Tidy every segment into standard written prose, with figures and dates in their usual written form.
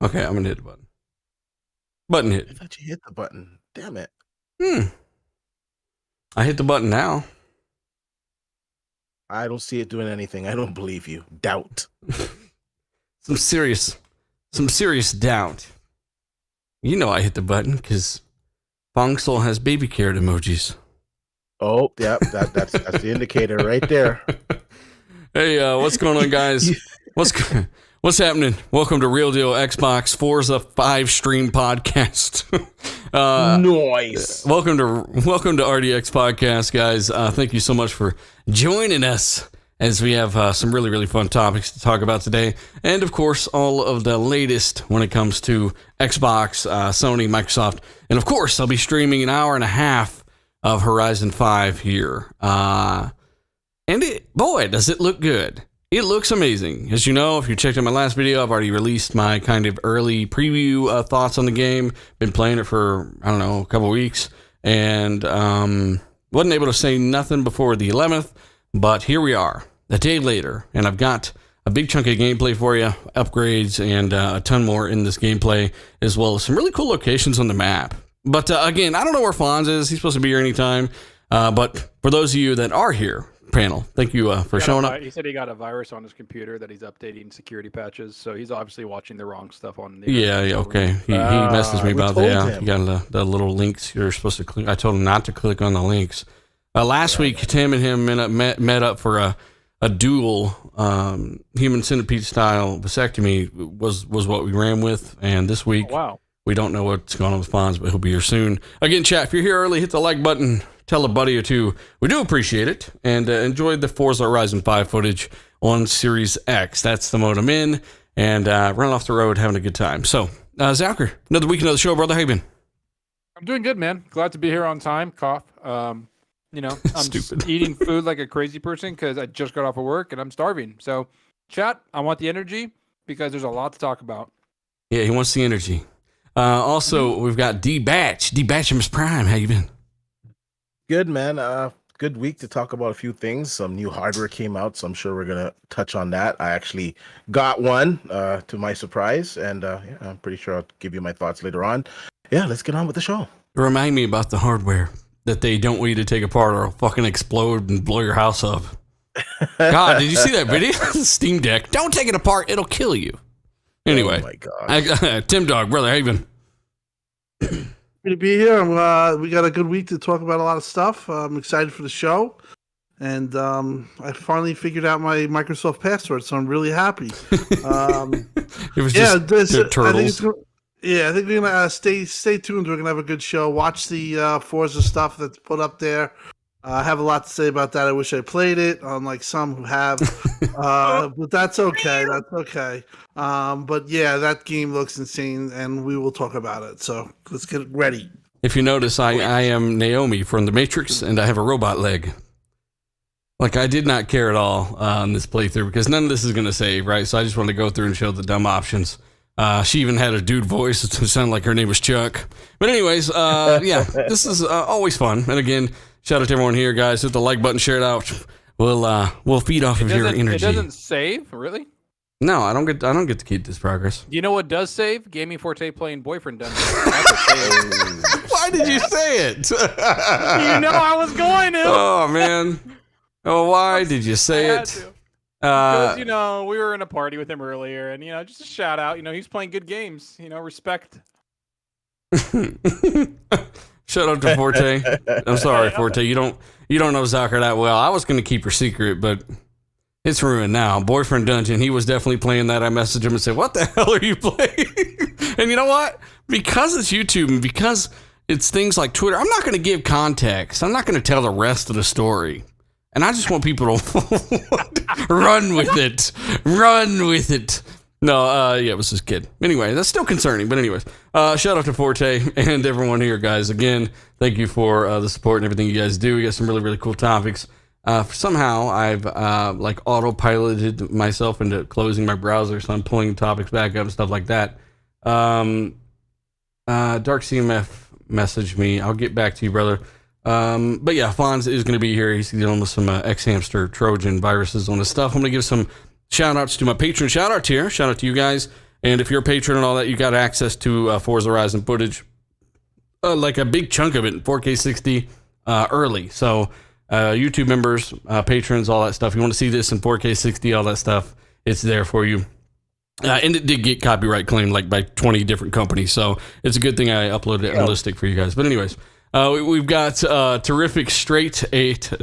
Okay, I'm gonna hit the button. Button hit. I thought you hit the button. Damn it. I hit the button now. I don't see it doing anything. I don't believe you. Doubt. Some serious doubt. You know I hit the button because Bongsol has baby carrot emojis. Oh, yeah, that's the indicator right there. Hey, what's going on, guys? What's happening? Welcome to Real Deal Xbox Forza 5 stream podcast. Nice. Welcome to RDX podcast, guys. Thank you so much for joining us as we have some really fun topics to talk about today, and of course all of the latest when it comes to Xbox, Sony, Microsoft, and of course I'll be streaming an hour and a half of Horizon 5 here. And boy, does it look good. It looks amazing. As you know, if you checked out my last video, I've already released my kind of early preview thoughts on the game. Been playing it for, I don't know, a couple weeks. And wasn't able to say nothing before the 11th. But here we are, a day later. And I've got a big chunk of gameplay for you. Upgrades and a ton more in this gameplay. As well as some really cool locations on the map. But again, I don't know where Fonz is. He's supposed to be here anytime. But for those of you that are here, panel, thank you for showing up. He said he got a virus on his computer that he's updating security patches, so he's obviously watching the wrong stuff on the okay. He messaged me about that. Yeah, you got the little links you're supposed to click. I told him not to click on the links. Last week, Tim and him met up for a dual human centipede style vasectomy was what we ran with, and this week we don't know what's going on with Fonz, but he'll be here soon. Again, chat, if you're here early, hit the like button. Tell a buddy or two. We do appreciate it. And enjoy the Forza Horizon 5 footage on Series X. That's the mode I'm in. And running off the road, having a good time. So, Zalker, another week, another show, brother. How you been? I'm doing good, man. Glad to be here on time. Cough. I'm just eating food like a crazy person because I just got off of work and I'm starving. So, chat, I want the energy because there's a lot to talk about. Yeah, he wants the energy. Also, we've got D-Batch. D-Batchimus Prime. How you been? Good, man. Good week to talk about a few things. Some new hardware came out, so I'm sure we're going to touch on that. I actually got one to my surprise, and I'm pretty sure I'll give you my thoughts later on. Yeah, let's get on with the show. Remind me about the hardware that they don't want you to take apart or it'll fucking explode and blow your house up. God, did you see that video? Steam Deck. Don't take it apart. It'll kill you. Anyway. Oh, my God. Tim Dog, brother, how you been? Good to be here. We got a good week to talk about a lot of stuff. I'm excited for the show. And I finally figured out my Microsoft password, so I'm really happy. It was just turtles. I think we're going to stay tuned. We're going to have a good show. Watch the Forza stuff that's put up there. I have a lot to say about that. I wish I played it, unlike some who have. But that's okay. That's okay. But yeah, that game looks insane, and we will talk about it. So let's get ready. If you notice, I am Naomi from The Matrix, and I have a robot leg. Like, I did not care at all on this playthrough, because none of this is going to save, right? So I just wanted to go through and show the dumb options. She even had a dude voice. It sounded like her name was Chuck. But anyways, yeah, this is always fun. And again, shout out to everyone here, guys. Hit the like button, share it out. We'll feed off of your energy. It doesn't save, really? No, I don't get to keep this progress. Do you know what does save? Gaming Forte playing boyfriend dungeon. That's a save. Why did you say it? You know I was going to. Oh man. Oh, why did you say it? Because we were in a party with him earlier, and just a shout out. He's playing good games. Respect. Shout out to Forte. I'm sorry, Forte. You don't know Zucker that well. I was going to keep your secret, but it's ruined now. Boyfriend Dungeon. He was definitely playing that. I messaged him and said, "What the hell are you playing?" And you know what? Because it's YouTube and because it's things like Twitter, I'm not going to give context. I'm not going to tell the rest of the story. And I just want people to run with it. Run with it. No, it was this kid. Anyway, that's still concerning. But anyways, shout out to Forte and everyone here, guys. Again, thank you for the support and everything you guys do. We got some really cool topics. Somehow, I've autopiloted myself into closing my browser, so I'm pulling topics back up and stuff like that. Dark CMF messaged me. I'll get back to you, brother. But yeah, Fonz is going to be here. He's dealing with some X-Hamster Trojan viruses on his stuff. I'm going to give some shout outs to my patron shout out here. Shout out to you guys. And if you're a patron and all that, you got access to Forza Horizon footage, like a big chunk of it in 4K 60 early. So YouTube members, patrons, all that stuff. You want to see this in 4K 60, all that stuff, it's there for you. And it did get copyright claimed like by 20 different companies. So it's a good thing I uploaded it realistic for you guys. But anyways, we've got terrific straight G1,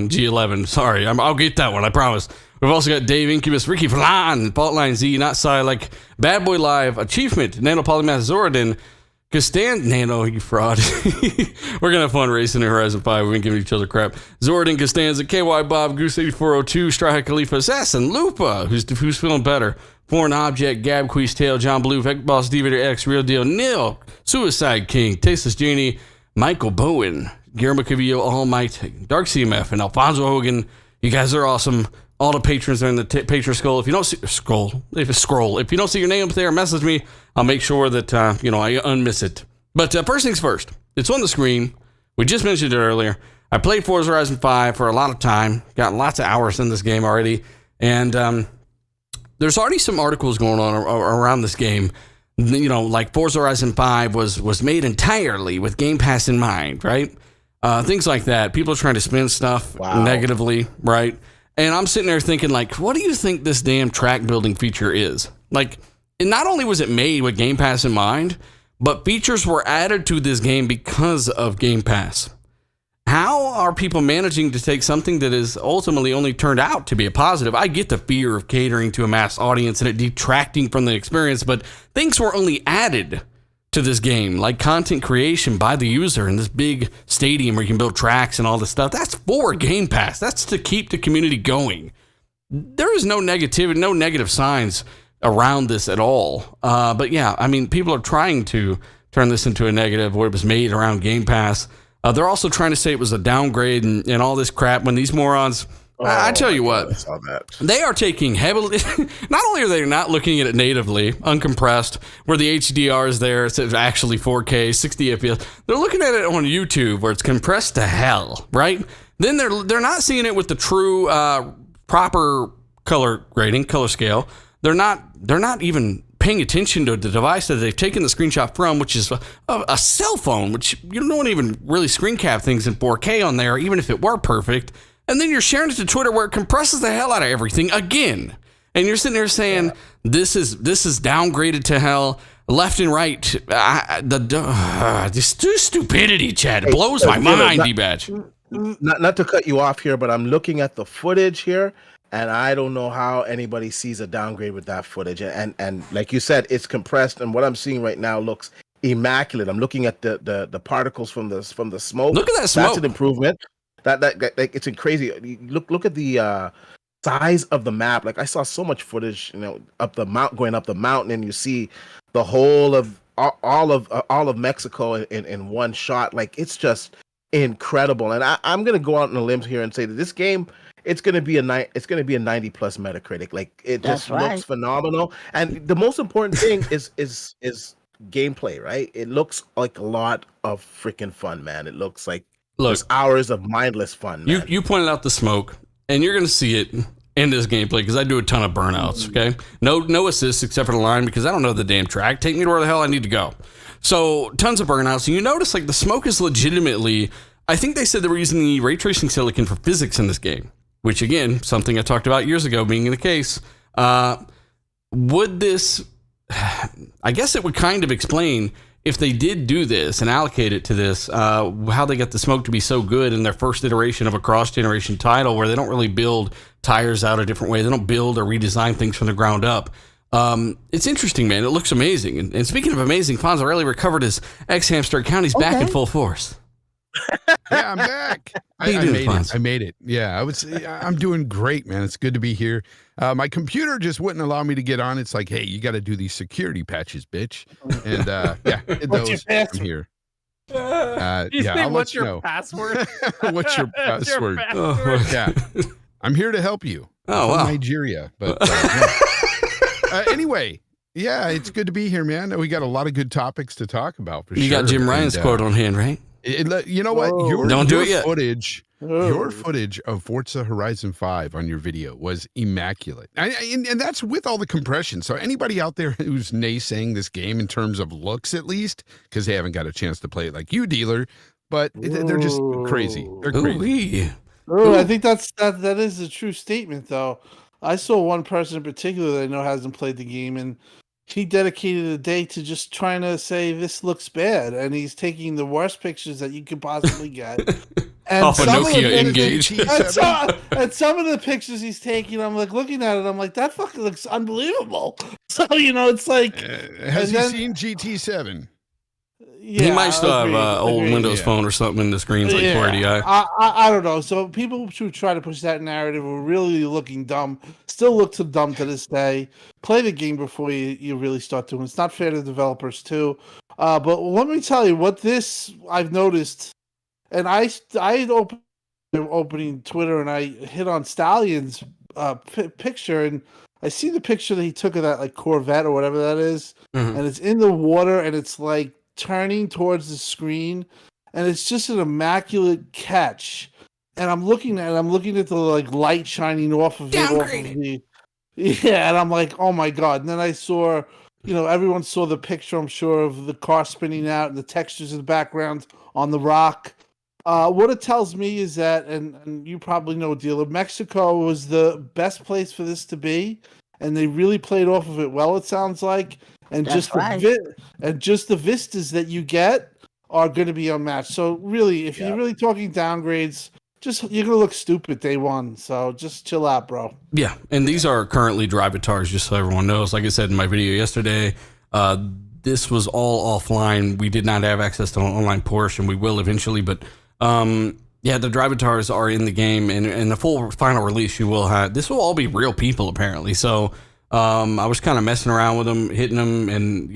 G11. Sorry, I'll get that one, I promise. We've also got Dave Incubus, Ricky Flan, Faultline Z, Not Psy, like Bad Boy Live, Achievement, Nano Polymath, Zoradin, Castan, Nano, you fraud. We're going to have fun racing in Horizon 5. We ain't giving each other crap. Zoradin, Costanza, KY Bob, Goose 8402, Strahak Khalifa, Assassin, Lupa, who's feeling better, Foreign Object, Gab Queez Tail, John Blue, Boss Divator X, Real Deal, Nil, Suicide King, Tasteless Genie, Michael Bowen, Guillermo Cavillo, All Might, Dark CMF, and Alfonso Hogan. You guys are awesome. All the patrons are in the patron scroll. If you don't see if you don't see your name up there, message me. I'll make sure that I unmiss it. But first things first, it's on the screen. We just mentioned it earlier. I played Forza Horizon 5 for a lot of time. Got lots of hours in this game already, and there's already some articles going on around this game. Like Forza Horizon 5 was made entirely with Game Pass in mind, right? Things like that. People are trying to spin stuff negatively, right? And I'm sitting there thinking, like, what do you think this damn track building feature is? Like, not only was it made with Game Pass in mind, but features were added to this game because of Game Pass. How are people managing to take something that is ultimately only turned out to be a positive? I get the fear of catering to a mass audience and it detracting from the experience, but things were only added to this game, like content creation by the user in this big stadium where you can build tracks and all this stuff. That's for Game Pass. That's to keep the community going. There is no negativity, no negative signs around this at all. But yeah, I mean, people are trying to turn this into a negative where it was made around Game Pass. They're also trying to say it was a downgrade and all this crap when these morons... I tell you what, they are taking heavily. Not only are they not looking at it natively, uncompressed, where the HDR is there, it's actually 4K, 60 FPS. They're looking at it on YouTube where it's compressed to hell, right? Then they're not seeing it with the true proper color grading, color scale. They're not even paying attention to the device that they've taken the screenshot from, which is a cell phone, which you don't even really screen cap things in 4K on there, even if it were perfect. And then you're sharing it to Twitter where it compresses the hell out of everything again. And you're sitting there saying, this is downgraded to hell left and right. This stupidity, Chad. It blows my mind, D-Batch. Not to cut you off here, but I'm looking at the footage here, and I don't know how anybody sees a downgrade with that footage. And like you said, it's compressed, and what I'm seeing right now looks immaculate. I'm looking at the particles from the smoke. Look at that smoke. That's an improvement. That it's crazy. Look at the size of the map. Like I saw so much footage, going up the mountain, and you see the whole of all of Mexico in one shot. Like it's just incredible. And I'm gonna go out on a limb here and say that this game, it's gonna be a 90+ Metacritic. Like it just looks phenomenal. And the most important thing is gameplay, right? It looks like a lot of freaking fun, man. It looks like there's hours of mindless fun. Man. You pointed out the smoke, and you're going to see it in this gameplay because I do a ton of burnouts, okay? No assists except for the line because I don't know the damn track. Take me to where the hell I need to go. So tons of burnouts. And you notice like the smoke is legitimately, I think they said they were using the ray tracing silicon for physics in this game, which again, something I talked about years ago being the case. Would this, I guess it would kind of explain if they did do this and allocate it to this, how they got the smoke to be so good in their first iteration of a cross-generation title where they don't really build tires out a different way. They don't build or redesign things from the ground up. It's interesting, man. It looks amazing. And speaking of amazing, Fonzo Rally recovered his ex-hamster account. He's back in full force. Yeah, I'm back. I made it. Yeah, I'm doing great, man. It's good to be here. My computer just wouldn't allow me to get on. It's like, hey, you got to do these security patches, bitch. And I'm here. What's your password? What's your password? Yeah, I'm here to help you. Oh, wow. Nigeria, but anyway. Yeah, it's good to be here, man. We got a lot of good topics to talk about. For you got Jim Ryan's quote on hand, right? You know what? Don't do it yet. Footage Your footage of Forza Horizon 5 on your video was immaculate. And that's with all the compression. So anybody out there who's naysaying this game in terms of looks, at least, because they haven't got a chance to play it like you, dealer, but they're just crazy. They're crazy. I think that is a true statement, though. I saw one person in particular that I know hasn't played the game, and he dedicated a day to just trying to say this looks bad, and he's taking the worst pictures that you could possibly get. And Off a Nokia Engage. And some of the pictures he's taking, I'm like looking at it, I'm like, that fucking looks unbelievable. So, it's like... has he seen GT7? Yeah, he might still have an old Windows phone or something in the screens like 480i. I don't know. So people who try to push that narrative are really looking dumb. Still look too dumb to this day. Play the game before you really start doing. It's not fair to developers too. But let me tell you what this I've noticed, and I opening Twitter and I hit on Stallion's picture, and I see the picture that he took of that like Corvette or whatever that is, and it's in the water and it's like turning towards the screen, and it's just an immaculate catch. And I'm looking at the like light shining off of it. And I'm like, oh my god. And then I saw, everyone saw the picture, I'm sure, of the car spinning out and the textures in the background on the rock. What it tells me is that, and you probably know, dealer, Mexico was the best place for this to be, and they really played off of it well, it sounds like. And just the vistas that you get are going to be unmatched. So really, if you're really talking downgrades, you're going to look stupid day one. So just chill out, bro. Yeah, and these are currently drivatars, just so everyone knows. Like I said in my video yesterday, this was all offline. We did not have access to an online portion. We will eventually, but the drivatars are in the game, and in the full final release, you will have. This will all be real people, apparently. So. I was kind of messing around with them, hitting them, and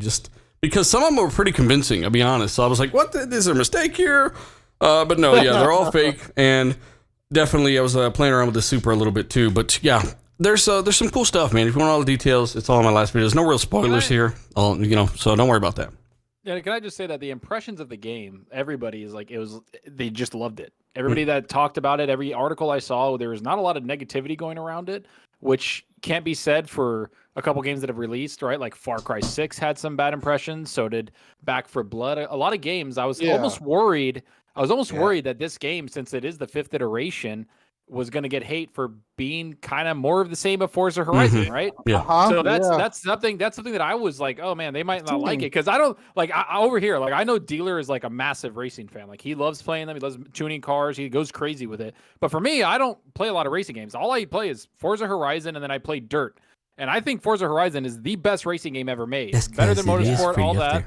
just because some of them were pretty convincing, I'll be honest. So I was like, what, is there a mistake here? But no, they're all fake, and definitely I was playing around with the Super a little bit too, but yeah, there's some cool stuff, man. If you want all the details, it's all in my last video. There's no real spoilers here, so don't worry about that. Yeah, can I just say that the impressions of the game, everybody is like, they just loved it. Everybody that talked about it, every article I saw, there was not a lot of negativity going around it, which can't be said for a couple games that have released, right? Like Far Cry 6 had some bad impressions. So did Back 4 Blood. A lot of games, I was almost worried. Worried that this game, since it is the 5th iteration, was going to get hate for being kind of more of the same of Forza Horizon, right? Yeah. So that's something that I was like, oh man, they might not like it, because I don't like over here. Like I know Dealer is like a massive racing fan. Like he loves playing them. He loves tuning cars. He goes crazy with it. But for me, I don't play a lot of racing games. All I play is Forza Horizon, and then I play Dirt. And I think Forza Horizon is the best racing game ever made. Better than Motorsport, all that.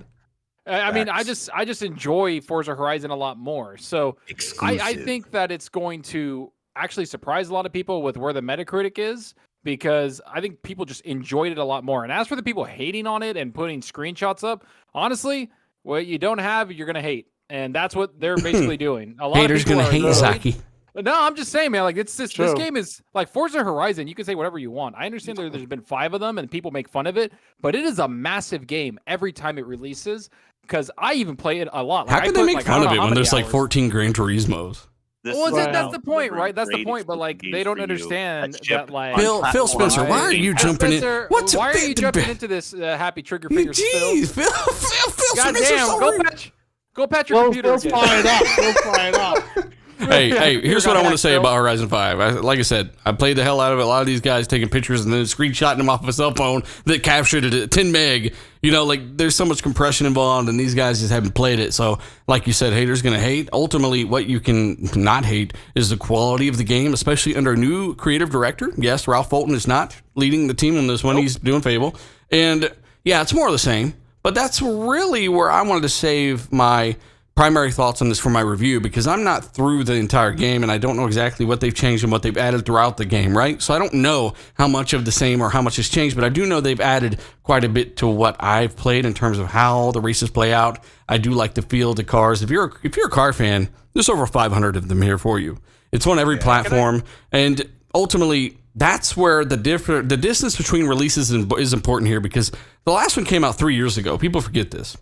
I mean, I just enjoy Forza Horizon a lot more. So I think that it's going to actually surprised a lot of people with where the Metacritic is, because I think people just enjoyed it a lot more. And as for the people hating on it and putting screenshots up, honestly, what you don't have, you're going to hate. And that's what they're basically doing. A lot Haters of people going to hate Zaki. No, I'm just saying, man, like it's just, this game is like Forza Horizon. You can say whatever you want. I understand there's been 5 of them and people make fun of it, but it is a massive game every time it releases, because I even play it a lot. Like, how can they make fun of it when there's like 14 Gran Turismos? That's the point, right? That's the point. But like, they don't understand that. Like, Phil Spencer, why are you jumping in? Why are you jumping into this happy trigger fingers? Jeez, Phil Goddamn, go patch your computer. Go fire it up. Go fire it up. Hey, here's what I want to say about Horizon 5. Like I said, I played the hell out of it. A lot of these guys taking pictures and then screenshotting them off of a cell phone that captured it at 10 meg. There's so much compression involved, and these guys just haven't played it. So, like you said, haters going to hate. Ultimately, what you can not hate is the quality of the game, especially under a new creative director. Yes, Ralph Fulton is not leading the team on this one. Nope. He's doing Fable. And, yeah, it's more of the same. But that's really where I wanted to save my primary thoughts on this for my review, because I'm not through the entire game and I don't know exactly what they've changed and what they've added throughout the game, right? So I don't know how much of the same or how much has changed, but I do know they've added quite a bit to what I've played in terms of how the races play out. I do like the feel of the cars. If you're a car fan, there's over 500 of them here for you. It's on every platform, and ultimately that's where the distance between releases is important here, because the last one came out 3 years ago. People forget this.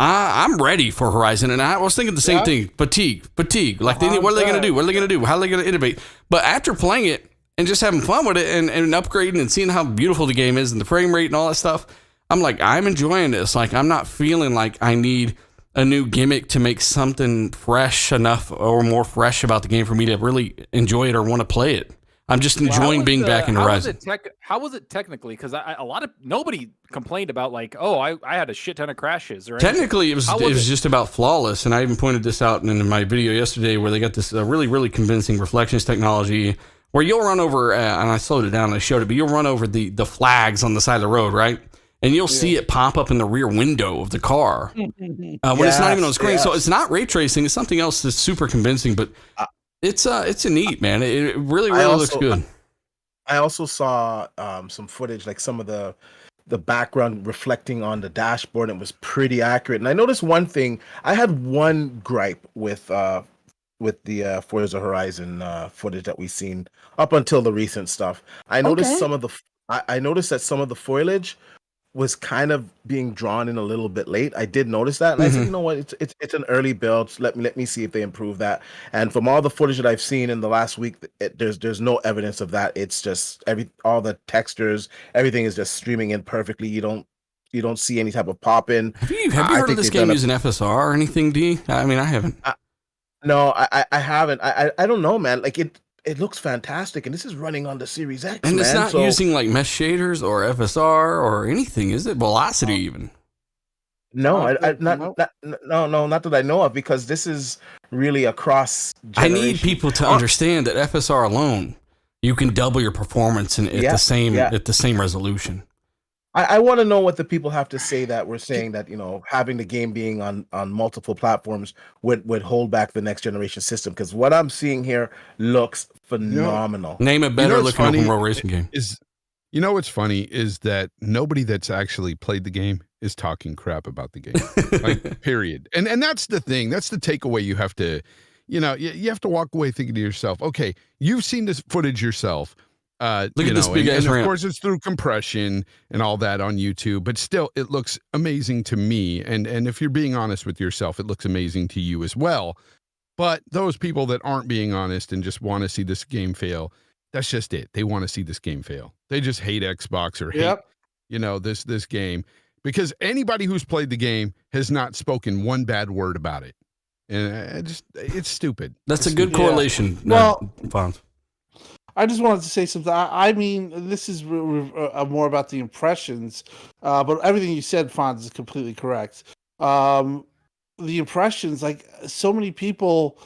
I'm ready for Horizon, and I was thinking the same thing. Fatigue. Like, what are they going to do? What are they going to do? How are they going to innovate? But after playing it and just having fun with it and upgrading and seeing how beautiful the game is and the frame rate and all that stuff, I'm like, I'm enjoying this. Like, I'm not feeling like I need a new gimmick to make something fresh enough or more fresh about the game for me to really enjoy it or want to play it. I'm just enjoying being back in Horizon. How was it technically? Because nobody complained about like, oh, I had a shit ton of crashes. Or technically, it was just about flawless. And I even pointed this out in my video yesterday where they got this really, really convincing reflections technology where you'll run over, and I slowed it down and I showed it, but you'll run over the flags on the side of the road, right? And you'll see it pop up in the rear window of the car when it's not even on screen. So it's not ray tracing. It's something else that's super convincing, but it's a neat, man. It really looks good. I also saw some footage, like some of the background reflecting on the dashboard, and it was pretty accurate. And I noticed one thing. I had one gripe with the Forza Horizon footage that we've seen up until the recent stuff. I noticed I noticed that some of the foliage was kind of being drawn in a little bit late. I did notice that, and I said, you know what, it's an early build. Let me see if they improve that. And from all the footage that I've seen in the last week, there's no evidence of that. It's just all the textures, everything is just streaming in perfectly. You don't see any type of pop in. Have you heard of this game using FSR or anything, D? I mean, I haven't. No, I haven't. I don't know, man. Like it looks fantastic, and this is running on the Series X. And it's not using like mesh shaders or FSR or anything, is it? Velocity even? No, not that I know of, because this is really across generation. I need people to understand that FSR alone, you can double your performance at the same resolution. I want to know what the people have to say that we're saying that, having the game being on multiple platforms would hold back the next generation system, because what I'm seeing here looks phenomenal. Name a better looking open world racing game. What's funny is that nobody that's actually played the game is talking crap about the game. Like, period. And that's the thing. That's the takeaway you have to, you have to walk away thinking to yourself, okay, you've seen this footage yourself. Look at this big ass ramp. Of course, it's through compression and all that on YouTube, but still, it looks amazing to me. And if you're being honest with yourself, it looks amazing to you as well. But those people that aren't being honest and just want to see this game fail, that's just it. They want to see this game fail. They just hate Xbox or hate, this game, because anybody who's played the game has not spoken one bad word about it. And it's stupid. That's a good correlation. Well, Fonz. I just wanted to say something. I mean, this is more about the impressions, but everything you said, Fonz, is completely correct. The impressions, like, so many people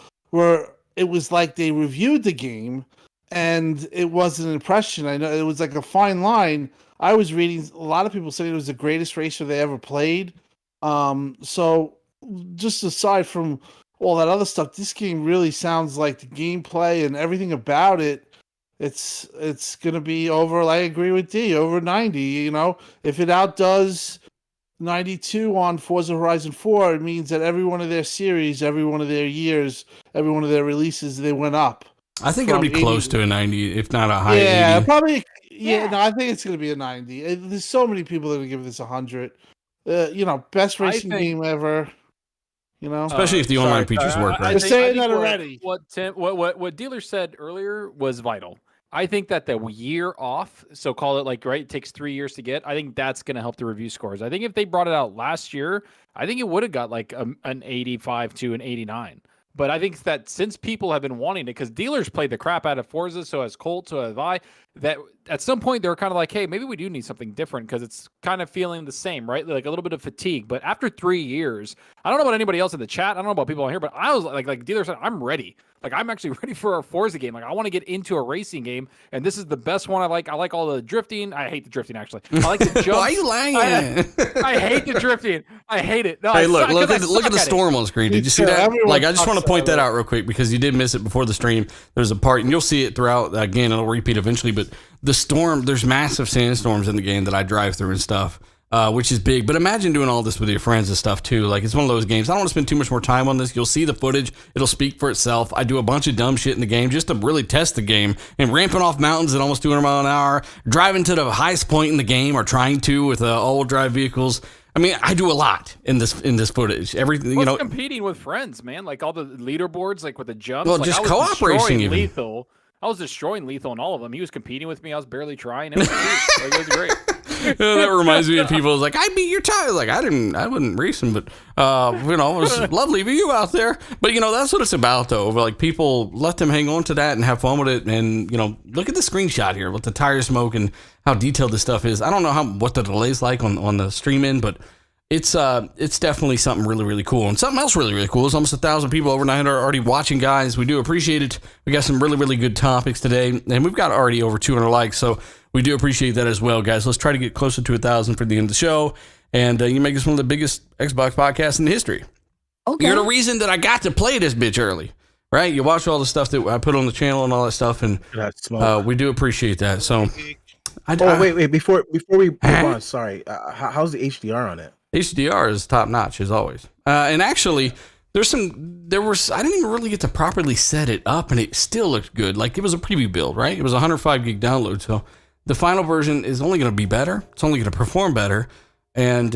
it was like they reviewed the game, and it was an impression. I know it was like a fine line. I was reading a lot of people saying it was the greatest racer they ever played. So just aside from all that other stuff, this game really sounds like the gameplay and everything about it. It's gonna be over. I agree with D, over 90. If it outdoes 92 on Forza Horizon 4, it means that every one of their series, every one of their years, every one of their releases, they went up. I think it'll be close to a 90, if not a high 80. Yeah, probably. Yeah, no, I think it's gonna be a 90. There's so many people that are gonna give this 100. Best racing game ever. Especially if the online features work right. They're saying that already. What Dealer said earlier was vital. I think that the year off, so call it it takes 3 years to get, I think that's going to help the review scores. I think if they brought it out last year, I think it would have got like an 85 to an 89. But I think that since people have been wanting it, because dealers played the crap out of Forza, so has Colt, so have I, that at some point they were kind of like, hey, maybe we do need something different, because it's kind of feeling the same, right? Like a little bit of fatigue. But after 3 years, I don't know about anybody else in the chat, I don't know about people on here, but I was like dealer said, I'm ready. Like, I'm actually ready for a Forza game. Like, I want to get into a racing game, and this is the best one. I like all the drifting. I hate the drifting, actually. I like the jumps. Why are you lying? I hate the drifting. I hate it. No, hey, look at the storm on screen. Did you see that? Like, I just want to point that out real quick, because you did miss it before the stream. There's a part, and you'll see it throughout. Again, it'll repeat eventually, but the storm, there's massive sandstorms in the game that I drive through and stuff. Which is big, but imagine doing all this with your friends and stuff too. Like, it's one of those games. I don't want to spend too much more time on this. You'll see the footage. It'll speak for itself. I do a bunch of dumb shit in the game just to really test the game, and ramping off mountains at almost 200 miles an hour, driving to the highest point in the game, or trying to with all drive vehicles. I mean, I do a lot in this footage. Everything, you know, competing with friends, man. Like all the leaderboards, like with the jumps. Well, like, just I was cooperation destroying even. Lethal. I was destroying Lethal in all of them. He was competing with me. I was barely trying. It was cute. Like, it was great. That reminds me of people who's like, I beat your time. Like, I wasn't racing, but you know, it was lovely for you out there. But you know, that's what it's about, though. Like, people let them hang on to that and have fun with it. And you know, look at the screenshot here with the tire smoke and how detailed this stuff is. I don't know what the delay's like on the stream end, but it's definitely something really, really cool. And something else really, really cool is almost 1,000 people over 900 are already watching, guys. We do appreciate it. We got some really, really good topics today, and we've got already over 200 likes, so we do appreciate that as well, guys. Let's try to get closer to 1,000 for the end of the show, and you make us one of the biggest Xbox podcasts in history. Okay. You're the reason that I got to play this bitch early, right? You watch all the stuff that I put on the channel and all that stuff, and we do appreciate that. So, wait, before we move on, sorry, how's the HDR on it? HDR is top notch as always. And actually, I didn't even really get to properly set it up, and it still looked good. Like, it was a preview build, right? It was a 105 gig download. So the final version is only going to be better. It's only going to perform better. And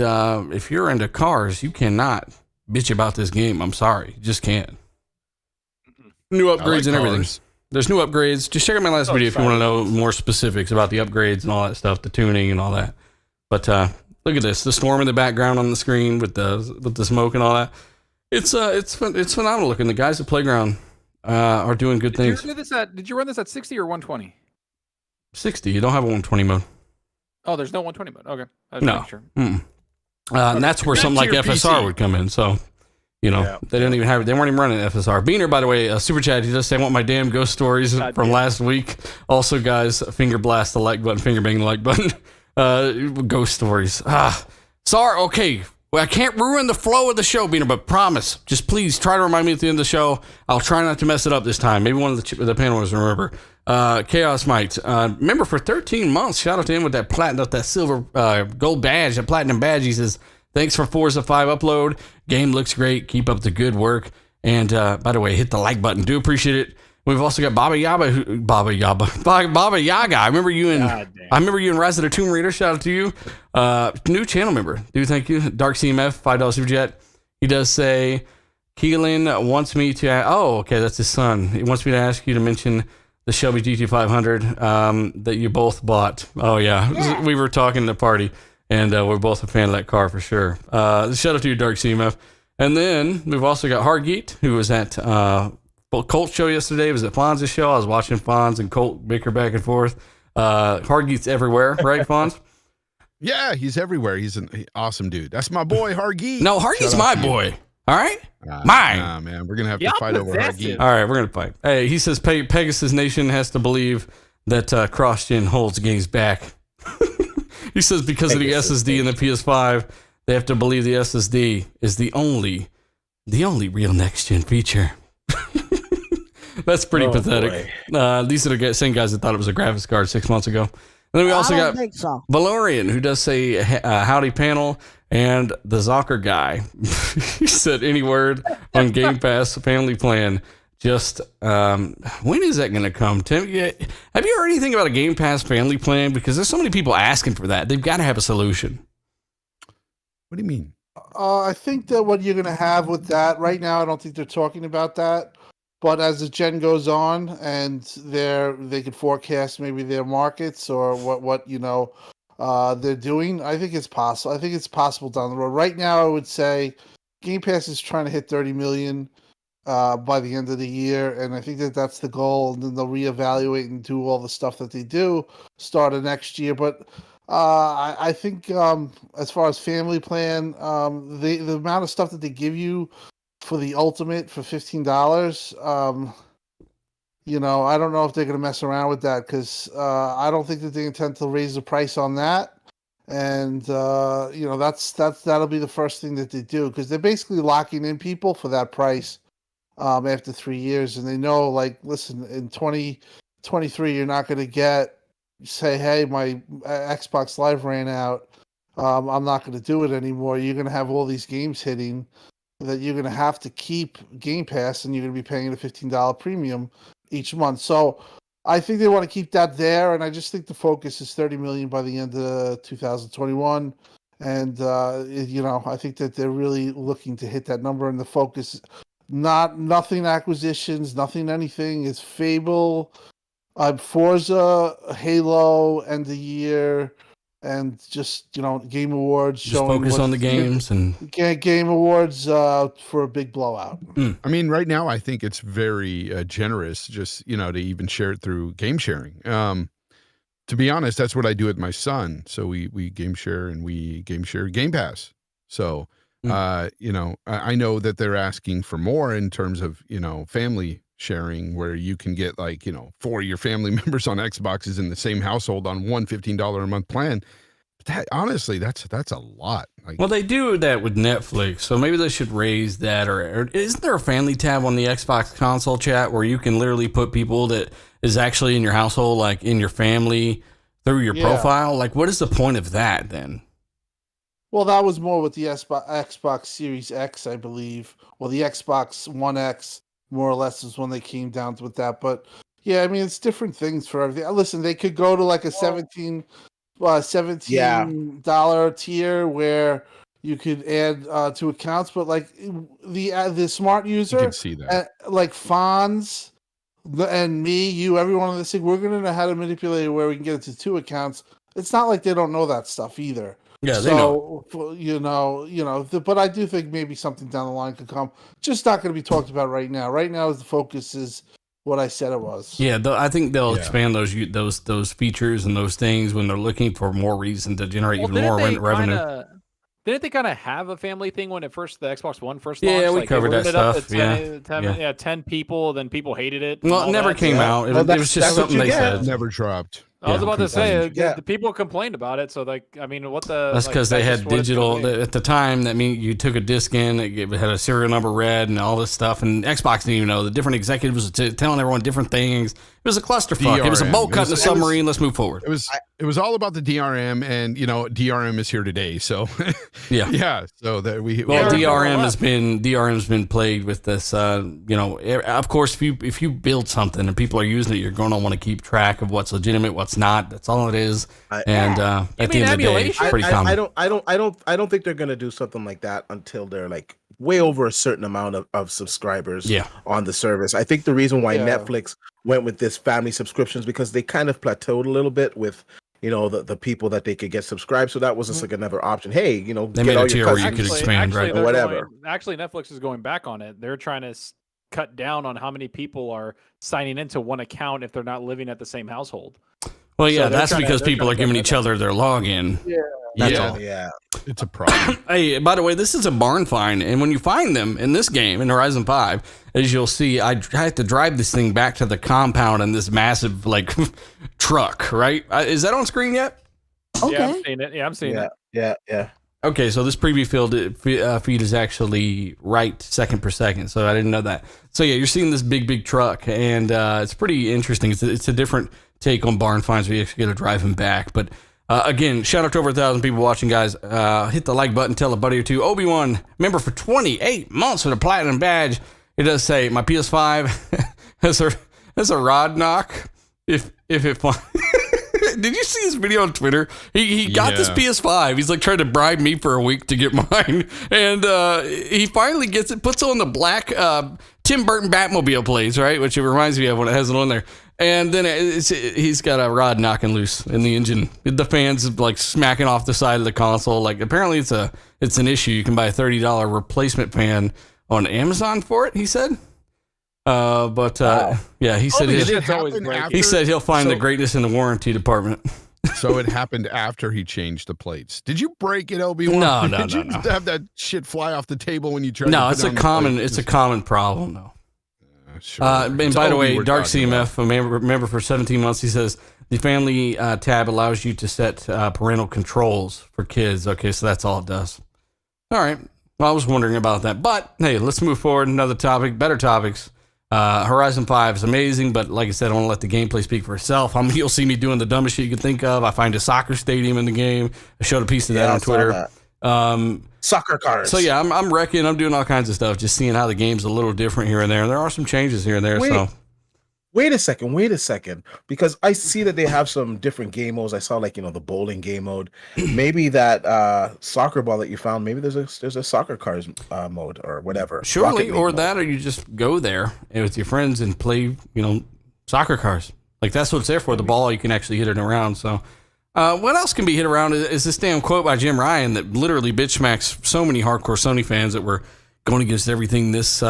if you're into cars, you cannot bitch about this game. I'm sorry. You just can't. New upgrades and everything. There's new upgrades. Just check out my last video if you want to know more specifics about the upgrades and all that stuff, the tuning and all that. But, look at this, the storm in the background on the screen with the smoke and all that. It's phenomenal looking. The guys at Playground are doing good things. Did you run this at 60 or 120? 60. You don't have a 120 mode. Oh, there's no 120 mode. Okay. No. Sure. And that's where something like FSR would come in. So, you know, they didn't even have it. They weren't even running FSR. Beaner, by the way, super chat. He just said, I want my damn ghost stories from last week. Also, guys, finger blast the like button, finger bang the like button. Ghost stories. Sorry. Okay. Well, I can't ruin the flow of the show, Beaner, but promise, just please try to remind me at the end of the show. I'll try not to mess it up this time. Maybe one of the panelists remember. Chaos Mite. Remember for 13 months, shout out to him with that silver, gold badge, that platinum badge. He says, thanks for Forza 5 upload. Game looks great. Keep up the good work. And, by the way, hit the like button. Do appreciate it. We've also got Baba Yaga. I remember you in Rise of the Tomb Raider. Shout out to you. New channel member. Dude, thank you. Dark CMF, $5 super chat. He does say, Keelan wants me to. Okay, that's his son. He wants me to ask you to mention the Shelby GT500 that you both bought. Oh yeah. We were talking at the party, and we're both a fan of that car for sure. Shout out to you, Dark CMF. And then we've also got Hargeet, who was at Colt show yesterday. It was at Fonz's show. I was watching Fonz and Colt bicker back and forth. Hargeet's everywhere, right, Fonz? Yeah, he's everywhere. He's an awesome dude. That's my boy, Hargeet. No, Hargeet's my boy. All right? Mine. Nah, man. We're going to have to fight over Hargeet. All right, we're going to fight. Hey, he says Pegasus Nation has to believe that CrossGen holds games back. He says because of the SSD in the PS5, they have to believe the SSD is the only real next-gen feature. That's pretty pathetic. These are the same guys that thought it was a graphics card 6 months ago. And then we also got Valorian, who does say howdy panel, and the Zocker guy. He said any word on Game Pass family plan. Just when is that going to come, Tim? Have you heard anything about a Game Pass family plan? Because there's so many people asking for that. They've got to have a solution. What do you mean? I think that what you're going to have with that right now, I don't think they're talking about that. But as the gen goes on and they could forecast maybe their markets or what they're doing, I think it's possible. I think it's possible down the road. Right now, I would say Game Pass is trying to hit 30 million by the end of the year, and I think that's the goal. And then they'll reevaluate and do all the stuff that they do start of next year. But I think as far as family plan, the amount of stuff that they give you for the ultimate for $15, I don't know if they're going to mess around with that because I don't think that they intend to raise the price on that. And that'll be the first thing that they do because they're basically locking in people for that price after 3 years, and they know, like, listen, in 2023 you're not going to say, hey, my Xbox Live ran out. I'm not going to do it anymore. You're going to have all these games hitting that you're going to have to keep Game Pass, and you're going to be paying a $15 premium each month. So I think they want to keep that there, and I just think the focus is 30 million by the end of 2021, And I think that they're really looking to hit that number, and the focus, nothing acquisitions, nothing anything. It's Fable, Forza, Halo, end of year, and just Game Awards. Just focus on the games and Game Awards for a big blowout. I mean, right now I think it's very generous, just to even share it through game sharing. To be honest, that's what I do with my son. So we game share, and we game share Game Pass. So, I know that they're asking for more in terms of, family sharing, where you can get 4 of your family members on Xboxes in the same household on one $15 a month plan. But that, honestly, that's a lot. Well, they do that with Netflix, so maybe they should raise that. Or isn't there a family tab on the Xbox console chat where you can literally put people that is actually in your household, like in your family, through your profile? Like, what is the point of that then? Well, that was more with the Xbox Series X, I believe. Well, the Xbox One X, more or less, is when they came down with that. But yeah, I mean, it's different things for everything. Listen, they could go to like a $17 tier where you could add to accounts, but like the smart user, you can see that. Like Fonz and me, you, everyone on this thing, we're going to know how to manipulate it where we can get it to 2 accounts. It's not like they don't know that stuff either. Yeah, they know. But I do think maybe something down the line could come. Just not going to be talked about right now. Right now, the focus is what I said it was. Yeah, I think they'll expand those features and those things when they're looking for more reason to generate even more revenue. Didn't they kind of have a family thing when the Xbox One first launched? Yeah, we covered that stuff. 10 people, then people hated it. Well, it never came out. It was just something they said. Never dropped. I was about to say, the people complained about it. So, what the... That's because they had digital... At the time, that means you took a disc in, it had a serial number read and all this stuff, and Xbox didn't even know. The different executives were telling everyone different things. It was a clusterfuck. It was a bolt cut in a submarine. Let's move forward. It was all about the DRM, and, DRM is here today, so... yeah. So that DRM's been played with this, of course, if you build something and people are using it, you're going to want to keep track of what's legitimate, what's not. That's all it is. At the end of the day, it's pretty common. I don't think they're going to do something like that until they're like way over a certain amount of subscribers on the service. I think the reason why Netflix went with this family subscriptions because they kind of plateaued a little bit with the people that they could get subscribed. So that was just like another option. Hey, they made a tier where you could expand, right? Or whatever. Actually, Netflix is going back on it. They're trying to cut down on how many people are signing into one account if they're not living at the same household. Well, yeah, that's because people are giving each other their login. Yeah. It's a problem. Hey, by the way, this is a barn find, and when you find them in this game, in Horizon 5, as you'll see, I had to drive this thing back to the compound in this massive, truck, right? Is that on screen yet? Okay. Yeah, I'm seeing it. Yeah, I'm seeing it. Yeah. Okay, so this preview feed is actually right second per second, so I didn't know that. So yeah, you're seeing this big truck, and it's pretty interesting. It's a different take on barn finds where you actually get to drive him back. But again, shout out to over 1,000 people watching, guys. Hit the like button, tell a buddy or two. Obi-Wan, member for 28 months with a platinum badge. It does say my PS5 has a rod knock. If it did you see his video on Twitter? He got this PS5. He's like trying to bribe me for a week to get mine, and he finally gets it. Puts on the black Tim Burton Batmobile plates, right? Which it reminds me of when it has it on there. And then he's got a rod knocking loose in the engine. The fans like smacking off the side of the console. Like apparently it's an issue. You can buy a $30 replacement fan on Amazon for it. He said. Yeah, he said he said he'll find the greatness in the warranty department. So it happened after he changed the plates. Did you break it, Obi-Wan? No. Did you have that shit fly off the table when you tried? No, it's a common problem though. Sure. And by the way, Dark CMF, a member for 17 months, he says the family tab allows you to set parental controls for kids. Okay, so that's all it does. All right. Well, I was wondering about that, but hey, let's move forward. Another topic, better topics. Horizon 5 is amazing, but like I said, I want to let the gameplay speak for itself. You'll see me doing the dumbest shit you can think of. I find a soccer stadium in the game. I showed a piece of that on Twitter. Soccer cars. So yeah, I'm wrecking. I'm doing all kinds of stuff, just seeing how the game's a little different here and there. And there are some changes here and there. So Wait a second, because I see that they have some different game modes. I saw like the bowling game mode. Maybe that soccer ball that you found. Maybe there's a soccer cars mode or whatever. Surely, Rocket or League that, or you just go there with your friends and play, soccer cars. Like that's what it's there for. The ball, you can actually hit it around. So, what else can be hit around is this damn quote by Jim Ryan that literally bitch smacks so many hardcore Sony fans that were going against everything this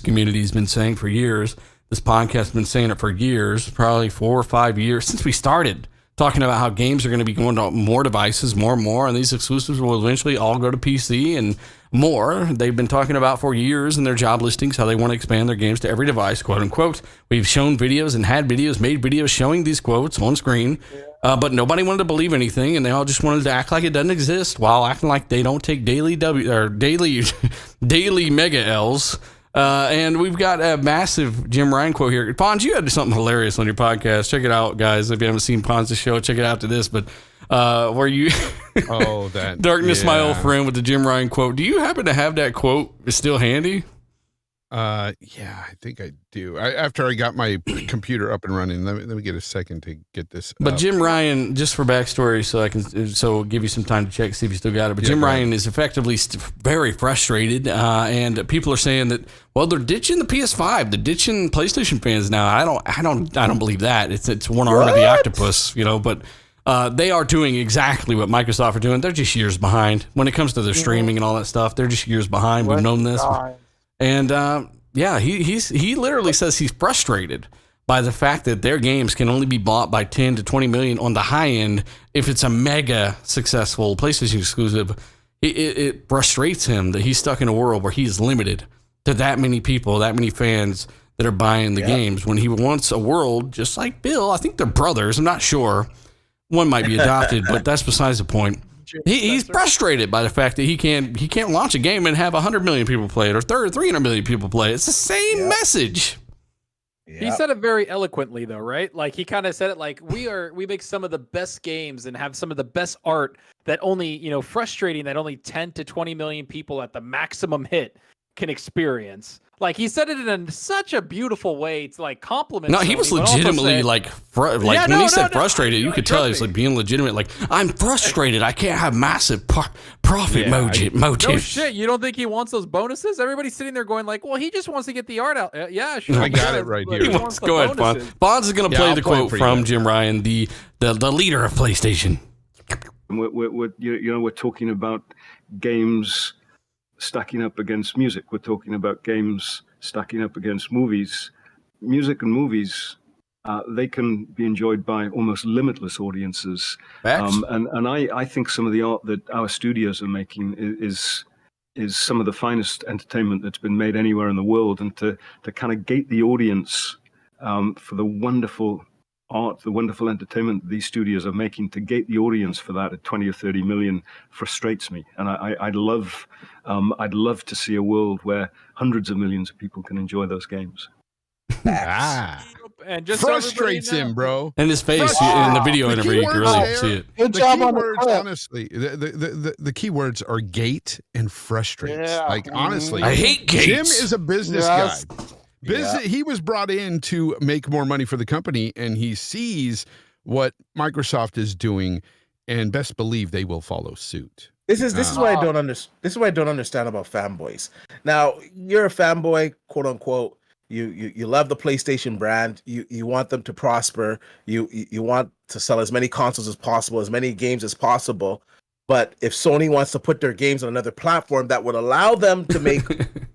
community's been saying for years. This podcast has been saying it for years, probably 4 or 5 years since we started talking about how games are going to be going to more devices, more and more, and these exclusives will eventually all go to PC and more. They've been talking about for years in their job listings how they want to expand their games to every device, quote unquote. We've shown videos and had videos, made videos showing these quotes on screen, but nobody wanted to believe anything, and they all just wanted to act like it doesn't exist while acting like they don't take daily mega L's. And we've got a massive Jim Ryan quote here. Pons, you had something hilarious on your podcast. Check it out, guys. If you haven't seen Pons' show, check it out to this. But where you, that Darkness, my old friend, with the Jim Ryan quote. Do you happen to have that quote still handy? Yeah, I think I do. After I got my computer up and running, let me get a second to get this. But Jim Ryan, just for backstory, so give you some time to check, see if you still got it. But Jim Ryan is effectively very frustrated, and people are saying that they're ditching the PS5, they're ditching PlayStation fans now. I don't believe that. It's one arm of the octopus, But they are doing exactly what Microsoft are doing. They're just years behind when it comes to their streaming and all that stuff. They're just years behind. We've known this. And he literally says he's frustrated by the fact that their games can only be bought by 10 to 20 million on the high end if it's a mega successful PlayStation exclusive. It frustrates him that he's stuck in a world where he's limited to that many people, that many fans that are buying the games, when he wants a world just like Bill. I think they're brothers. I'm not sure. One might be adopted, but that's besides the point. He's frustrated by the fact that he can't launch a game and have 100 million people play it or 300 million people play it. It's the same message. He said it very eloquently, though, right? Like he kind of said it like we make some of the best games and have some of the best art that only frustrating that only 10 to 20 million people at the maximum hit can experience. Like he said it in such a beautiful way to like compliment. No, he was legitimately when he said frustrated, you could tell he was like being legitimate. Like, I'm frustrated. I can't have massive profit motives. No shit. You don't think he wants those bonuses? Everybody's sitting there going like, well, he just wants to get the art out. Yeah, sure. I got it right here. Go ahead, Bonds. Bonds is going to play the quote from Jim Ryan, the leader of PlayStation. We're talking about games stacking up against music. We're talking about games stacking up against movies. Music and movies, they can be enjoyed by almost limitless audiences. And I think some of the art that our studios are making is some of the finest entertainment that's been made anywhere in the world. And to kind of gate the audience for the wonderful art, the wonderful entertainment these studios are making, to gate the audience for that at 20 or 30 million frustrates me. And I'd love to see a world where hundreds of millions of people can enjoy those games. And just frustrates him, bro. And his face in the video interview, you can really see it. Good job on the honestly, the keywords are gate and frustrates. Yeah. Like honestly, I hate gates. Jim is a business guy. He was brought in to make more money for the company, and he sees what Microsoft is doing, and best believe they will follow suit. This is what I don't understand. This is what I don't understand about fanboys. Now, you're a fanboy, quote unquote. You love the PlayStation brand. You want them to prosper. You want to sell as many consoles as possible, as many games as possible. But if Sony wants to put their games on another platform that would allow them to make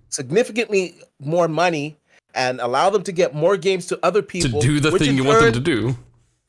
significantly more money and allow them to get more games to other people, to do the thing you want them to do,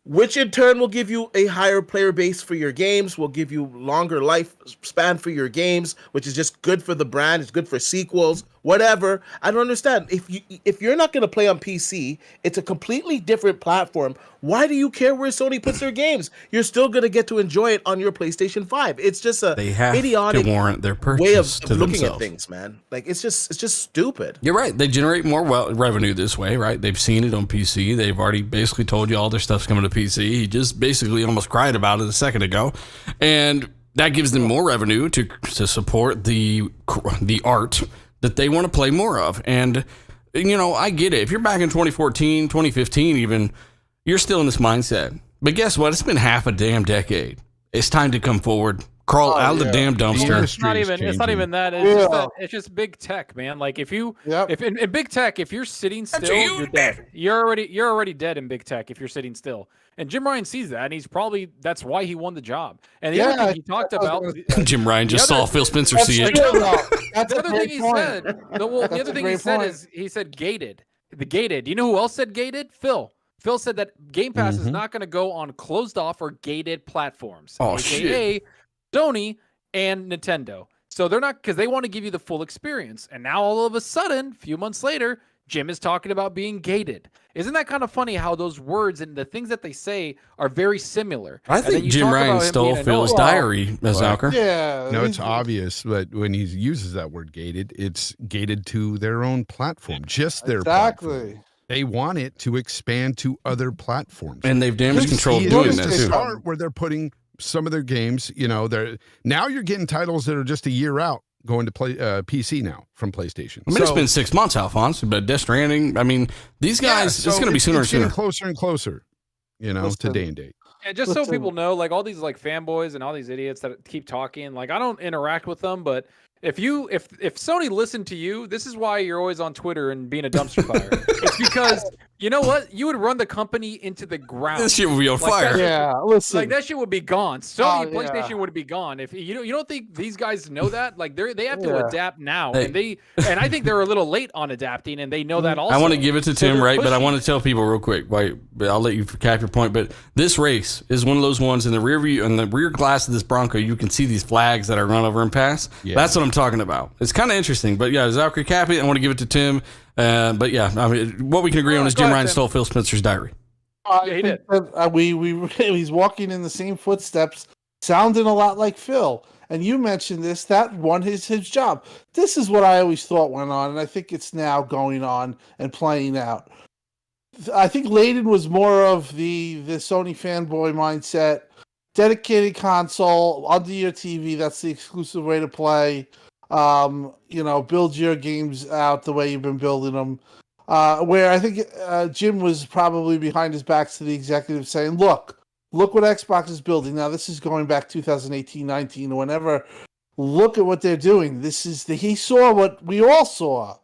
which in turn will give you a higher player base for your games, will give you longer lifespan for your games, which is just good for the brand. It's good for sequels, whatever. I don't understand. If you're not going to play on PC, it's a completely different platform. Why do you care where Sony puts their games? You're still going to get to enjoy it on your PlayStation 5. It's just idiotic to warrant their purchase way of looking themselves. at things, man. Like it's just stupid. You're right. They generate more revenue this way, right? They've seen it on PC. They've already basically told you all their stuff's coming to PC. He just basically almost cried about it a second ago, and that gives them more revenue to support the art that they want to play more of. And you know, I get it. If you're back in 2014, 2015 even, you're still in this mindset. But guess what? It's been half a damn decade. It's time to come forward. Crawl out of the damn dumpster. It's not even that. It's just big tech, man. Like if in big tech, if you're sitting still, you're dead. You're already dead in big tech if you're sitting still. And Jim Ryan sees that, and that's why he won the job. And the other thing he talked about, Jim Ryan just saw Phil Spencer see it. The other thing he said, the other thing he said is he said gated. The gated. You know who else said gated? Phil. Phil said that Game Pass is not going to go on closed off or gated platforms. Oh, AKA shit. Sony and Nintendo. So they're not, because they want to give you the full experience. And now all of a sudden, a few months later, Jim is talking about being gated. Isn't that kind of funny how those words and the things that they say are very similar? I think Jim Ryan stole Phil's diary, Zalker. Yeah. No, it's obvious, but when he uses that word gated, it's gated to their own platform, just their platform. They want it to expand to other platforms. And they've damage controlled doing that too. Start where they're putting some of their games, you know, now you're getting titles that are just a year out going to play PC now from PlayStation. I mean, it's been 6 months, Alphonse, but Death Stranding, I mean, these guys, it's going to be sooner and sooner. Closer and closer, you know, to day and date. And just so people know, like all these like fanboys and all these idiots that keep talking, like I don't interact with them, but if Sony listened to you, this is why you're always on Twitter and being a dumpster fire. It's because you know what? You would run the company into the ground. This shit would be on fire. Listen. Like that shit would be gone. Sony and PlayStation would be gone. If you don't think these guys know that? Like they have to adapt now. Hey. And I think they're a little late on adapting, and they know that also. I want to give it to Tim, right? But I want to tell people real quick. Wait, I'll let you cap your point. But this race is one of those ones in the rear view, in the rear glass of this Bronco, you can see these flags that are run over and pass. Yeah. That's what I'm talking about. It's kind of interesting. But yeah, Zalker, cap it. I want to give it to Tim. But yeah, I mean, what we can agree on is Jim Ryan stole Phil Spencer's diary. Yeah, he did. He's walking in the same footsteps, sounding a lot like Phil. And you mentioned this, that won his job. This is what I always thought went on, and I think it's now going on and playing out. I think Layden was more of the Sony fanboy mindset, dedicated console, under your TV, that's the exclusive way to play. Build your games out the way you've been building them. Where I think Jim was probably behind his backs to the executive saying, look what Xbox is building. Now, this is going back 2018, 19, or whenever. Look at what they're doing. He saw what we all saw.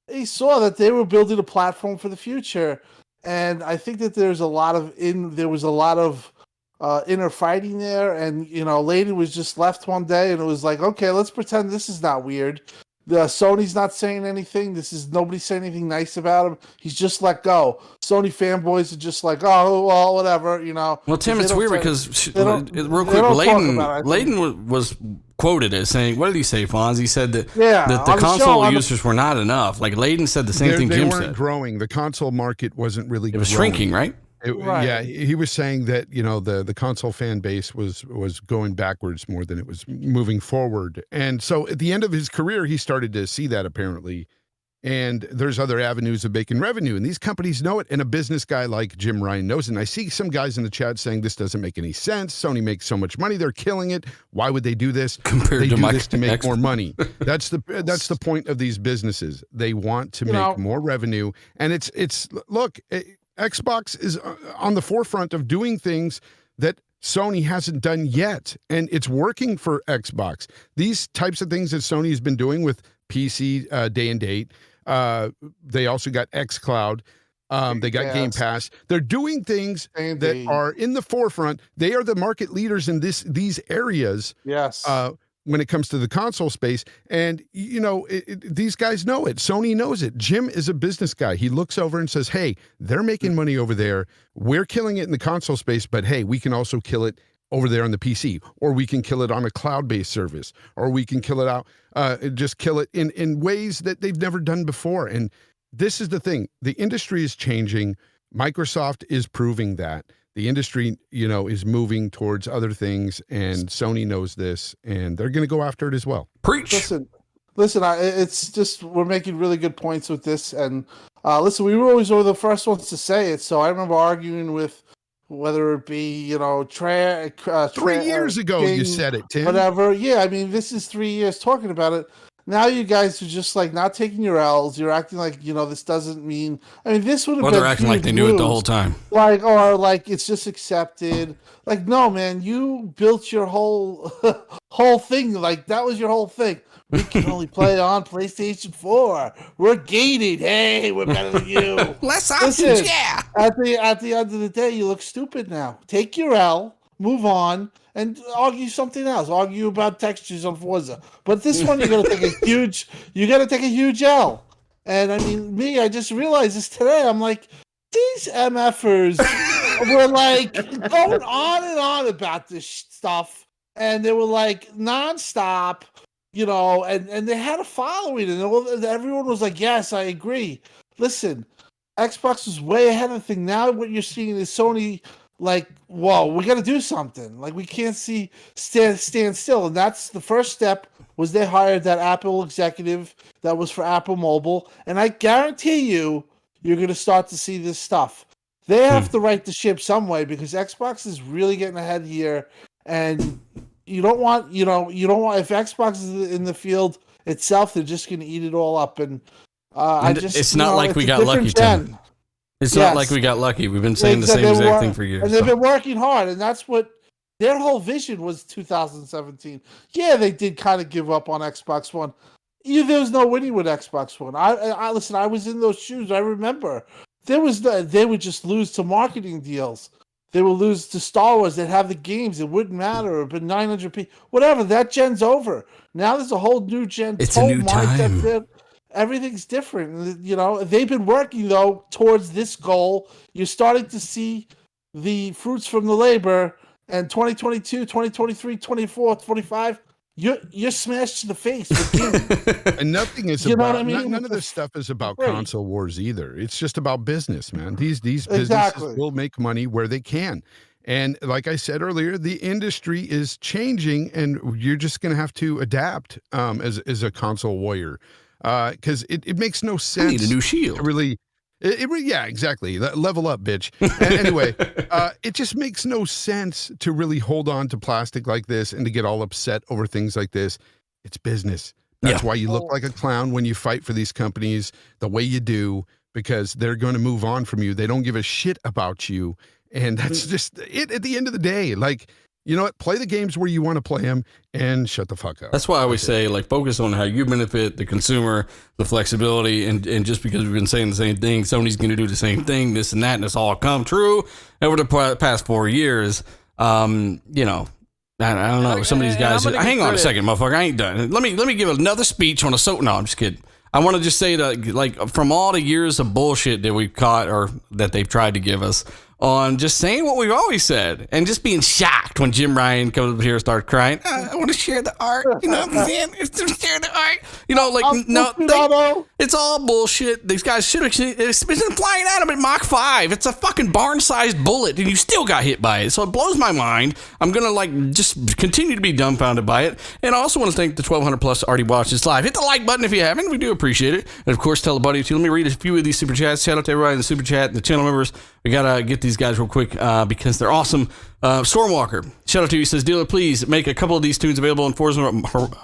He saw that they were building a platform for the future. And I think that there was a lot of inner fighting there, and Layden was just left one day, and it was like, okay, let's pretend this is not weird. Sony's not saying anything. Nobody's saying anything nice about him. He's just let go. Sony fanboys are just like, oh well, whatever, Well, Tim, it's weird because real quick, Layden was quoted as saying, what did he say, Fonz? He said that the console users were not enough. Like Layden said the same thing Jim said. They weren't growing. The console market wasn't really. It was shrinking, right? Right. Yeah, he was saying that the console fan base was going backwards more than it was moving forward, and so at the end of his career, he started to see that apparently. And there's other avenues of making revenue, and these companies know it. And a business guy like Jim Ryan knows it. And I see some guys in the chat saying this doesn't make any sense. Sony makes so much money; they're killing it. Why would they do this? Compared to this to make more money. That's the point of these businesses. They want to make more revenue, and it's look. Xbox is on the forefront of doing things that Sony hasn't done yet, and it's working for Xbox. These types of things that Sony has been doing with PC day and date. They also got xCloud. They got Game Pass. They're doing things that are in the forefront. They are the market leaders in these areas. Yes. When it comes to the console space. And, these guys know it. Sony knows it. Jim is a business guy. He looks over and says, hey, they're making money over there. We're killing it in the console space, but hey, we can also kill it over there on the PC, or we can kill it on a cloud-based service, or we can kill it out, just kill it in ways that they've never done before. And this is the thing. The industry is changing. Microsoft is proving that. The industry, is moving towards other things, and Sony knows this, and they're going to go after it as well. Preach. Listen. It's just we're making really good points with this, and listen, we were always the first ones to say it. So I remember arguing with whether it be 3 years ago you said it, Tim. Whatever. Yeah, I mean, this is 3 years talking about it. Now you guys are just like not taking your L's. You're acting like, this doesn't mean. I mean, this would have Or been. they're acting like they knew it the whole time. Like, or like it's just accepted. Like, no, man, you built your whole whole thing. Like that was your whole thing. We can only play on PlayStation 4. We're gated. Hey, we're better than you. Less options, yeah. At the end of the day, you look stupid now. Take your L, move on, and argue something else. Argue about textures on Forza. But this one, you got to take a huge L. And I mean, I just realized this today. I'm like, these MFers were like going on and on about this stuff, and they were like nonstop. And they had a following, and everyone was like, yes, I agree. Listen, Xbox was way ahead of the thing. Now what you're seeing is Sony like, whoa, we got to do something. Like, we can't stand still. And that's the first step was they hired that Apple executive that was for Apple Mobile. And I guarantee you're going to start to see this stuff. They have to right the ship some way because Xbox is really getting ahead here. And you don't want, if Xbox is in the field itself, they're just going to eat it all up. And it's not like we got lucky, Tim. It's not like we got lucky. We've been saying the same exact thing for years. And they've been working hard, and that's what their whole vision was 2017. Yeah, they did kind of give up on Xbox One. There was no winning with Xbox One. I listen, I was in those shoes. I remember. They would just lose to marketing deals. They would lose to Star Wars. They'd have the games. It wouldn't matter. But 900p, whatever. That gen's over. Now there's a whole new gen. It's a new time. Everything's different. They've been working, though, towards this goal. You're starting to see the fruits from the labor. And 2022, 2023, 24, 25, you're smashed to the face with gaming. And nothing is about, none of this stuff is about console wars either. It's just about business, man. These businesses will make money where they can. And like I said earlier, the industry is changing, and you're just going to have to adapt as a console warrior. Because it makes no sense. I need a new shield. To really, yeah, exactly. Level up, bitch. And anyway, it just makes no sense to really hold on to plastic like this and to get all upset over things like this. It's business. That's why you look like a clown when you fight for these companies the way you do, because they're going to move on from you. They don't give a shit about you. And that's just it at the end of the day. Like, you know what? Play the games where you want to play them and shut the fuck up. That's why I always say, like, focus on how you benefit the consumer, the flexibility, and just because we've been saying the same thing, Sony's going to do the same thing, this and that, and it's all come true over the past 4 years. I don't know. Some of these guys. Hang on a second, motherfucker. I ain't done. Let me give another speech on a No, I'm just kidding. I want to just say that, like, from all the years of bullshit that we've caught or that they've tried to give us, on just saying what we've always said and just being shocked when Jim Ryan comes up here and starts crying. I want to share the art. You know what I'm saying? It's to share the art. It's all bullshit. These guys should have. It's been flying at them at Mach 5. It's a fucking barn-sized bullet, and you still got hit by it. So it blows my mind. I'm gonna just continue to be dumbfounded by it. And I also want to thank the 1,200 plus already watched this live. Hit the like button if you haven't. We do appreciate it. And of course, tell a buddy too. Let me read a few of these super chats. Shout out to everybody in the super chat and the channel members. We gotta get these guys real quick because they're awesome. Stormwalker, shout out to you. He says, dealer, please make a couple of these tunes available in Forza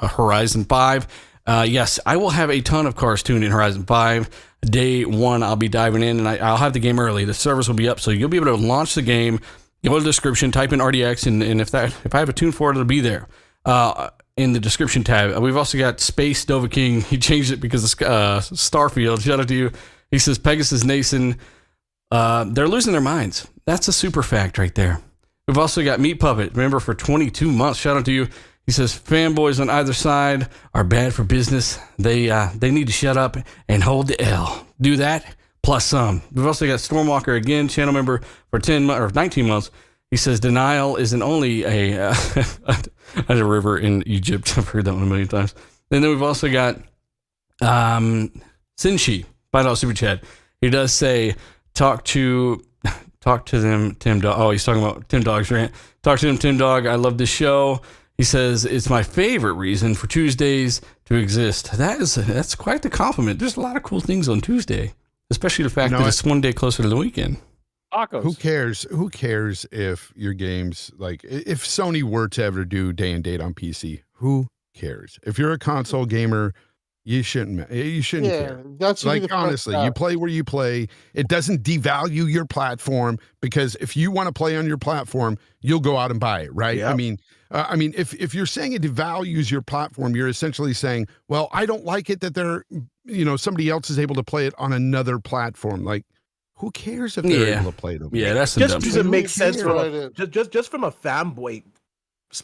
Horizon 5. Yes, I will have a ton of cars tuned in Horizon 5. Day one, I'll be diving in, and I'll have the game early. The servers will be up, so you'll be able to launch the game, go to the description, type in RDX, and if I have a tune for it, it'll be there in the description tab. We've also got Space Dova King. He changed it because of Starfield. Shout out to you. He says, Pegasus Nason, they're losing their minds. That's a super fact right there. We've also got Meat Puppet. Remember, for 22 months. Shout out to you. He says, fanboys on either side are bad for business. They need to shut up and hold the L. Do that, plus some. We've also got Stormwalker again, channel member for 19 months. He says, denial isn't only a river in Egypt. I've heard that one a million times. And then we've also got Sinshi, $5 super chat. He does say, talk to them, Tim Dog. Oh, he's talking about Tim Dog's rant. Talk to them, Tim Dog. I love this show. He says, it's my favorite reason for Tuesdays to exist. That's quite the compliment. There's a lot of cool things on Tuesday, especially the fact that it's one day closer to the weekend. Tacos. Who cares if your games, like, if Sony were to ever do day and date on PC? Who cares? If you're a console gamer, You shouldn't care. That should be Like, the honestly, you play where you play. It doesn't devalue your platform, because if you want to play on your platform, you'll go out and buy it, right? Yep. I mean, if you're saying it devalues your platform, you're essentially saying, well, I don't like it that somebody else is able to play it on another platform. Like, who cares if they're able to play it over there? That's just doesn't make sense cares? just from a fanboy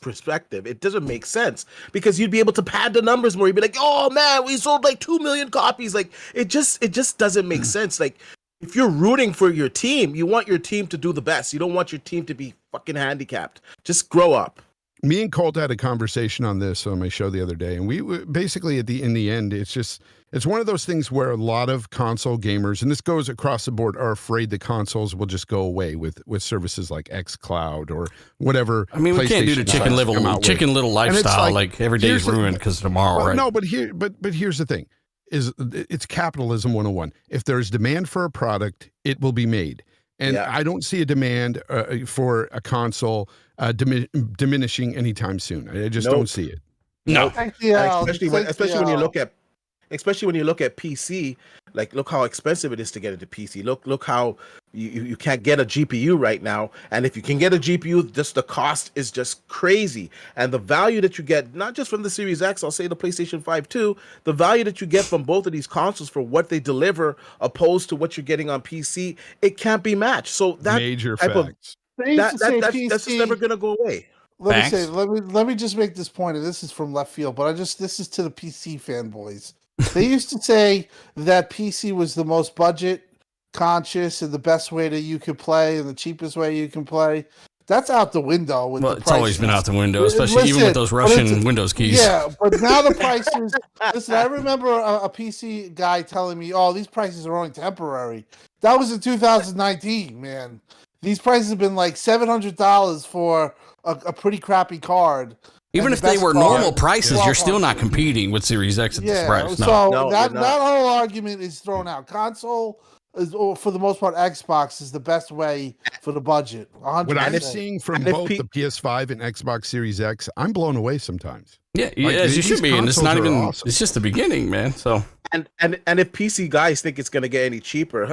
perspective. It doesn't make sense, because you'd be able to pad the numbers more. You'd be like, oh man, we sold like 2 million copies. Like, it just doesn't make sense. Like, if you're rooting for your team, you want your team to do the best. You don't want your team to be fucking handicapped. Just grow up. Me and Colt had a conversation on this on my show the other day, and we basically in the end, it's one of those things where a lot of console gamers, and this goes across the board, are afraid the consoles will just go away with services like xCloud or whatever. I mean, we can't do the chicken little lifestyle, like every day is ruined because of tomorrow, right? No, but here's the thing: it's capitalism 101. If there's demand for a product, it will be made. And I don't see a demand for a console diminishing anytime soon. I just don't see it. No, especially when you look at PC. Like, look how expensive it is to get into PC. Look how you can't get a GPU right now, and if you can get a GPU, just the cost is just crazy. And the value that you get, not just from the Series X, I'll say the PlayStation 5 too, the value that you get from both of these consoles for what they deliver, opposed to what you're getting on PC, it can't be matched. So that major type facts. That's just never gonna go away. Let me just make this point, and this is from left field, but this is to the PC fanboys. They used to say that PC was the most budget conscious and the best way that you could play and the cheapest way you can play. That's out the window. Well, it's always been out the window, especially even with those Russian Windows keys. Yeah, but now the prices. Listen, I remember a PC guy telling me, "Oh, these prices are only temporary." That was in 2019, man. These prices have been like $700 for a pretty crappy card. Even if they were normal prices, you're still not competing with Series X at this price. So that whole argument is thrown out. Console is, for the most part, Xbox is the best way for the budget. 100%. What I'm seeing from both the PS5 and Xbox Series X, I'm blown away sometimes. Yeah, as you should be, and it's not even. Awesome. It's just the beginning, man. So and if PC guys think it's gonna get any cheaper,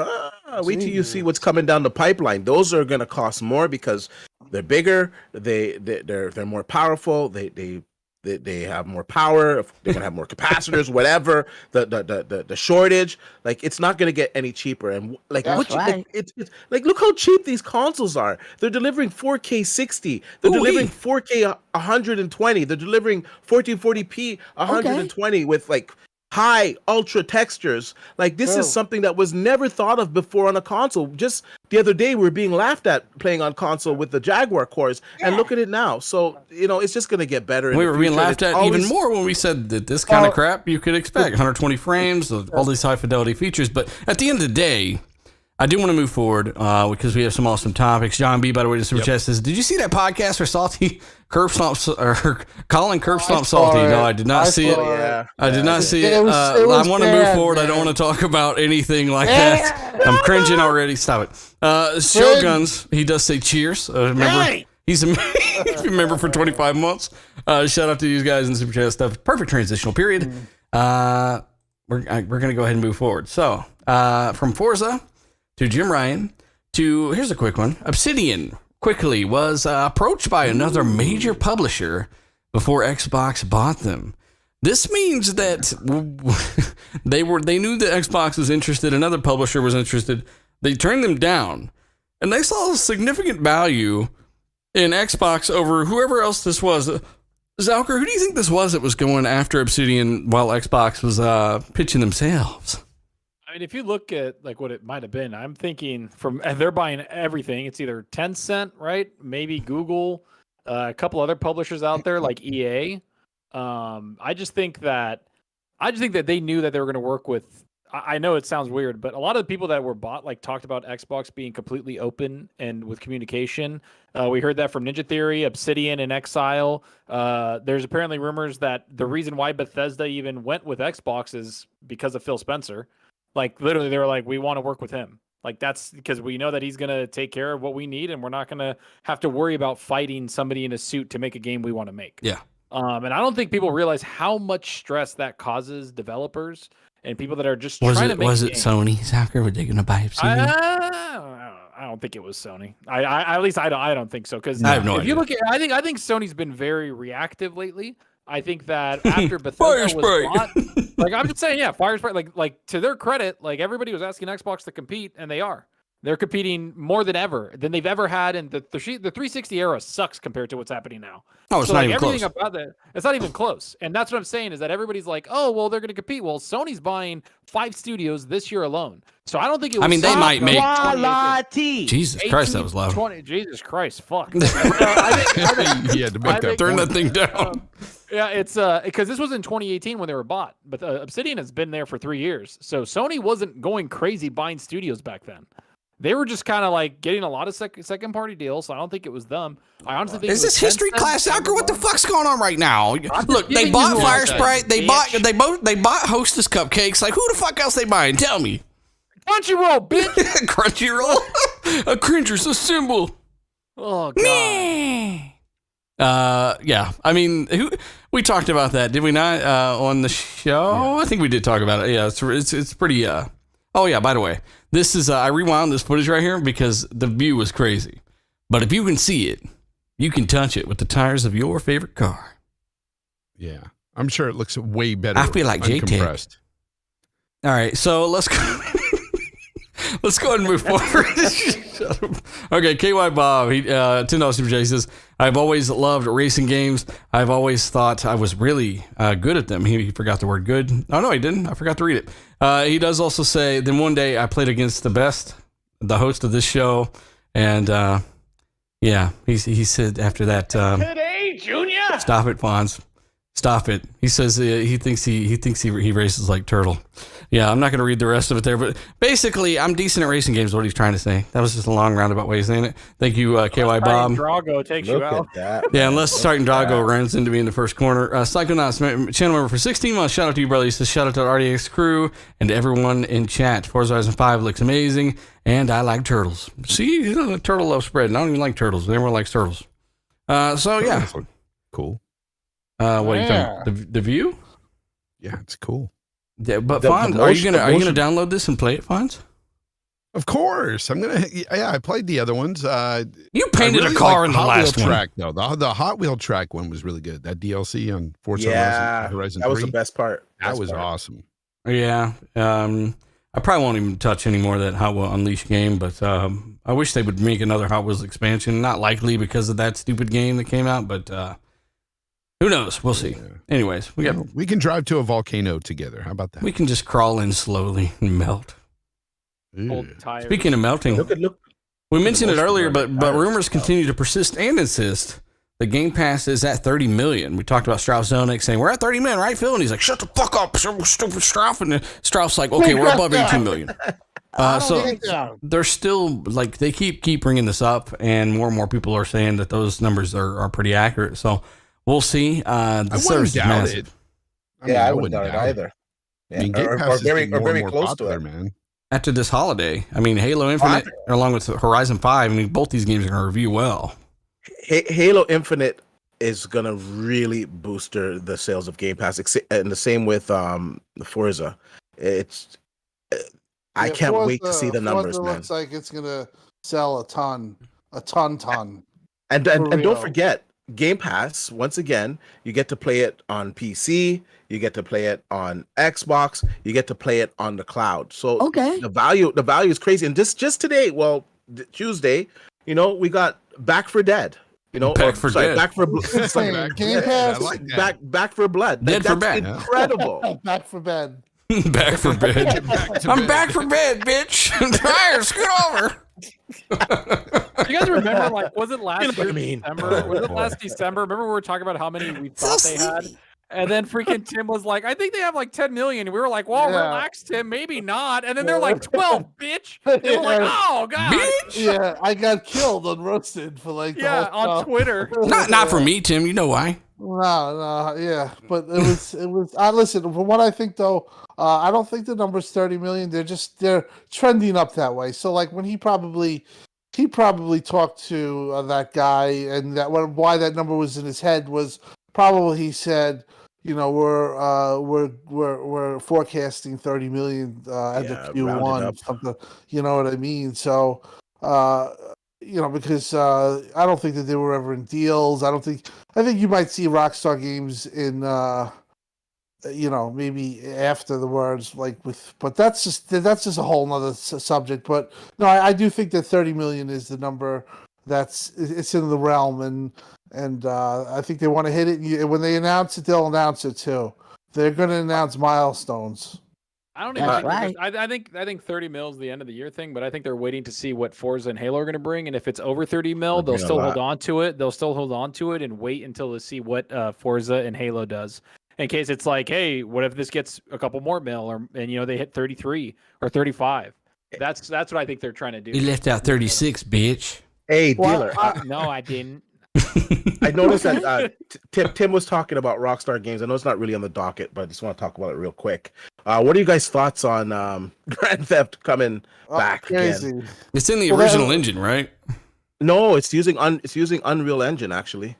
wait till you see what's coming down the pipeline. Those are gonna cost more because they're bigger. They're more powerful. They have more power. They're gonna have more capacitors. Whatever the shortage, like, it's not gonna get any cheaper. And like, it's like, look how cheap these consoles are. They're delivering 4K 60. They're delivering 4K 120. They're delivering 1440p 120 with like high ultra textures. Like, this is something that was never thought of before on a console. Just the other day we were being laughed at playing on console with the Jaguar cores, and look at it now. So it's just going to get better. We were being laughed at even more when we said that this kind of crap you could expect 120 frames, all these high fidelity features. But at the end of the day, I do want to move forward because we have some awesome topics. John B, by the way, just super chat says, "Did you see that podcast for Salty Curb Stomp or Colin Curb Stomp Salty?" No, I did not see it. Yeah. I did not see it. I want to move forward. Man. I don't want to talk about anything like that. I'm cringing already. Stop it. Shoguns, he does say cheers. Remember, he's a member for 25 months. Shout out to these guys in super chat stuff. Perfect transitional period. We're gonna go ahead and move forward. So from Forza to Jim Ryan, to, here's a quick one. Obsidian quickly was approached by another major publisher before Xbox bought them. This means that they knew that Xbox was interested, another publisher was interested. They turned them down, and they saw significant value in Xbox over whoever else this was. Zalker, who do you think this was that was going after Obsidian while Xbox was pitching themselves? I mean, if you look at like what it might have been, I'm thinking they're buying everything. It's either Tencent, right? Maybe Google, a couple other publishers out there like EA. I just think that they knew that they were going to work with. I know it sounds weird, but a lot of the people that were bought talked about Xbox being completely open and with communication. We heard that from Ninja Theory, Obsidian, and Exile. There's apparently rumors that the reason why Bethesda even went with Xbox is because of Phil Spencer. Like, literally, they were like, we want to work with him. Like, that's because we know that he's going to take care of what we need, and we're not going to have to worry about fighting somebody in a suit to make a game we want to make. Yeah. And I don't think people realize how much stress that causes developers and people that are just trying to make Was it Sony, Soccer? Were they going to buy Obsidian? I don't think it was Sony. At least I don't think so. Because I have no if idea. you look at, I think Sony's been very reactive lately. I think that after Bethesda Fire was spray. bought, like I'm just saying, yeah, Fire Spray. Like to their credit, like everybody was asking Xbox to compete, and they are. They're competing more than ever than they've ever had, and the 360 era sucks compared to what's happening now. Oh, it's So not like even everything close. about that, it's not even close. And that's what I'm saying is that everybody's like, oh, well, they're going to compete. Well, Sony's buying 5 studios this year alone. So I don't think it was. I mean, they might make- Quality. Jesus Christ, that was loud. 20, Jesus Christ, fuck. You had to make that Turn point. that thing down. Yeah, it's because this was in 2018 when they were bought, but Obsidian has been there for 3 years. So Sony wasn't going crazy buying studios back then. They were just kind of like getting a lot of second party deals. So I don't think it was them. I honestly think Is it was this history Tencent, class, Soccer? What the fuck's going on right now? Look, they giving bought you Fire a Sprite. They bitch. bought Hostess cupcakes. Like, who the fuck else they buying? Tell me. Crunchyroll, bitch. Crunchyroll. A cringer's a symbol. Oh god. Yeah. I mean, we talked about that, did we not? On the show, I think we did talk about it. Yeah, it's pretty. Oh yeah. By the way, this is I rewound this footage right here because the view was crazy. But if you can see it, you can touch it with the tires of your favorite car. Yeah, I'm sure it looks way better. I feel like JTech. uncompressed. All right, so let's go. Let's go ahead and move forward. Okay, KY Bob, he $10 Super J says, I've always loved racing games. I've always thought I was really good at them. He forgot the word good. Oh, no, he didn't. I forgot to read it. He does also say, then one day I played against the best, the host of this show. And yeah, he said after that, Today, Junior. stop it, Fonz. Stop it. He says he thinks he races like Turtle. Yeah, I'm not going to read the rest of it there, but basically, I'm decent at racing games. What he's trying to say. That was just a long roundabout way of saying it. Thank you, KY Bob. Drago takes Look you out. at that. Yeah, unless starting Drago runs into me in the first corner. Psychonauts, channel member for 16 months. Shout out to you, brother. He says, shout out to the RDX crew and everyone in chat. Forza Horizon 5 looks amazing, and I like turtles. See, you know, the turtle love spread. I don't even like turtles. Everyone likes turtles. So, yeah. Cool. What do you think? The view? Yeah, it's cool. Yeah, but The Fonz, are you gonna motion- download this and play it, Fonz? Of course, I'm gonna. Yeah, I played the other ones. You painted I really a car liked in the Hot last Wheel one. track though. The Hot Wheel track one was really good. That DLC on Forza Yeah, Horizon that was 3, the best part. That Best was part. awesome. Yeah. I probably won't even touch any more of that Hot Wheel Unleashed game, but I wish they would make another Hot Wheels expansion. Not likely because of that stupid game that came out, but who knows? We'll see. Yeah. Anyways, We can drive to a volcano together. How about that? we can just crawl in slowly and melt. Old Ew. tires. Speaking of melting, Look. we mentioned it motion earlier, blur but tires rumors melt. continue to persist and insist. The Game Pass is at 30 million. We talked about Strauss Zelnick saying, we're at 30 million, right, Phil? And he's like, shut the fuck up, stupid Strauss. And then Strauss like, okay, we're above 18 million. So they're still, like, they keep bringing this up, and more people are saying that those numbers are pretty accurate. So we'll see. The I wouldn't service is doubt massive. it. mean, I wouldn't doubt it either. I mean, Yeah, Game or Pass is very, getting or more very and more close popular, to it. man. After this holiday, I mean, Halo Infinite, along with Horizon 5, I mean, both these games are going to review well. Halo Infinite is gonna really boost the sales of Game Pass, and the same with the Forza. It's I can't wait to see the numbers, Forza man. looks like it's gonna sell a ton. And For don't real. forget, Game Pass. Once again, you get to play it on PC. You get to play it on Xbox. You get to play it on the cloud. So the value is crazy. And just today, well, Tuesday, we got Back for Dead. Back for Dead. Back for Game Pass. I like that. Back for Blood. Dead for That's Bed. incredible. Back for bed. Back for bed. I'm bed. back for bed, bitch. I'm tired. Scoot over. You guys remember, like, was it last You know what year, I mean. December? Was it last December? Remember we were talking about how many we thought they had? And then freaking Tim was like, I think they have like 10 million. And we were like, well, Yeah. relax, Tim, maybe not. And then they're like 12, bitch. And we're like, oh, God. Bitch. Yeah, I got killed on roasted for like the Yeah, whole on Twitter. Not for me, Tim. You know why? No, yeah, but it was. I listen. From what I think, though, I don't think the number's 30 million. They're trending up that way. So, like when he probably talked to that guy, and why that number was in his head was probably he said, you know, we're forecasting 30 million at the round it Q1, up. something. You know what I mean? So, you know, because I don't think that they were ever in deals. I think you might see Rockstar Games in, you know, maybe after the words, like with, but that's just a whole nother subject. But no, I do think that 30 million is the number it's in the realm, and I think they want to hit it. When they announce it, they'll announce it too. They're going to announce milestones. I don't even That's think right. I think 30 mil is the end of the year thing, but I think they're waiting to see what Forza and Halo are going to bring, and if it's over 30 mil, They'll they'll bring a still hold lot. on to it. They'll still hold on to it and wait until they see what Forza and Halo does. In case it's like, hey, what if this gets a couple more mil, and you know they hit 33 or 35? That's what I think they're trying to do. You left out 36, bitch. Hey, Well, dealer. No, I didn't. I noticed that Tim was talking about Rockstar Games. I know it's not really on the docket, but I just want to talk about it real quick. What are you guys' thoughts on Grand Theft coming back Crazy. again? It's in the Well, original engine, right? No, it's using Unreal Engine actually.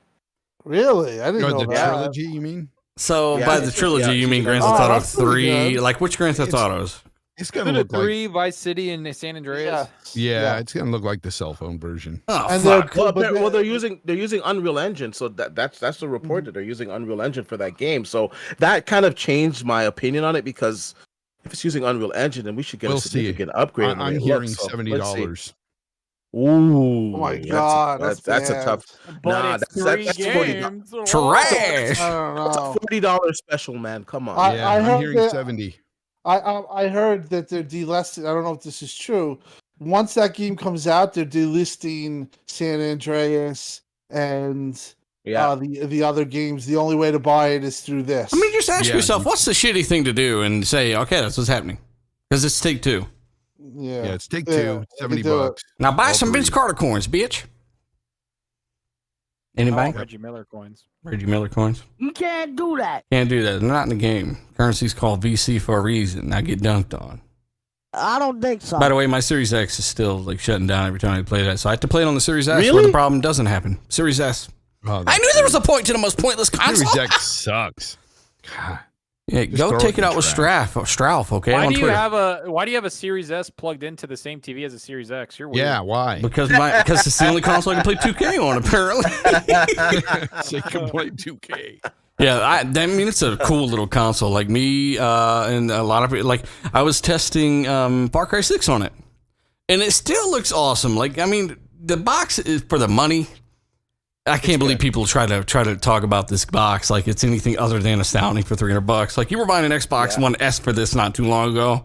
Really? I didn't Oh, know the that. trilogy, you mean? So Yeah, by it's- the trilogy, yeah, you mean it's- Grand Oh, Theft Auto that's pretty 3? good. Like which Grand Theft It's- Autos? It's Is gonna it a look like 3 Vice City and San Andreas? yeah, it's gonna look like the cell phone version. Oh And fuck! they're- Well, but they're using Unreal Engine, so that's the report that they're using Unreal Engine for that game. So that kind of changed my opinion on it, because if it's using Unreal Engine, then we should get We'll a see. significant upgrade. on the way I'm it hearing looks. So $70. Ooh, Oh my God, that's a bad. tough. But Nah, it's that's three $40. games. Trash. I don't That's a know. $40 special, man. Come on. I- Yeah, I'm heard hearing that- 70. I heard that they're delisting. I don't know if this is true. Once that game comes out, they're delisting San Andreas and Yeah. the other games. The only way to buy it is through this. I mean, just ask Yeah. yourself, what's the shitty thing to do, and say, okay, that's what's happening, because it's Take Two. yeah, Yeah, it's take Yeah, two, they 70 do it. bucks. Now buy All some Vince three. Carter coins, bitch. Anybody? Reggie Miller coins. Reggie Miller coins? You can't do that. Can't do that. They're not in the game. Currency's called VC for a reason. I get dunked on. I don't think so. By the way, my Series X is still like shutting down every time I play that. So I have to play it on the Series S where Really? the problem doesn't happen. Series S. Oh, I knew there was a point to the most pointless Series console. X sucks. God. Yeah, Just go throw take it it in out with trash. Strauf, okay? Why on do you Twitter. have a Series S plugged into the same TV as a Series X? You're weird. Yeah, why? Because it's the only console I can play 2K on, apparently. So you can play 2K. Yeah, I mean, it's a cool little console. Like me and a lot of people, like I was testing Far Cry 6 on it, and it still looks awesome. Like, I mean, the box is for the money. I can't believe people try to talk about this box like it's anything other than astounding for $300. Like, you were buying an Xbox One S for this not too long ago.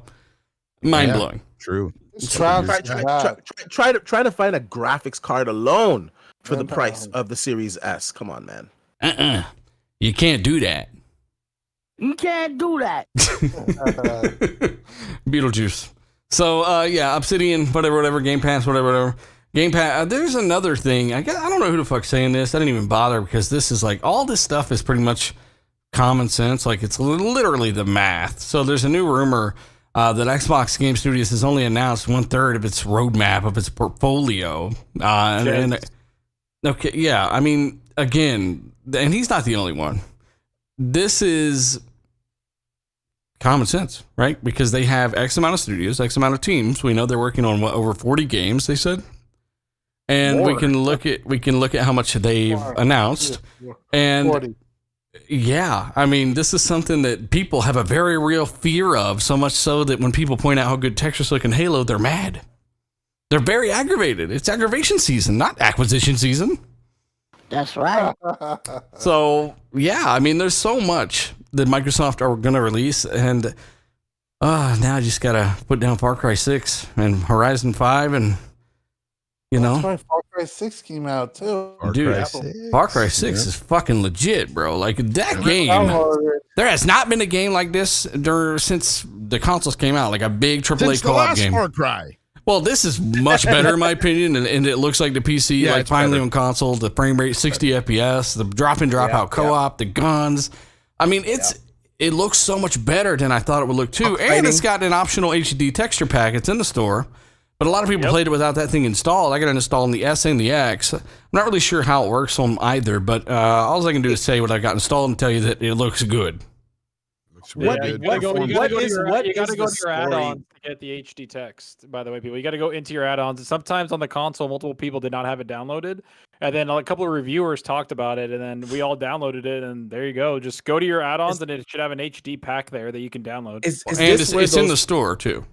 Mind blowing. True. Try to find a graphics card alone for the price of the Series S. Come on, man. You can't do that. You can't do that. Beetlejuice. So yeah, Obsidian, whatever, Game Pass, whatever. Game Pass. There's another thing. I don't know who the fuck's saying this. I didn't even bother, because this is like, all this stuff is pretty much common sense. Like, it's literally the math. So there's a new rumor that Xbox Game Studios has only announced 1/3 of its roadmap of its portfolio. Okay, yeah. I mean, again, and he's not the only one. This is common sense, right? Because they have X amount of studios, X amount of teams. We know they're working on over 40 games, they said. And we can look at how much they've announced. And 40. yeah, I mean, this is something that people have a very real fear of, so much so that when people point out how good textures look in Halo, they're mad. They're very aggravated. It's aggravation season, not acquisition season. That's right. So, yeah, I mean, there's so much that Microsoft are going to release, and now I just got to put down Far Cry 6 and Horizon 5, and, you know. That's why Far Cry 6 came out too. Dude, Far Cry 6 is fucking legit, bro. Like, that game, there has not been a game like this since the consoles came out, like a big AAA Since the co-op last game. Far Cry. Well, this is much better in my opinion, and it looks like the PC, Yeah, like it's finally better. on console, the frame rate 60 FPS, the drop in drop out co-op, the guns. I mean, it looks so much better than I thought it would look too, and it's got an optional HD texture pack. It's in the store, But a lot of people played it without that thing installed. I got it installed on the S and the X. I'm not really sure how it works on either, but all I can do is say what I got installed and tell you that it looks good. You gotta go to your add-ons to get the HD text, by the way, people. You got to go into your add-ons. Sometimes on the console, multiple people did not have it downloaded. And then a couple of reviewers talked about it, and then we all downloaded it, and there you go. Just go to your add-ons, and it should have an HD pack there that you can download. It's in the store, too.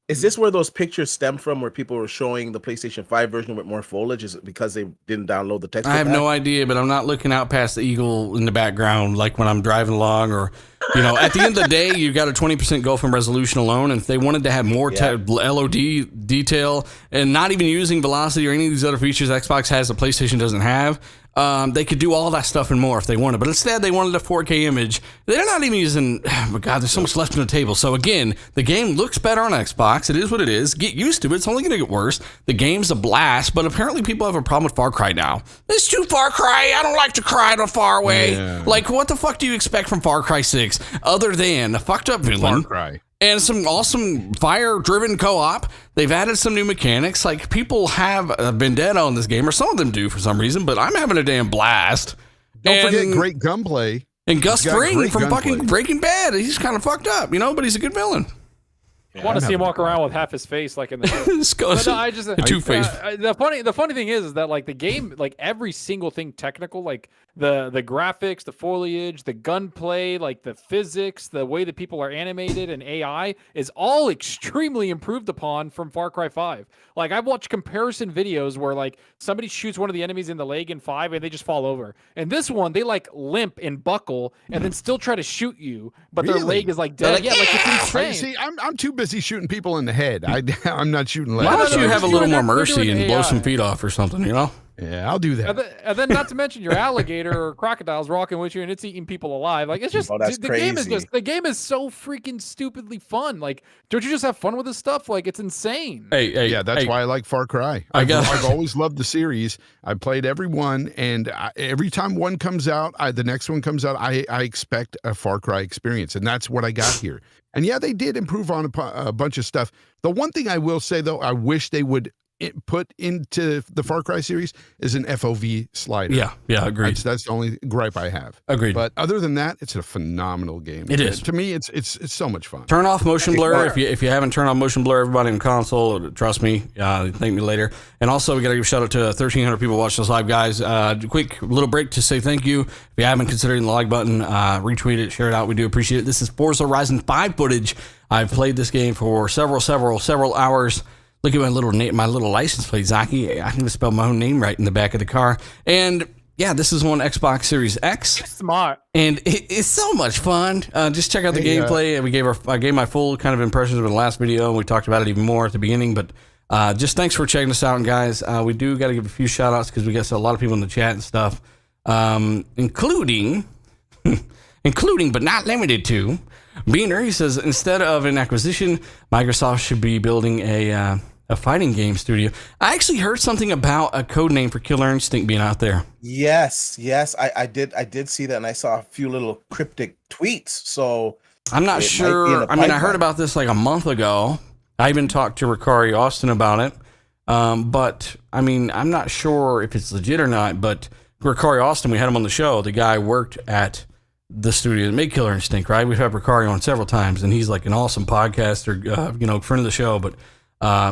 Is this where those pictures stem from, where people were showing the PlayStation 5 version with more foliage? Is it because they didn't download the text? I have no idea, but I'm not looking out past the eagle in the background like when I'm driving along, or, at the end of the day, you got a 20% go from resolution alone, and if they wanted to have more LOD detail and not even using velocity or any of these other features Xbox has that PlayStation doesn't have, they could do all that stuff and more if they wanted, but instead they wanted a 4K image. They're not even using, oh God, there's so much left on the table. So again, the game looks better on Xbox. It is what it is. Get used to it. It's only going to get worse. The game's a blast, but apparently people have a problem with Far Cry now. It's too Far Cry. I don't like to cry to far away. Yeah. Like, what the fuck do you expect from Far Cry 6 other than a fucked up villain? Far Cry. And some awesome fire-driven co-op. They've added some new mechanics. Like, people have a vendetta on this game, or some of them do for some reason, but I'm having a damn blast. Don't forget great gunplay. And Gus Fring from fucking Breaking Bad. He's kind of fucked up, but he's a good villain. I want to see him walk around with half his face, like in the Two-Face. The funny thing is that like the game, like every single thing technical, like the graphics, the foliage, the gunplay, like the physics, the way that people are animated and AI is all extremely improved upon from Far Cry 5. Like I've watched comparison videos where like somebody shoots one of the enemies in the leg in 5 and they just fall over. And this one, they like limp and buckle and then still try to shoot you, but their leg is like dead. Yeah, like it's insane. See, I'm too busy shooting people in the head. I'm not shooting legs. Why don't you have a little more mercy and blow some feet off or something, Yeah, I'll do that. And then not to mention your alligator or crocodile's walking with you and it's eating people alive. Like it's just the game is so freaking stupidly fun. Like, don't you just have fun with this stuff? Like it's insane. Yeah, that's why I like Far Cry. I've always loved the series. I played every one, and every time one comes out, the next one comes out, I expect a Far Cry experience, and that's what I got here. And yeah, they did improve on a bunch of stuff. The one thing I will say, though, I wish they would put into the Far Cry series is an FOV slider. Yeah, agreed. That's the only gripe I have. Agreed. But other than that, it's a phenomenal game. It is. To me, it's so much fun. Turn off motion blur if you haven't turned on motion blur. Everybody in console, trust me. Thank me later. And also, we got to give a shout out to 1,300 people watching us live, guys. Quick little break to say thank you. If you haven't considered the like button, retweet it, share it out. We do appreciate it. This is Forza Horizon 5 footage. I've played this game for several hours. Look at my little license plate, Zaki. I can even spell my own name right in the back of the car. And yeah, this is on Xbox Series X. Smart. And it's so much fun. Just check out the gameplay. I gave my full kind of impressions of the last video, and we talked about it even more at the beginning. But just thanks for checking us out, and guys. We do got to give a few shout outs because we got a lot of people in the chat and stuff, including but not limited to. Beaner, he says, instead of an acquisition, Microsoft should be building a fighting game studio. I actually heard something about a code name for Killer Instinct being out there. Yes, I did see that, and I saw a few little cryptic tweets. So I'm not sure. I heard about this like a month ago. I even talked to Ricari Austin about it. But I'm not sure if it's legit or not. But Ricari Austin, we had him on the show. The guy worked at the studio that made Killer Instinct, right? We've had Ricari on several times, and he's like an awesome podcaster, friend of the show. But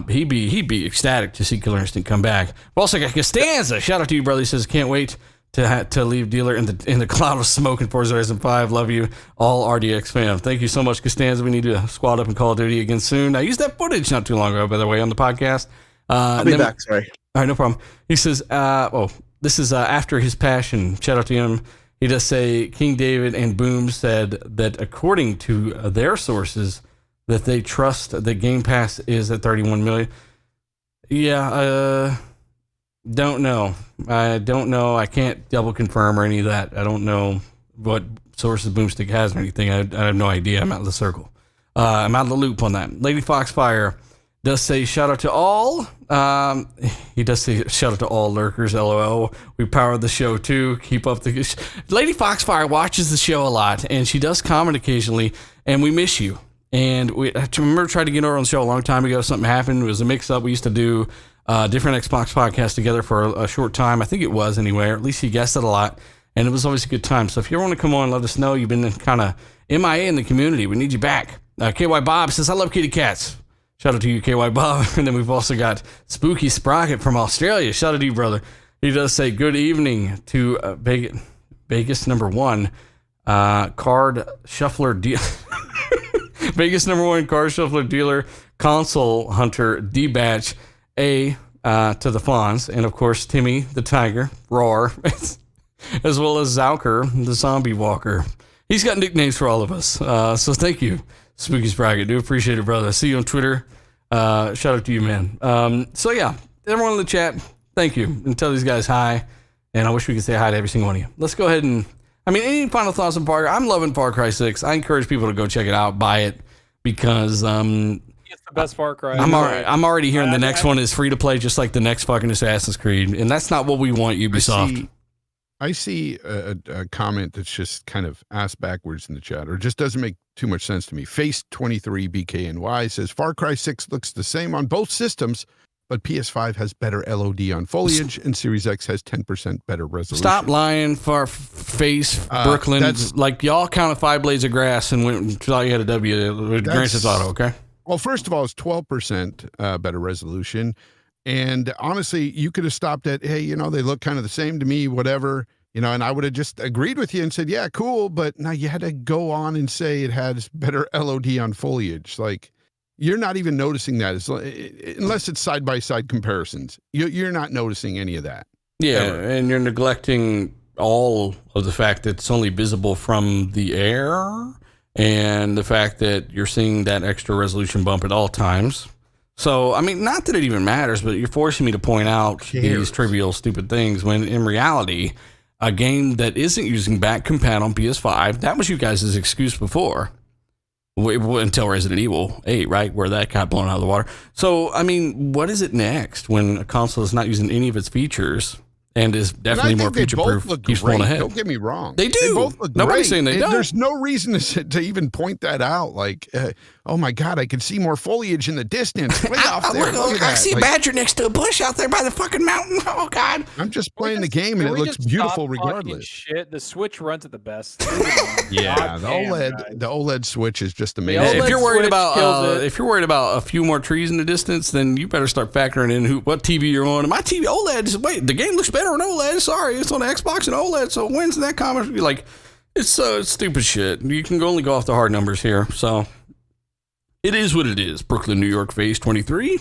he'd be ecstatic to see Killer Instinct come back. But also got Costanza. Shout out to you, brother. He says, can't wait to leave dealer in the cloud of smoke in Forza Horizon 5. Love you, all RDX fam. Thank you so much, Costanza. We need to squad up in Call of Duty again soon. I used that footage not too long ago, by the way, on the podcast. I'll be back. Sorry. All right, no problem. He says, this is after his passion. Shout out to him. He does say King David and Boom said that according to their sources that they trust that Game Pass is at 31 million. Yeah, don't know. I don't know. I can't double confirm or any of that. I don't know what sources Boomstick has or anything. I have no idea. I'm out of the circle. I'm out of the loop on that. Lady Foxfire does say shout out to all. He does say shout out to all lurkers. LOL. We power the show too. Keep up the. Lady Foxfire watches the show a lot, and she does comment occasionally. And we miss you. And I remember trying to get her on the show a long time ago. Something happened. It was a mix-up. We used to do different Xbox podcasts together for a short time. I think it was anyway, or at least he guessed it a lot. And it was always a good time. So if you want to come on, let us know. You've been kind of MIA in the community. We need you back. KY Bob says, I love kitty cats. Shout out to you, KY Bob. And then we've also got Spooky Sprocket from Australia. Shout out to you, brother. He does say, good evening to Vegas number one card shuffler dealer. Vegas number one card shuffler dealer, console hunter, D-Batch, to the Fonz, and of course, Timmy the Tiger, Roar, as well as Zauker, the Zombie Walker. He's got nicknames for all of us. So thank you, Spooky Sprocket. Do appreciate it, brother. I see you on Twitter. Shout out to you, man. So yeah, everyone in the chat, thank you. And tell these guys hi. And I wish we could say hi to every single one of you. Let's go ahead and, any final thoughts on Far Cry? I'm loving Far Cry 6. I encourage people to go check it out, buy it, because It's the best Far Cry. I'm already hearing the next one is free to play, just like the next fucking Assassin's Creed. And that's not what we want, Ubisoft. I see a comment that's just kind of asked backwards in the chat, or just doesn't make too much sense to me. Face23 BKNY says Far Cry 6 looks the same on both systems, but PS5 has better LOD on foliage, and Series X has 10% better resolution. Stop lying, for face Brooklyn. Like, y'all counted 5 blades of grass and went and thought you had a W with Grand Theft Auto, okay? Well, first of all, it's 12% better resolution. And honestly, you could have stopped at, hey, they look kind of the same to me, whatever, and I would have just agreed with you and said, yeah, cool. But now you had to go on and say it has better LOD on foliage. Like, you're not even noticing that, unless it's side-by-side comparisons. You're not noticing any of that. Yeah, ever. And you're neglecting all of the fact that it's only visible from the air, and the fact that you're seeing that extra resolution bump at all times. So, not that it even matters, but you're forcing me to point out these trivial, stupid things, when in reality, a game that isn't using back compat on PS5, that was you guys' excuse before. Until Resident Evil 8, right, where that got blown out of the water. So, what is it next when a console is not using any of its features and is definitely more future-proof, keeps pulling ahead? Don't get me wrong. They do. They both look Nobody's great. saying they don't. There's no reason to even point that out. Like, oh my God, I can see more foliage in the distance. Way off there. Look I see a badger next to a bush out there by the fucking mountain. Oh God. I'm just playing the game and it looks beautiful regardless. Shit, the Switch runs at the best. Yeah, the OLED Switch is just amazing. If you're worried about a few more trees in the distance, then you better start factoring in what TV you're on. My TV OLED. Wait, the game looks better on OLED. Sorry, it's on Xbox and OLED. So when's that comment? Like, it's stupid shit. You can only go off the hard numbers here. So it is what it is. Brooklyn, New York, phase 23.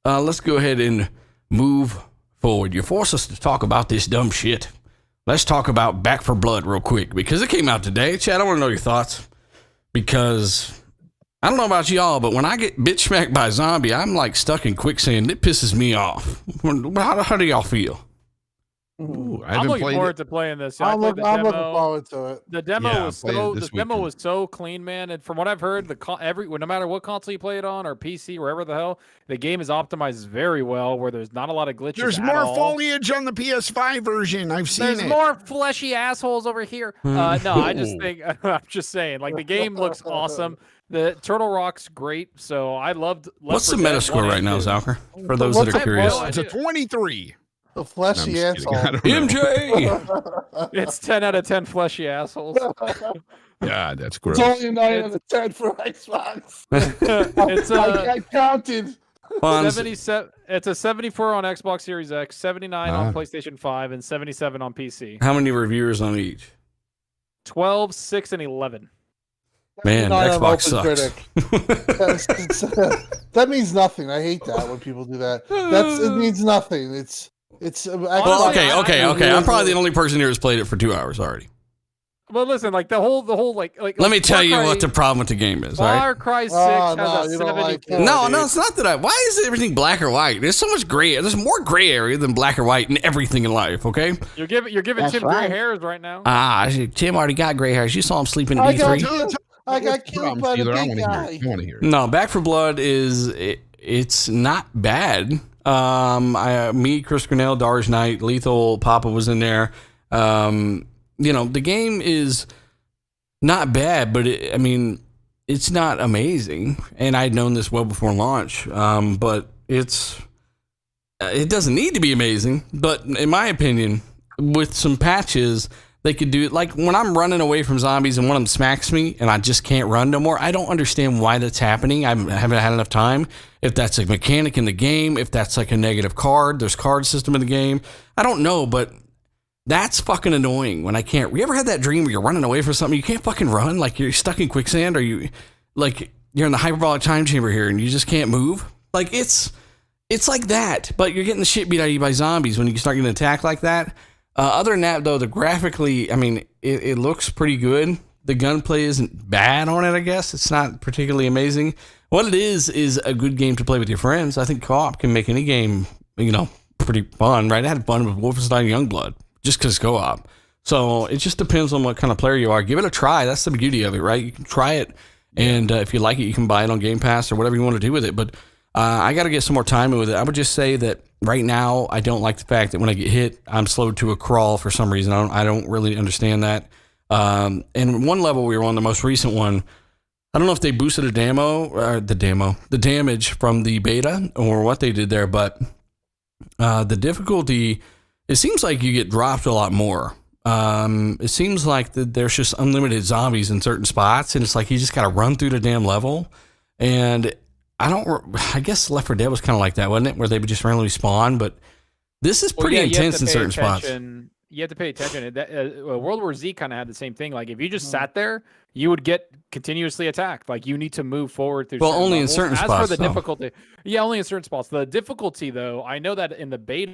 Let's go ahead and move forward. You force us to talk about this dumb shit. Let's talk about Back for Blood real quick, because it came out today. Chad, I want to know your thoughts, because I don't know about y'all, but when I get bitch smacked by a zombie, I'm like stuck in quicksand. It pisses me off. How do y'all feel? Ooh, I'm looking forward to playing this. I'm looking forward to it. The demo was so clean, man. And from what I've heard, no matter what console you play it on, or PC, wherever the hell, the game is optimized very well, where there's not a lot of glitches. There's more foliage on the PS5 version. I've seen it. There's more fleshy assholes over here. No, I just think I'm just saying, like, the game looks awesome. The Turtle Rock's great, so I loved. What's the Metascore right now, Zalker? For those that are curious, it's a 23. The fleshy asshole. MJ. It's 10 out of 10 fleshy assholes. God, that's gross. It's only 9 out of 10 for Xbox. I counted. 77. It's a 74 on Xbox Series X, 79 on PlayStation 5, and 77 on PC. How many reviewers on each? 12, 6, and 11. Man, Xbox sucks. That means nothing. I hate that when people do that. It means nothing. It's well, okay. I'm probably the only person here who's played it for 2 hours already. Well, listen, like the whole like. Let me tell you what the problem with the game is. Far Cry 6 has a 74. No, it's not that. Why is everything black or white? There's so much gray. There's more gray area than black or white in everything in life. Okay. You're giving Tim gray hairs right now. Tim already got gray hairs. You saw him sleeping in D3. I got killed by the big guy. I want to hear it. No, Back for Blood it's not bad. Me, Chris Cornell, Darge Knight, Lethal, Papa was in there. The game is not bad, but it's not amazing, and I'd known this well before launch. But it doesn't need to be amazing. But in my opinion, with some patches, they could do it. Like when I'm running away from zombies and one of them smacks me and I just can't run no more, I don't understand why that's happening. I haven't had enough time. If that's a mechanic in the game, if that's like a negative card, there's card system in the game. I don't know, but that's fucking annoying when I can't. You ever had that dream where you're running away from something, you can't fucking run? Like you're stuck in quicksand, or you're in the hyperbolic time chamber here and you just can't move? Like it's like that, but you're getting the shit beat out of you by zombies when you start getting attacked like that. Other than that, though, the graphically, I mean, it looks pretty good. The gunplay isn't bad on it, I guess. It's not particularly amazing. What it is a good game to play with your friends. I think co-op can make any game, pretty fun, right? I had fun with Wolfenstein Youngblood just because co-op. So it just depends on what kind of player you are. Give it a try. That's the beauty of it, right? You can try it, and if you like it, you can buy it on Game Pass or whatever you want to do with it. But I got to get some more time with it. I would just say that right now, I don't like the fact that when I get hit, I'm slowed to a crawl for some reason. I don't really understand that. And one level we were on, the most recent one, I don't know if they boosted the damage from the beta or what they did there, but the difficulty, it seems like you get dropped a lot more. It seems like there's just unlimited zombies in certain spots, and it's like you just got to run through the damn level. And I guess Left 4 Dead was kind of like that, wasn't it? Where they would just randomly spawn, but this is pretty intense in certain spots. You have to pay attention. World War Z kind of had the same thing. Like if you just sat there, you would get continuously attacked. Like you need to move forward through. Well, only in certain spots. As for the difficulty, only in certain spots. The difficulty, though, I know that in the beta,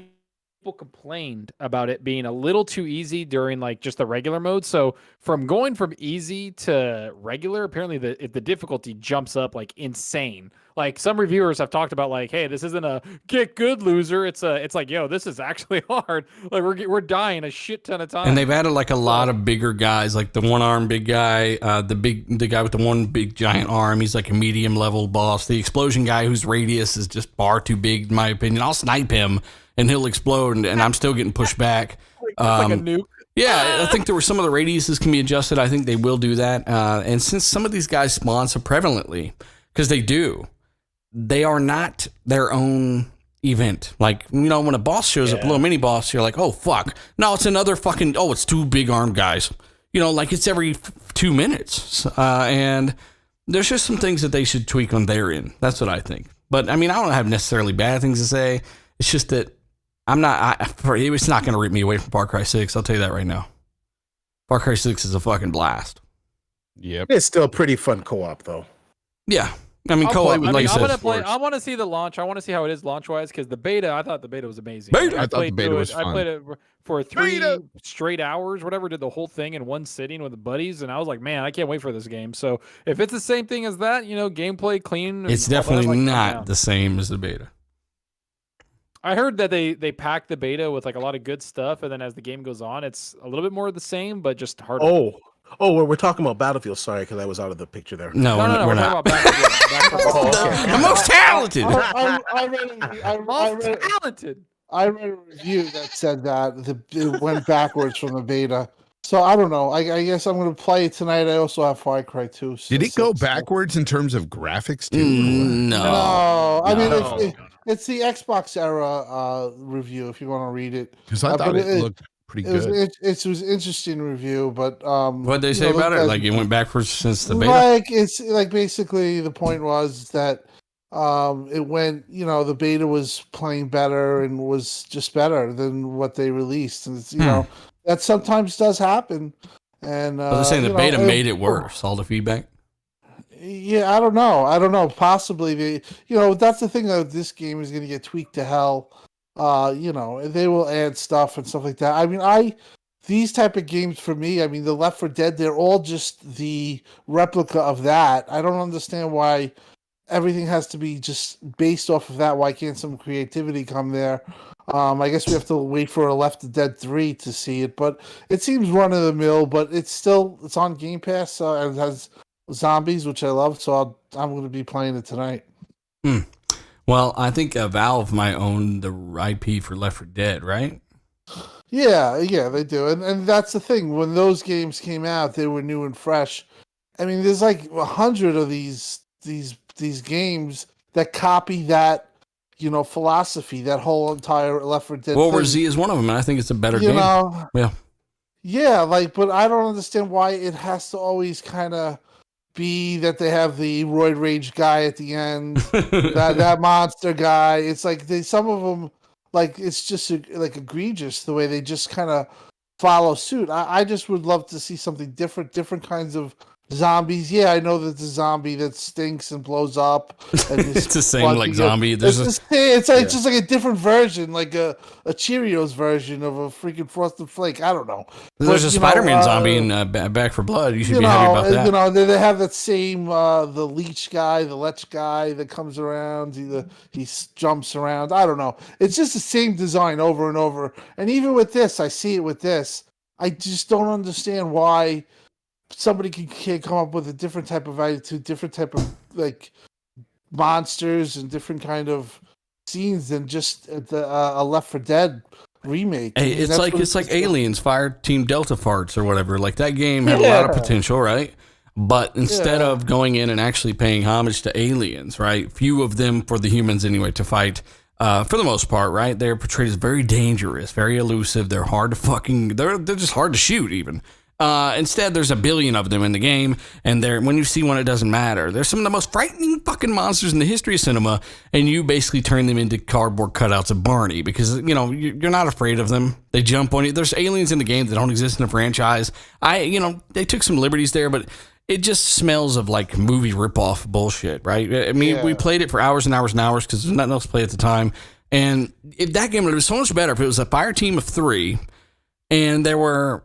people complained about it being a little too easy during like just the regular mode. So from going from easy to regular, apparently the difficulty jumps up like insane. Like some reviewers have talked about like, hey, this isn't a get good loser. It's like, yo, this is actually hard. Like we're dying a shit ton of times. And they've added like a lot of bigger guys, like the one arm big guy, the guy with the one big giant arm. He's like a medium level boss. The explosion guy whose radius is just far too big, in my opinion. I'll snipe him and he'll explode, and I'm still getting pushed back. Like a nuke. Yeah, I think there were some of the radiuses can be adjusted. I think they will do that. And since some of these guys spawn so prevalently, because they are not their own event. Like, when a boss shows up, a little mini boss, you're like, oh, fuck. No, it's another fucking, it's two big armed guys. Like it's every 2 minutes. And there's just some things that they should tweak on their end. That's what I think. But, I mean, I don't have necessarily bad things to say. It's just that it's not going to rip me away from Far Cry 6. I'll tell you that right now. Far Cry 6 is a fucking blast. Yep. It's still pretty fun co-op, though. Yeah. I mean, co-op, like I said. I want to see the launch. I want to see how it is launch-wise, because the beta, I thought the beta was amazing. I thought the beta was fun. I played it for 3 straight hours, whatever, did the whole thing in one sitting with the buddies, and I was like, man, I can't wait for this game. So if it's the same thing as that, gameplay clean. It's definitely not the same as the beta. I heard that they packed the beta with like a lot of good stuff, and then as the game goes on, it's a little bit more of the same, but just harder. Oh, we're talking about Battlefield. Sorry, because I was out of the picture there. No, we're not. The most talented. I read a review that said that it went backwards from the beta. So I don't know. I guess I'm going to play it tonight. I also have Far Cry 2. Did it go backwards in terms of graphics too? No. I mean, it's the Xbox era review. If you want to read it, because I thought it looked pretty good. It was an interesting review, but what did they say about it? Like it went backwards since the beta. Like it's like basically the point was that it went. The beta was playing better and was just better than what they released, and it's, that sometimes does happen. And they're saying the beta made it worse. All the feedback. Yeah, I don't know. Possibly that's the thing, though. This game is going to get tweaked to hell. They will add stuff and stuff like that. I mean, these type of games for me, I mean, the Left 4 Dead, they're all just the replica of that. I don't understand why everything has to be just based off of that. Why can't some creativity come there? I guess we have to wait for a Left 4 Dead 3 to see it, but it seems run of the mill. But it's on Game Pass and it has zombies, which I love, so I'm going to be playing it tonight. Well, I think Valve might own the IP for Left 4 Dead, right? Yeah, they do. And that's the thing. When those games came out, they were new and fresh. I mean, there's like 100 of these games that copy that, philosophy, that whole entire Left 4 Dead. World War thing. Z is one of them, and I think it's a better game. Yeah. Yeah, but I don't understand why it has to always kind of be that they have the roid rage guy at the end, that monster guy. It's like some of them, like, it's just like egregious the way they just kind of follow suit. I just would love to see something different kinds of zombies. Yeah, I know that the zombie that stinks and blows up. And It's the same like zombie. It's just like a different version, like a Cheerios version of a freaking Frosted Flake. I don't know. There's a Spider-Man zombie in Back for Blood. You should be happy about that. They have that same the leech guy, the lech guy that comes around. He jumps around. I don't know. It's just the same design over and over. And even with this, I see it with this. I just don't understand why somebody can come up with a different type of attitude, different type of like monsters and different kind of scenes than just a Left 4 Dead remake. Hey, it's like Aliens, Fire Team Delta Farts or whatever. Like that game had a lot of potential, right? But instead of going in and actually paying homage to aliens, right? Few of them for the humans anyway to fight. For the most part, right? They're portrayed as very dangerous, very elusive. They're hard to they're just hard to shoot even. Instead, there's a billion of them in the game, and when you see one, it doesn't matter. They're some of the most frightening fucking monsters in the history of cinema, and you basically turn them into cardboard cutouts of Barney because, you're not afraid of them. They jump on you. There's aliens in the game that don't exist in the franchise. They took some liberties there, but it just smells of like movie ripoff bullshit, right? I mean, we played it for hours and hours and hours because there's nothing else to play at the time, and if that game would have been so much better if it was a fire team of 3, and there were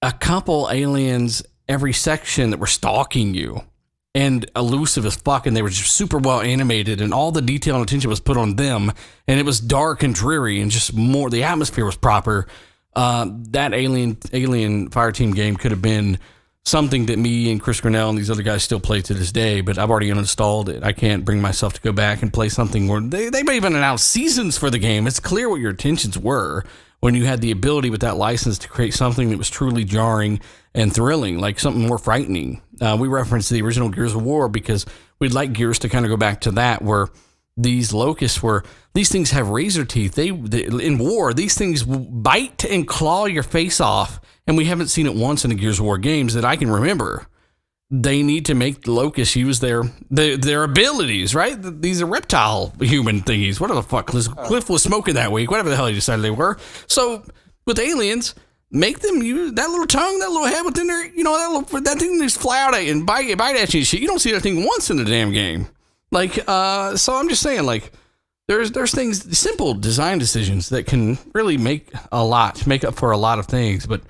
a couple aliens every section that were stalking you and elusive as fuck, and they were just super well animated, and all the detail and attention was put on them, and it was dark and dreary and just more, the atmosphere was proper. That alien fire team game could have been something that me and Chris Grinnell and these other guys still play to this day, but I've already uninstalled it. I can't bring myself to go back and play something where they may even announce seasons for the game. It's clear what your intentions were when you had the ability with that license to create something that was truly jarring and thrilling, like something more frightening. We referenced the original Gears of War because we'd like Gears to kind of go back to that, where these locusts these things have razor teeth. They in war, these things bite and claw your face off, and we haven't seen it once in the Gears of War games that I can remember. They need to make the locusts use their abilities, right? These are reptile human thingies. Whatever the fuck Cliff was smoking that week, whatever the hell he decided they were. So with aliens, make them use that little tongue, that little head within there, that thing just fly out at you and bite at you and shit. You don't see that thing once in the damn game. Like, so I'm just saying, like, there's things, simple design decisions that can really make up for a lot of things, but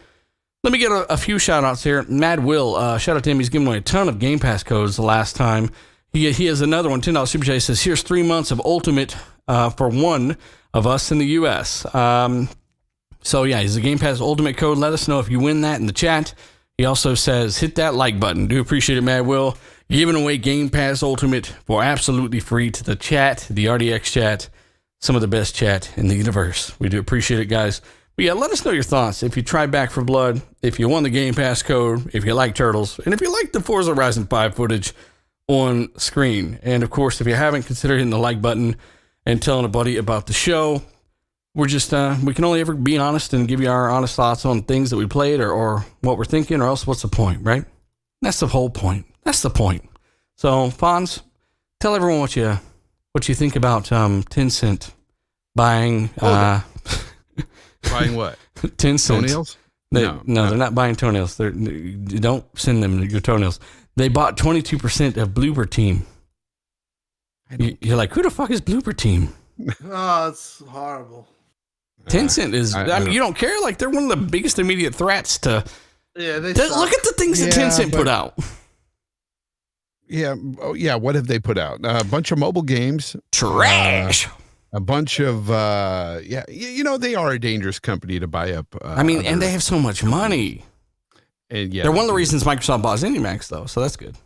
let me get a few shout-outs here. Mad Will, shout out to him. He's given away a ton of Game Pass codes the last time. He has another one, $10 Super Chat. He says, here's 3 months of Ultimate for one of us in the U.S. So, yeah, he's a Game Pass Ultimate code. Let us know if you win that in the chat. He also says, hit that like button. Do appreciate it, Mad Will. Giving away Game Pass Ultimate for absolutely free to the chat, the RDX chat, some of the best chat in the universe. We do appreciate it, guys. But yeah, let us know your thoughts. If you tried Back for Blood, if you won the Game Pass code, if you like Turtles, and if you like the Forza Horizon 5 footage on screen. And of course, if you haven't, consider hitting the like button and telling a buddy about the show. We're just, we can only ever be honest and give you our honest thoughts on things that we played or what we're thinking, or else what's the point, right? That's the whole point. That's the point. So, Fonz, tell everyone what you think about Tencent buying... Buying what? Tencent. Toenails? No, they're not buying toenails. Don't send them your toenails. They bought 22% of Bloober Team. You're like, who the fuck is Bloober Team? Oh, it's horrible. Tencent is, you don't care? Like, they're one of the biggest immediate threats to... Yeah, look at the things that Tencent put out. Yeah. Oh, yeah. What have they put out? A bunch of mobile games. Trash. A bunch of, they are a dangerous company to buy up. And they have so much money. And yeah, they're one of the reasons Microsoft bought ZeniMax, though, so that's good.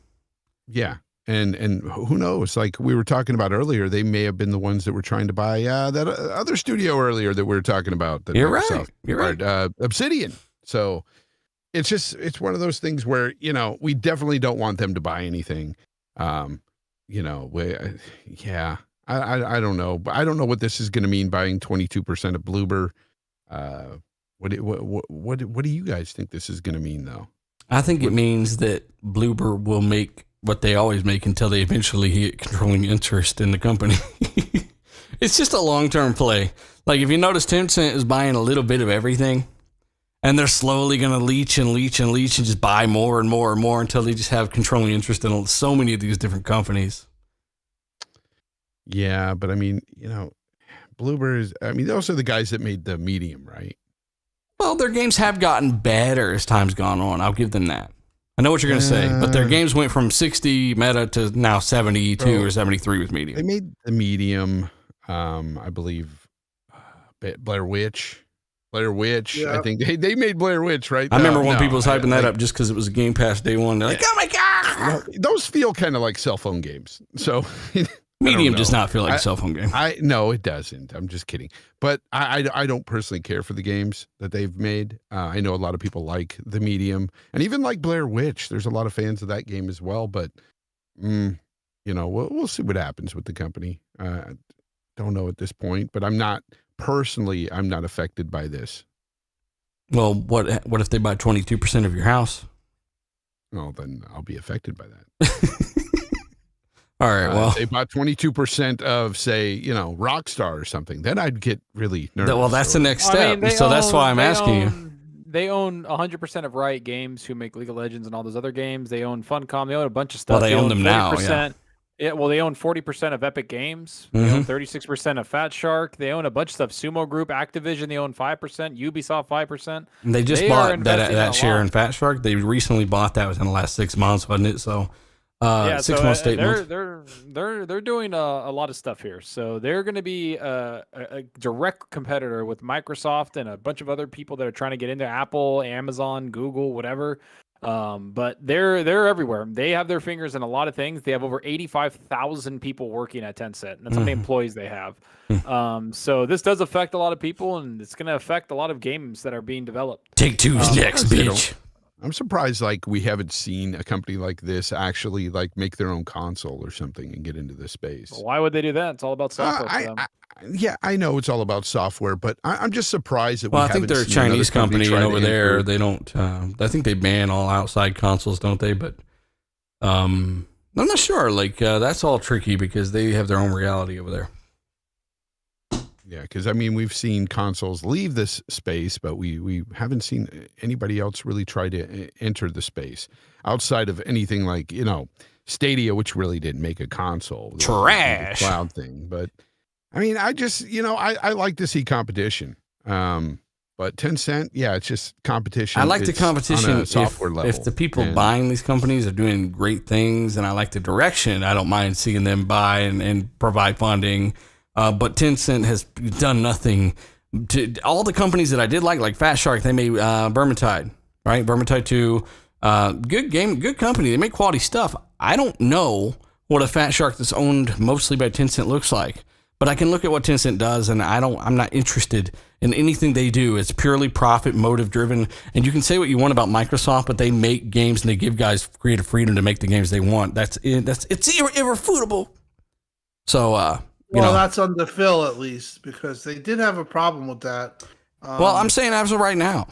Yeah, and who knows? Like we were talking about earlier, they may have been the ones that were trying to buy that other studio earlier that we were talking about. That You're right. Obsidian. So it's one of those things where, you know, we definitely don't want them to buy anything. You know, yeah, I don't know, but I don't know what this is going to mean buying 22% of Bloober. What do you guys think this is going to mean though? I think it means that Bloober will make what they always make until they eventually get controlling interest in the company. It's just a long-term play. Like if you notice, Tencent is buying a little bit of everything, and they're slowly going to leech and just buy more and more and more until they just have controlling interest in so many of these different companies. Yeah, but I mean, you know, Bloober is, I mean, those are the guys that made the Medium, right? Well, their games have gotten better as time's gone on. I'll give them that. I know what you're going to say, but their games went from 60 meta to now 72 or 73 with Medium. They made the Medium, I believe, Blair Witch. Yeah. I think they made Blair Witch, right? I remember when people was hyping that up just because it was a Game Pass day one. They're like, oh my God! Those feel kind of like cell phone games. So Medium does not feel like a cell phone game. No, it doesn't. I'm just kidding. But I don't personally care for the games that they've made. I know a lot of people like the Medium and even like Blair Witch. There's a lot of fans of that game as well. But, you know, we'll see what happens with the company. Don't know at this point, but I'm not affected by this. Well, what if they buy 22% of your house? Well, then I'll be affected by that. All right, well. They bought 22% of, say, you know, Rockstar or something. Then I'd get really nervous. Well, that's the next step. That's why I'm asking you. They own 100% of Riot Games, who make League of Legends and all those other games. They own Funcom. They own a bunch of stuff. Well, they own them now, yeah. Yeah, well, they own 40% of Epic Games. They own 36% of Fat Shark. They own a bunch of stuff. Sumo Group, Activision, they own 5%. Ubisoft, 5%. And they just bought that share in Fat Shark. They recently bought that within the last 6 months, wasn't it? So, 6 months, 8 months. They're doing a lot of stuff here. So they're going to be a direct competitor with Microsoft and a bunch of other people that are trying to get into Apple, Amazon, Google, whatever. But they're everywhere. They have their fingers in a lot of things. They have over 85,000 people working at Tencent. That's how many employees they have. So this does affect a lot of people, and it's going to affect a lot of games that are being developed. Take-Two's next, bitch. I'm surprised, like, we haven't seen a company like this actually, like, make their own console or something and get into this space. Well, why would they do that? It's all about software for them. Yeah, I know it's all about software, but I'm just surprised that I think they're a Chinese company, and over there they don't. I think they ban all outside consoles, don't they? But I'm not sure. Like that's all tricky because they have their own reality over there. Yeah, because I mean we've seen consoles leave this space, but we haven't seen anybody else really try to enter the space outside of anything like, you know, Stadia, which really didn't make a console. Trash. The cloud thing, but. I mean, I just, you know, I like to see competition. But Tencent, yeah, it's just competition. I like the competition on a software level. If the people buying these companies are doing great things and I like the direction, I don't mind seeing them buy and provide funding. But Tencent has done nothing to all the companies that I did like Fat Shark. They made Vermintide, right? Vermintide 2, good game, good company. They make quality stuff. I don't know what a Fat Shark that's owned mostly by Tencent looks like. But I can look at what Tencent does, and I'm not interested in anything they do. It's purely profit motive driven. And you can say what you want about Microsoft, but they make games and they give guys creative freedom to make the games they want. It's irrefutable. So, that's under Phil at least, because they did have a problem with that. Well, I'm saying as of right now.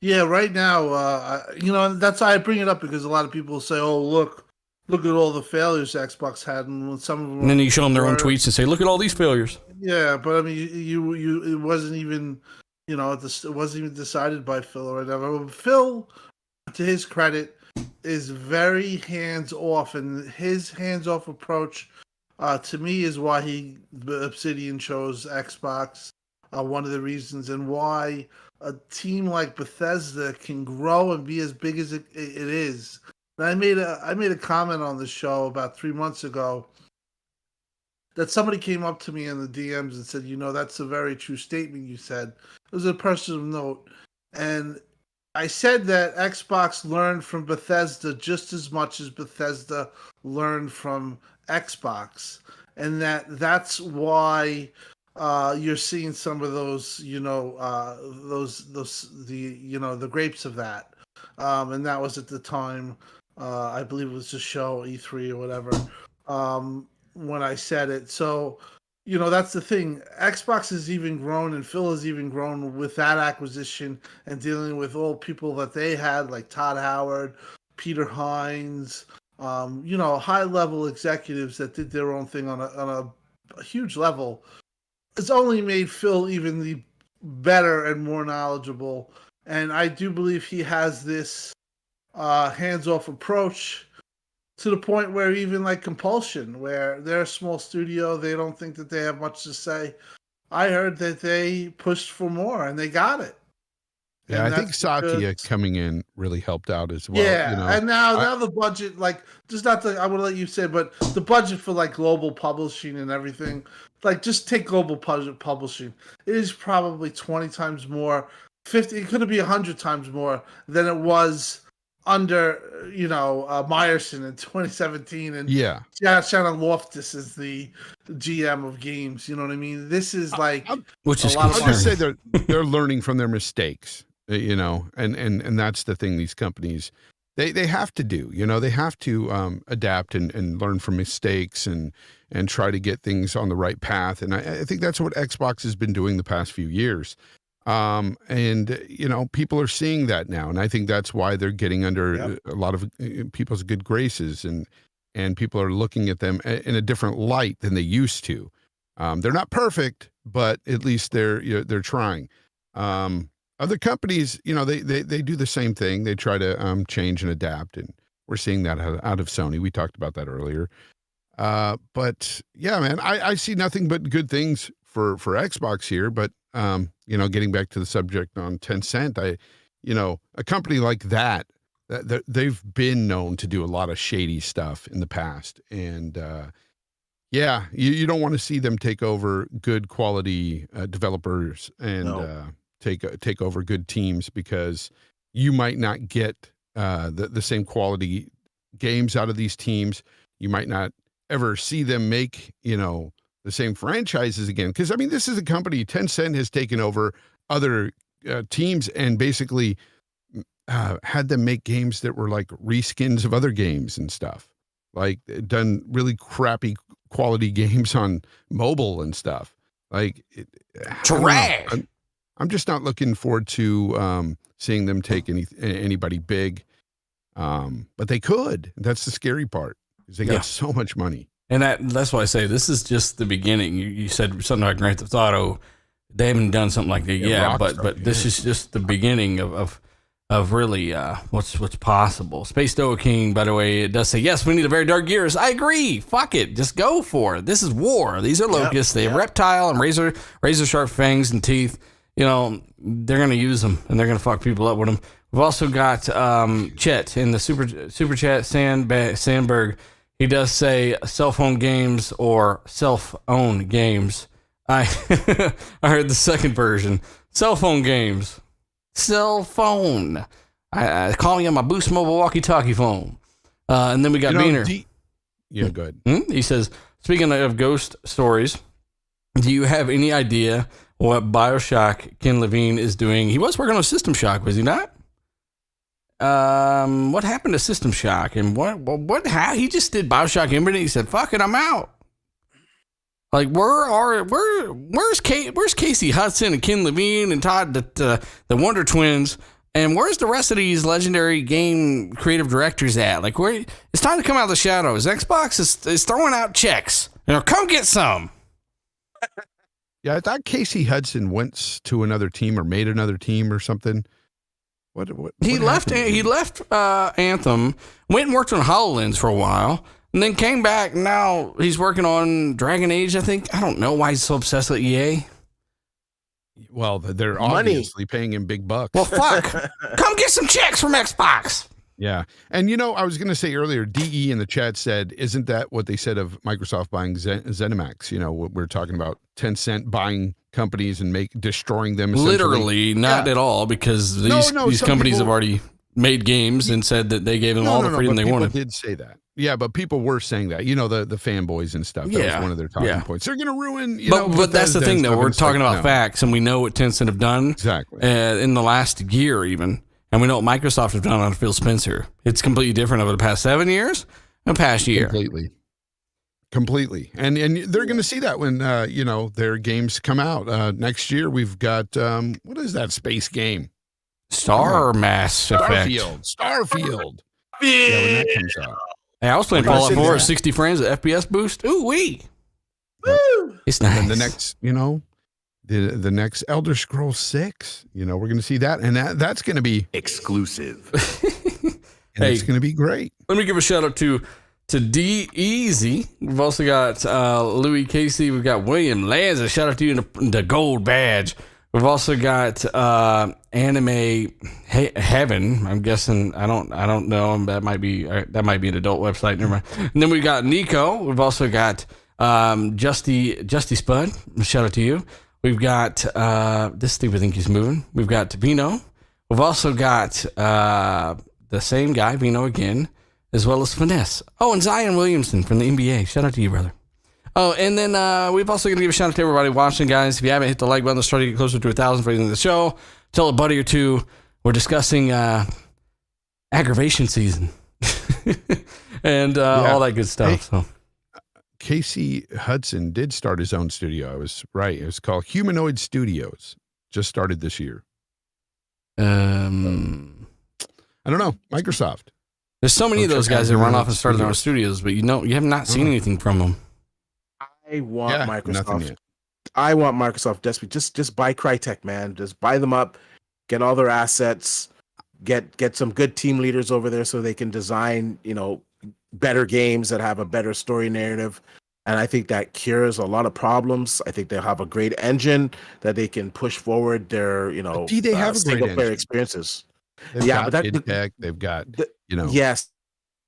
Yeah, right now, that's why I bring it up, because a lot of people say, "Oh, look at all the failures Xbox had," and some of them. And then you show them their own tweets and say, "Look at all these failures." Yeah, but I mean, it wasn't even, it wasn't even decided by Phil or whatever. Phil, to his credit, is very hands off, and his hands off approach, to me, is why Obsidian chose Xbox. One of the reasons, and why a team like Bethesda can grow and be as big as it is. And I made a comment on the show about 3 months ago that somebody came up to me in the DMs and said, that's a very true statement you said. It was a personal note. And I said that Xbox learned from Bethesda just as much as Bethesda learned from Xbox. And that's why you're seeing some of those, the grapes of that. and that was at the time. I believe it was the show E3 or whatever. When I said it, so that's the thing. Xbox has even grown, and Phil has even grown with that acquisition and dealing with all people that they had, like Todd Howard, Peter Hines, high level executives that did their own thing on a huge level. It's only made Phil even the better and more knowledgeable, and I do believe he has this hands-off approach to the point where even like Compulsion, where they're a small studio, they don't think that they have much to say. I heard that they pushed for more and they got it. Yeah, And I think that's Satya because- coming in really helped out as well. Yeah, and now the budget, like, just not to, I would let you say, but the budget for like global publishing and everything, like just take global publishing, it is probably 20 times more, 50, it could be 100 times more than it was under Meyerson in 2017, and Shannon Loftus is the GM of games. You know what I mean? This is like which is I'll just say they're learning from their mistakes, and that's the thing. These companies they have to do. They have to adapt and learn from mistakes and try to get things on the right path. And I think that's what Xbox has been doing the past few years. People are seeing that now, and I think that's why they're getting under a lot of people's good graces, and people are looking at them in a different light than they used to. They're not perfect, but at least they're trying. Other companies, they do the same thing. They try to change and adapt, and we're seeing that out of Sony. We talked about that earlier. But yeah, man, I see nothing but good things for Xbox here, but getting back to the subject on Tencent, a company like that they've been known to do a lot of shady stuff in the past. And, you don't want to see them take over good quality developers and take over good teams, because you might not get the same quality games out of these teams. You might not ever see them make, the same franchises again. Because, I mean, this is a company, Tencent has taken over other teams and basically had them make games that were like reskins of other games and stuff. Like, done really crappy quality games on mobile and stuff. Like, trash. I'm just not looking forward to seeing them take anybody big. But they could. That's the scary part, because they got so much money. And that's why I say this is just the beginning. You said something like Grand Theft Auto. They haven't done something like that but this is just the beginning of really what's possible. Space Doa King, by the way, it does say, yes, we need a very dark gears. I agree. Fuck it. Just go for it. This is war. These are locusts. They have reptile and razor sharp fangs and teeth. They're going to use them, and they're going to fuck people up with them. We've also got Chet in the super chat, Sandberg. He does say cell phone games or self-owned games. I heard the second version. Cell phone games. Cell phone. I call me on my Boost Mobile walkie-talkie phone. And then we got Beaner. Go ahead. He says, speaking of ghost stories, do you have any idea what BioShock Ken Levine is doing? He was working on System Shock, was he not? What happened to System Shock? And how he just did BioShock Infinite? He said, fuck it, I'm out. Like, where's Casey Hudson and Ken Levine and Todd, the Wonder Twins, and where's the rest of these legendary game creative directors at? Like, it's time to come out of the shadows. Xbox is throwing out checks. Come get some. Yeah, I thought Casey Hudson went to another team or made another team or something. He left Anthem, went and worked on HoloLens for a while, and then came back. Now he's working on Dragon Age, I think. I don't know why he's so obsessed with EA. Well, they're obviously paying him big bucks. Well, fuck. Come get some checks from Xbox. Yeah. And, I was going to say earlier, DE in the chat said, isn't that what they said of Microsoft buying ZeniMax? We're talking about Tencent buying companies and destroying them. Literally, not at all, because these companies have already made games and said that they gave them all the freedom they wanted. People did say that. Yeah, but people were saying that. The fanboys and stuff. That was one of their talking points. They're going to ruin, But that's the thing, though. We're talking about facts, and we know what Tencent have done. Exactly. In the last year, even. And we know what Microsoft has done on Phil Spencer. It's completely different over the past 7 years and the past year. Completely. And they're going to see that when, their games come out. Next year, we've got, what is that space game? Mass Effect. Starfield. Yeah, when that comes out. Hey, I was playing Fallout 4 at 60 frames of FPS boost. Ooh, wee. Woo! It's nice. And the next, the next Elder Scrolls 6, we're going to see that. And that's going to be exclusive. And it's going to be great. Let me give a shout out to D-Easy. We've also got Louis Casey. We've got William Lanza. Shout out to you in the gold badge. We've also got Anime Heaven. I'm guessing I don't know. That might be an adult website. Never mind. And then we got Nico. We've also got Justy Spud. Shout out to you. We've got this stupid thing he's moving. We've got Vino. We've also got the same guy, Vino again, as well as Finesse. Oh, and Zion Williamson from the NBA. Shout out to you, brother. Oh, and then we've also going to give a shout out to everybody watching, guys. If you haven't hit the like button, let's try to get closer to 1,000 for the end of the show. Tell a buddy or two. We're discussing aggravation season and all that good stuff. Hey, so Casey Hudson did start his own studio. I was right. It was called Humanoid Studios. Just started this year. I don't know. Microsoft. There's so many of those guys that run off and started their own studios, but you have not seen anything from them. I want Microsoft. I want Microsoft desperately. Just buy Crytek, man. Just buy them up, get all their assets, get some good team leaders over there so they can design, better games that have a better story narrative. And I think that cures a lot of problems. I think they'll have a great engine that they can push forward their, do they have a single great player engine? Experiences. They've got Crytek, they've got, Yes.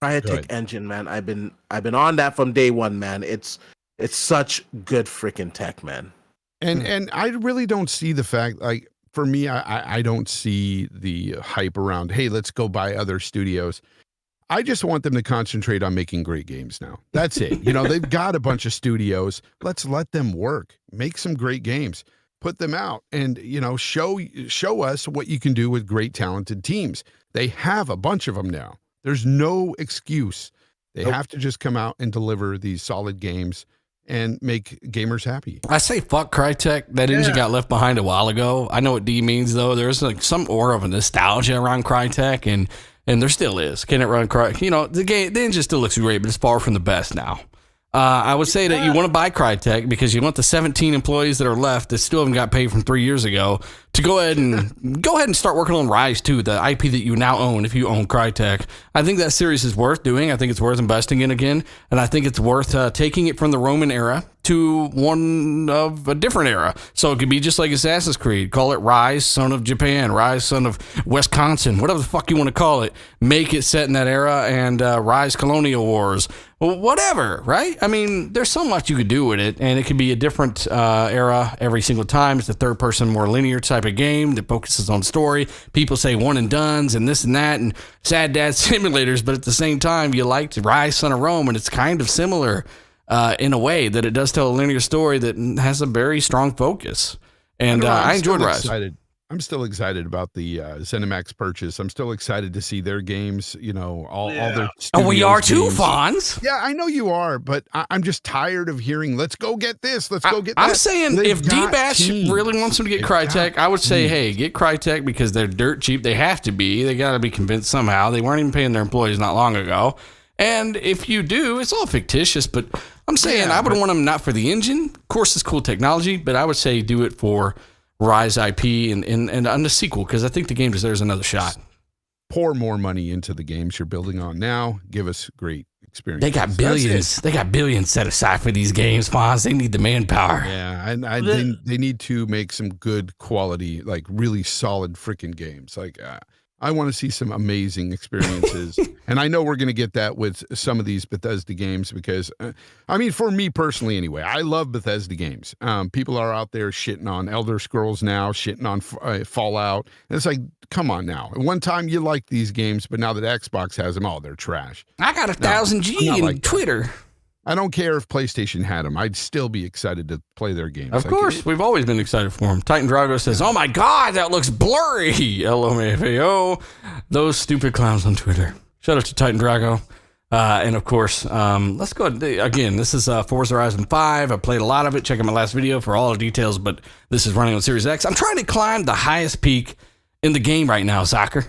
Crytek engine, man. I've been on that from day one, man. It's such good freaking tech, man. And I really don't see the fact, like, for me, I don't see the hype around, hey, let's go buy other studios. I just want them to concentrate on making great games now. That's it. They've got a bunch of studios. Let's let them work. Make some great games. Put them out and, show us what you can do with great talented teams. They have a bunch of them now. There's no excuse. They have to just come out and deliver these solid games and make gamers happy. I say fuck Crytek. That engine got left behind a while ago. I know what D means, though. There's like some aura of a nostalgia around Crytek, and there still is. Can it run Crytek? The engine still looks great, but it's far from the best now. I would say that you want to buy Crytek because you want the 17 employees that are left that still haven't got paid from 3 years ago to go ahead and start working on Rise 2, the IP that you now own if you own Crytek. I think that series is worth doing. I think it's worth investing in again, and I think it's worth taking it from the Roman era to one of a different era. So it could be just like Assassin's Creed. Call it Rise, Son of Japan, Rise, Son of Wisconsin, whatever the fuck you want to call it. Make it set in that era and Rise Colonial Wars. Whatever, right? I mean, there's so much you could do with it, and it could be a different era every single time. It's a third-person, more linear type of game that focuses on story. People say one and dones and this and that and sad dad simulators, but at the same time, you liked Rise, Son of Rome, and it's kind of similar in a way that it does tell a linear story that has a very strong focus. And I enjoyed Rise. I'm still excited about the ZeniMax purchase. I'm still excited to see their games, all their Oh, we are too, games. Fonz. Yeah, I know you are, but I'm just tired of hearing, let's go get this, let's go get that. I'm saying if D-Bash really wants them to get Crytek, I would say, hey, get Crytek because they're dirt cheap. They have to be. They got to be convinced somehow. They weren't even paying their employees not long ago. And if you do, it's all fictitious, but I'm saying I would want them not for the engine. Of course, it's cool technology, but I would say do it for Rise IP and on the sequel because I think the game deserves another shot. Pour more money into the games you're building on now. Give us great experience. They got billions. They got billions set aside for these games, Fonz. They need the manpower. Yeah, and they need to make some good quality, like really solid freaking games. Like I want to see some amazing experiences. And I know we're going to get that with some of these Bethesda games because, for me personally anyway, I love Bethesda games. People are out there shitting on Elder Scrolls now, shitting on Fallout. And it's like, come on now. At one time you liked these games, but now that Xbox has them, they're trash. I got 1,000 G in Twitter. I don't care if PlayStation had them. I'd still be excited to play their games. Of course, we've always been excited for them. Titan Drago says, "Oh my God, that looks blurry." LMFAO. Those stupid clowns on Twitter. Shout out to Titan Drago. And of course, let's go again. This is Forza Horizon 5. I played a lot of it. Check out my last video for all the details. But this is running on Series X. I'm trying to climb the highest peak in the game right now, Soccer.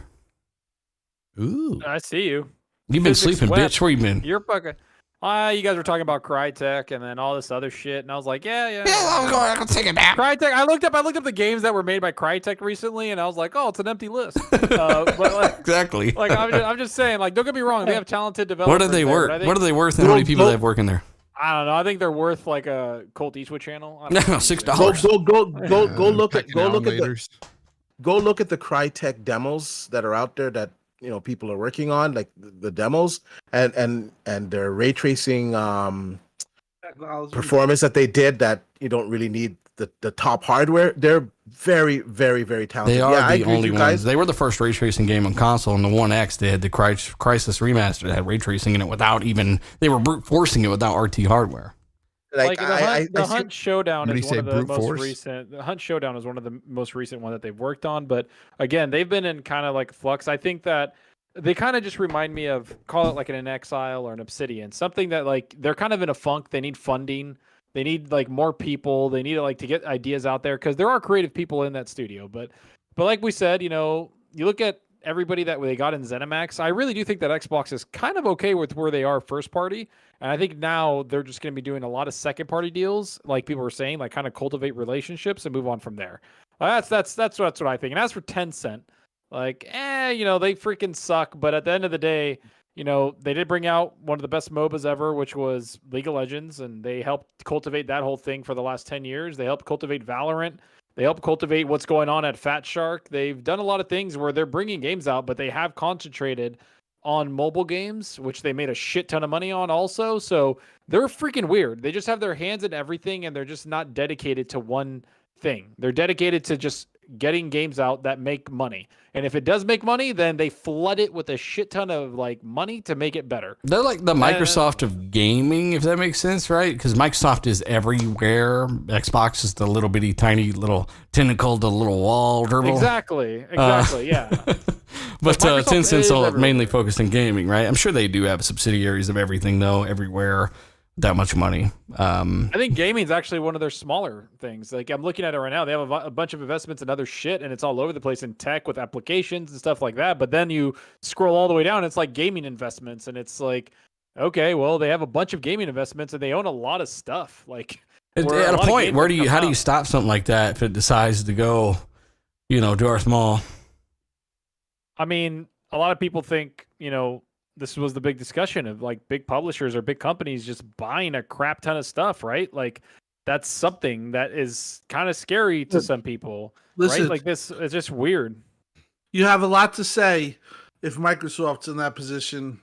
Ooh, I see you. You've been Physics sleeping, web. bitch. Where you been? You're fucking. You guys were talking about Crytek and then all this other shit, and I was like, yeah. I'm going to take a nap. Crytek. I looked up the games that were made by Crytek recently, and I was like, oh, it's an empty list. But like, Exactly. like I'm just saying, like, don't get me wrong, they have talented developers. What are they there, worth? but I think- What are they worth, and how many people they have working there? I don't know. I think they're worth like a Colt Eastwood channel. I No, don't know. $6. Go look at Pecking go look at the Crytek demos that are out there that people are working on, like the demos and their ray tracing Technology. performance that they did, that you don't really need the top hardware. They're very, very, very talented. They are I the agree with only you ones. guys. They were the first ray tracing game on console, and the One X, they had the Crisis Remaster that had ray tracing in it without even, they were brute forcing it without RT hardware. Like the Hunt Showdown What do is you one say, of the brute most force? recent. The Hunt Showdown is one of the most recent one that they've worked on. But again, they've been in kind of like flux. I think that they kind of just remind me of, call it like an Exile or an Obsidian, something that like they're kind of in a funk. They need funding. They need like more people. They need to get ideas out there, because there are creative people in that studio. But like we said, you look at everybody that they got in ZeniMax. I really do think that Xbox is kind of okay with where they are first party. And I think now they're just going to be doing a lot of second party deals, like people were saying, like kind of cultivate relationships and move on from there. That's what I think. And as for Tencent, like, they freaking suck. But at the end of the day, they did bring out one of the best MOBAs ever, which was League of Legends, and they helped cultivate that whole thing for the last 10 years. They helped cultivate Valorant. They help cultivate what's going on at Fat Shark. They've done a lot of things where they're bringing games out, but they have concentrated on mobile games, which they made a shit ton of money on also. So they're freaking weird. They just have their hands in everything, and they're just not dedicated to one thing. They're dedicated to just getting games out that make money. And if it does make money, then they flood it with a shit ton of like money to make it better. They're like the Microsoft of gaming, if that makes sense, right? Because Microsoft is everywhere. Xbox is the little bitty tiny little tentacle, the little wall dribble. Exactly. Yeah. But Microsoft Tencent's is all everywhere. mainly focused on gaming, right? I'm sure they do have subsidiaries of everything, though, everywhere. That much money. I think gaming is actually one of their smaller things. Like, I'm looking at it right now. They have a bunch of investments in other shit, and it's all over the place in tech with applications and stuff like that. But then you scroll all the way down, it's like gaming investments, and it's like, okay, well, they have a bunch of gaming investments, and they own a lot of stuff. Like, At a point, how do you stop something like that if it decides to go, to our small? I mean, a lot of people think, this was the big discussion of like big publishers or big companies just buying a crap ton of stuff, right? Like, that's something that is kind of scary to some people, Listen, right? Like, this is just weird. You have a lot to say if Microsoft's in that position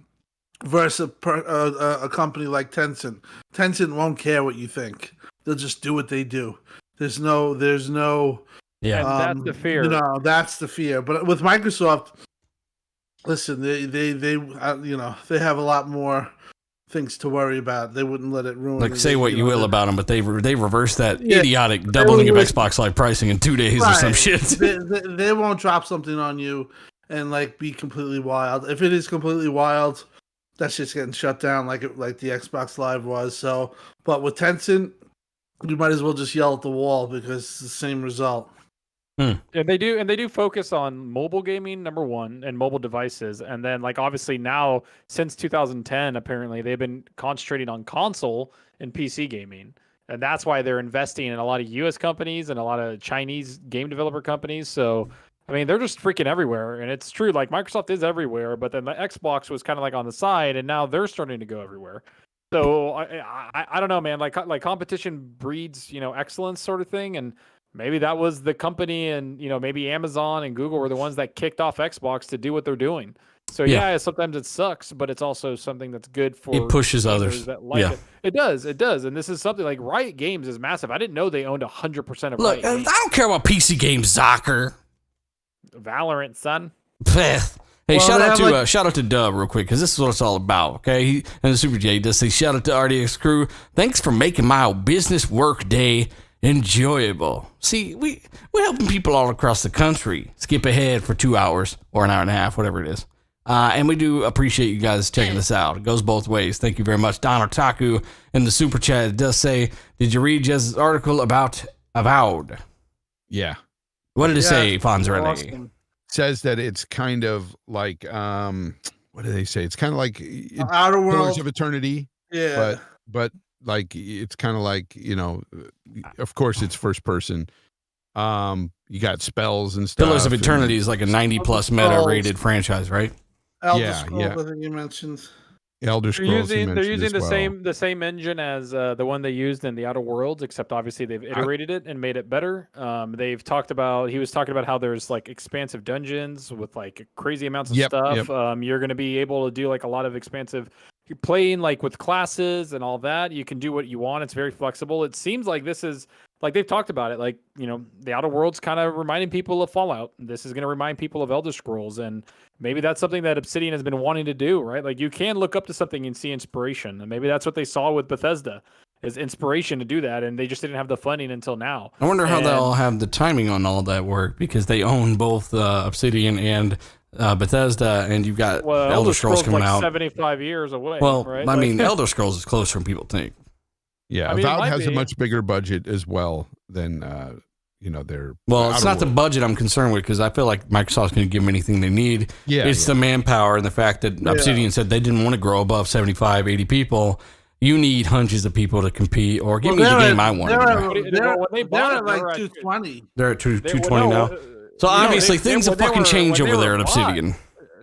versus a company like Tencent. Tencent won't care what you think. They'll just do what they do. There's no Yeah. And that's the fear. That's the fear. But with Microsoft, listen, they have a lot more things to worry about. They wouldn't let it ruin. Like, say what you will about them, but they reversed that idiotic doubling of Xbox Live pricing in 2 days or some shit. They won't drop something on you and like be completely wild. If it is completely wild, that's just getting shut down like the Xbox Live was. So, but with Tencent, you might as well just yell at the wall because it's the same result. And they do focus on mobile gaming, number one, and mobile devices. And then, like, obviously now, since 2010, apparently, they've been concentrating on console and PC gaming. And that's why they're investing in a lot of US companies and a lot of Chinese game developer companies. So, I mean, they're just freaking everywhere. And it's true, like, Microsoft is everywhere, but then the Xbox was kind of like on the side, and now they're starting to go everywhere. So, I don't know, man. Like competition breeds, excellence sort of thing. And maybe that was the company, and maybe Amazon and Google were the ones that kicked off Xbox to do what they're doing. So yeah, sometimes it sucks, but it's also something that's good for It pushes others. that like it. It does, and this is something like Riot Games is massive. I didn't know they owned 100% of Look, Riot I Games. don't care about PC games, Zocker. Valorant, son. Pfft. Hey, Well, shout out to Dub real quick, because this is what it's all about, okay? And the Super J does say, shout out to RDX crew. Thanks for making my business work day enjoyable. See, we're helping people all across the country skip ahead for 2 hours or an hour and a half, whatever it is. And we do appreciate you guys checking this out. It goes both ways. Thank you very much. Don Otaku in the super chat does say, did you read Jez's article about Avowed? Yeah. What did it say, Fonzarelli? Awesome. Says that it's kind of like, what do they say? It's kind of like Outer Pillars World. of Eternity. Yeah. But like, it's kind of like, of course it's first person. You got spells and stuff. Pillars of Eternity is like a 90+ meta rated franchise, right? Elder Scrolls, I think you mentioned. Elder Scrolls. They're using the same engine as the one they used in the Outer Worlds, except obviously they've iterated it and made it better. He was talking about how there's like expansive dungeons with like crazy amounts of stuff. You're going to be able to do like a lot of expansive. You're playing like with classes and all that. You can do what you want. It's very flexible. It seems like this is like they've talked about it. Like, the Outer Worlds kind of reminding people of Fallout. This is going to remind people of Elder Scrolls, and maybe that's something that Obsidian has been wanting to do, right? Like, you can look up to something and see inspiration, and maybe that's what they saw with Bethesda, is inspiration to do that, and they just didn't have the funding until now. I wonder how they'll have the timing on all that work, because they own both Obsidian and Bethesda, and you've got Elder Scrolls coming out 75 years away. Well, right? I mean, Elder Scrolls is closer than people think. Yeah, I mean, Avowed has a much bigger budget as well than their. Well, it's not the budget I'm concerned with, because I feel like Microsoft's going to give them anything they need. It's the manpower and the fact that Obsidian said they didn't want to grow above 75, 80 people. You need hundreds of people to compete, or give me the game I want. They're at like 220. They're at 220 now. So obviously things have fucking changed over there at Obsidian.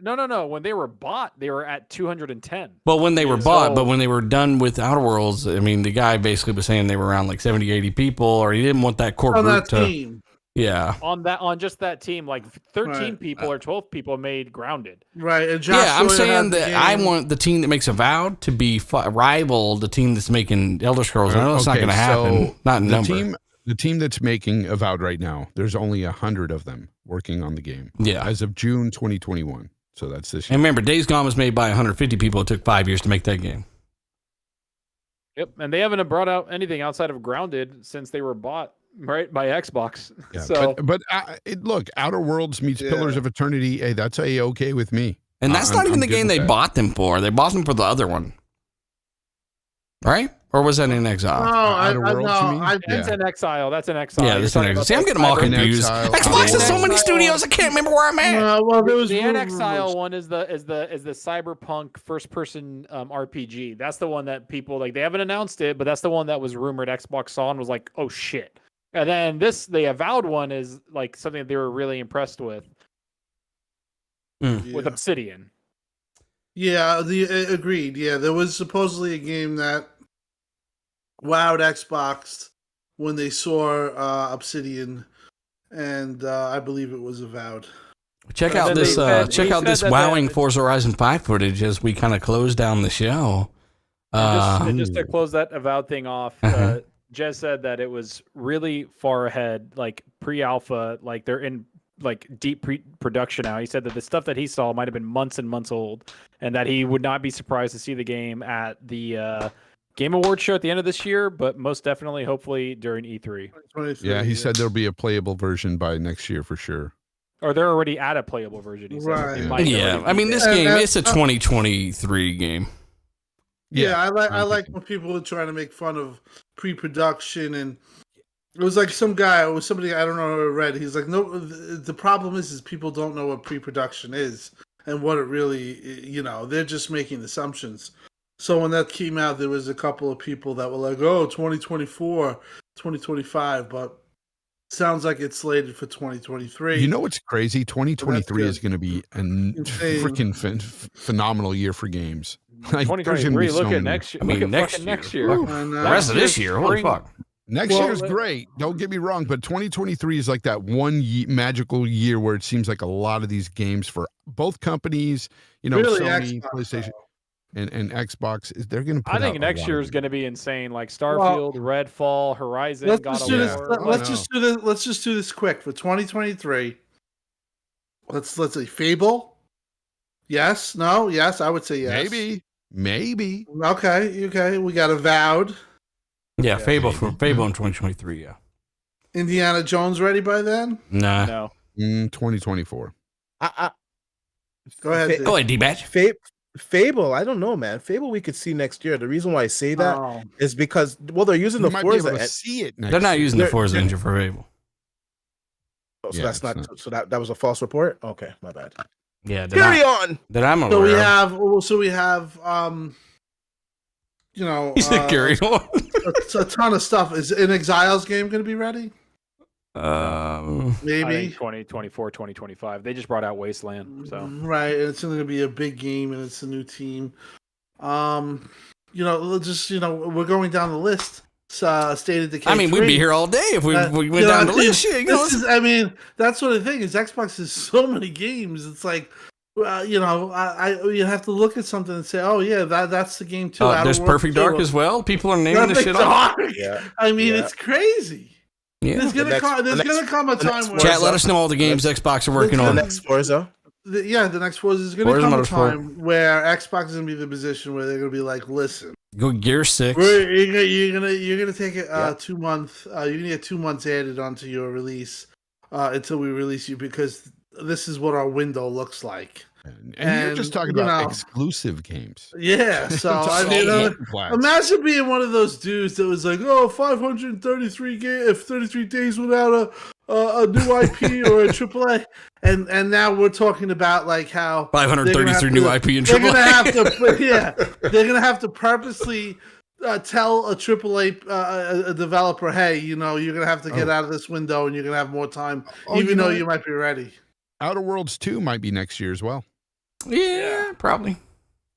No. When they were bought, they were at 210. Well, when they were bought, but when they were done with Outer Worlds, I mean, the guy basically was saying they were around like 70, 80 people, or he didn't want that core group to. Team. Yeah. On just that team, like 13 people or 12 people made Grounded. Right. And I'm saying that I want the team that makes Avowed to be rival the team that's making Elder Scrolls. I know it's not going to happen. Not in number. The team that's making Avowed right now, there's only 100 of them working on the game. Yeah. As of June 2021. So that's this year. And remember, Days Gone was made by 150 people. It took 5 years to make that game. Yep, and they haven't brought out anything outside of Grounded since they were bought, right, by Xbox. Yeah, so, but look, Outer Worlds meets Pillars of Eternity. Hey, that's okay with me. And that's not even the game they bought them for. They bought them for the other one, right? Or was that in Exile? That's an Exile. That's an Exile. Yeah, that's an Exile. See, I'm getting them all confused. Xbox has so many studios, I can't remember where I'm at. The Exile one is the cyberpunk first-person RPG. That's the one that people like. They haven't announced it, but that's the one that was rumored. Xbox saw and was like, "Oh shit!" And then the Avowed one is like something that they were really impressed with Obsidian. Yeah, agreed. Yeah, there was supposedly a game that wowed Xbox when they saw Obsidian, and I believe it was Avowed. Check out this wowing Forza Horizon 5 footage as we kind of close down the show. And just to close that Avowed thing off, Jez said that it was really far ahead, like pre-alpha, like they're in like deep pre-production now. He said that the stuff that he saw might have been months and months old, and that he would not be surprised to see the game at the Game Awards show at the end of this year, but most definitely, hopefully, during E3. Yeah, he said there'll be a playable version by next year for sure. Or they're already at a playable version. He said. Right. Yeah, I mean, this game, it's a 2023 game. Yeah, I like when people are trying to make fun of pre-production, and it was like somebody I don't know who I read. He's like, no, the problem is people don't know what pre-production is and what it really, they're just making assumptions. So when that came out, there was a couple of people that were like, oh, 2024, 2025, but sounds like it's slated for 2023. You know what's crazy? 2023 is going to be a freaking phenomenal year for games. Like, 2023, look at next year. I mean, next year. The rest of this year, holy fuck. Next year's great. Don't get me wrong, but 2023 is like that one magical year where it seems like a lot of these games for both companies, really Sony, Xbox, PlayStation, and Xbox, they're going to put I think next year is going to be insane, like Starfield, Redfall, Horizon, God of War. Let's just do this quick for 2023. Let's say Fable, Yes, no, yes, I would say yes. Maybe. Okay. We got Avowed. Yeah, Fable in 2023. Yeah. Indiana Jones ready by then? Nah. No. 2024. Go ahead. Go ahead, D-Batch. Fable, I don't know, man. Fable we could see next year. The reason why I say that is because they're using You the might be able Forza. to see it next They're not year. using the Forza engine for Fable. So Yeah, that's it's not, not. so that was a false report. Okay, my bad. Yeah. Carry on. That I'm aware So we of. have He said carry on. a ton of stuff. Is In Exile's game going to be ready? I Maybe. think 2024, 2025. They just brought out Wasteland. So Right, and it's going to be a big game, and it's a new team. We're going down the list. State of Decay. I mean, we'd 3. be here all day if we went down the list. Shit, That's what I think is. Xbox has so many games. It's like, you have to look at something and say, oh yeah, that's the game too. there's Perfect Dark as well. People are naming this shit off. Yeah. I mean, it's crazy. Yeah. There's gonna come a time where Chat, let us know all the games Xbox are working The on. next Forza. the next Forza is gonna Forza come a Motorsport. time where Xbox is gonna be in the position where they're gonna be like, listen, Go Gear 6. you're gonna take it 2 months. You're gonna get 2 months added onto your release until we release you, because this is what our window looks like. And you're just talking about exclusive games. Yeah, so I mean, imagine being one of those dudes that was like, "Oh, 533 33 days without a new IP or a AAA," and now we're talking about like how 533 new IP in They're AAA. gonna have to, they're gonna have to purposely tell a AAA a developer, "Hey, you're gonna have to get out of this window, and you're gonna have more time, even though you might be ready." Outer Worlds 2 might be next year as well. Yeah, probably.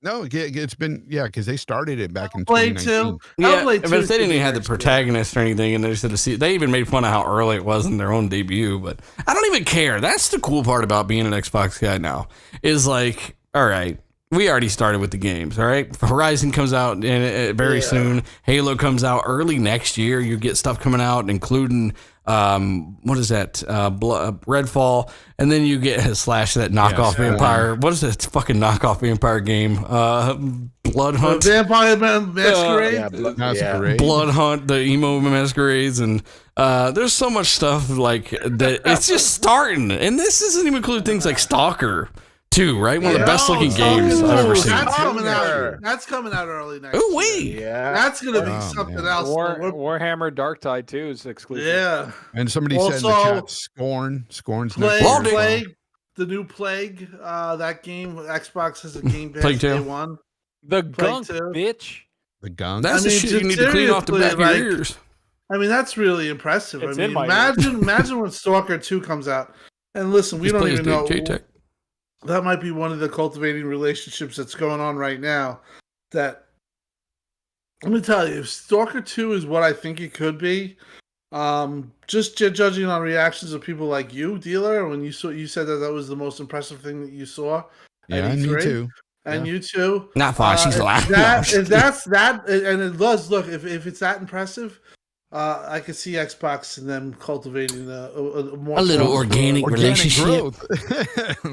No, it's been, because they started it back in Hellblade 2019. 2. Yeah, Hellblade but 2 if they didn't even have the next year. protagonist or anything, and they even made fun of how early it was in their own debut. But I don't even care. That's the cool part about being an Xbox guy now. Is like, all right, we already started with the games. All right, Horizon comes out very soon. Halo comes out early next year. You get stuff coming out, including what is that? Redfall, and then you get slash that knockoff vampire. What is that fucking knockoff vampire game? Blood Hunt. Vampire Masquerade. Blood Hunt, the emo masquerades, and there's so much stuff like that. It's just starting, and this doesn't even include things like Stalker. Too, right? One of the best looking games I've ever seen. That's coming out early next year. Oh, wait. Yeah. That's going to be something else. Warhammer Dark Tide 2 is exclusive. Yeah. And somebody said in the chat, Scorn's next year. Plague, the new Plague, that game, Xbox has a game pass Plague 2. day one. The Plague gunk, 2. bitch. The gun. That's the shit you need to clean off the back of your ears. I mean, that's really impressive. It's I mean, in my imagine when Stalker 2 comes out. And listen, we Just don't play even his know. J-Tech. That might be one of the cultivating relationships that's going on right now. That, let me tell you, if Stalker 2 is what I think it could be, just judging on reactions of people like you, Dealer, when you said that was the most impressive thing that you saw. Yeah, and me too. And you too. Not fine. She's lying. If that's that, and it does look, if it's that impressive, I could see Xbox and them cultivating a more organic relationship. Growth.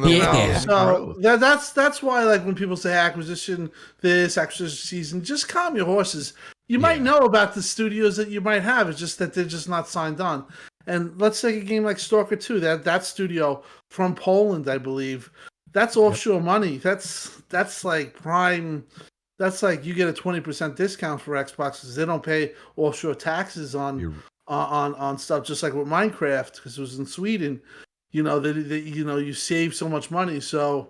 Yeah. So that's why, like, when people say acquisition season, just calm your horses. You might know about the studios that you might have. It's just that they're just not signed on. And let's take a game like Stalker 2. That studio from Poland, I believe, that's offshore money. That's like prime. That's like you get a 20% discount for Xbox because they don't pay offshore taxes on stuff. Just like with Minecraft, because it was in Sweden. You save so much money. So,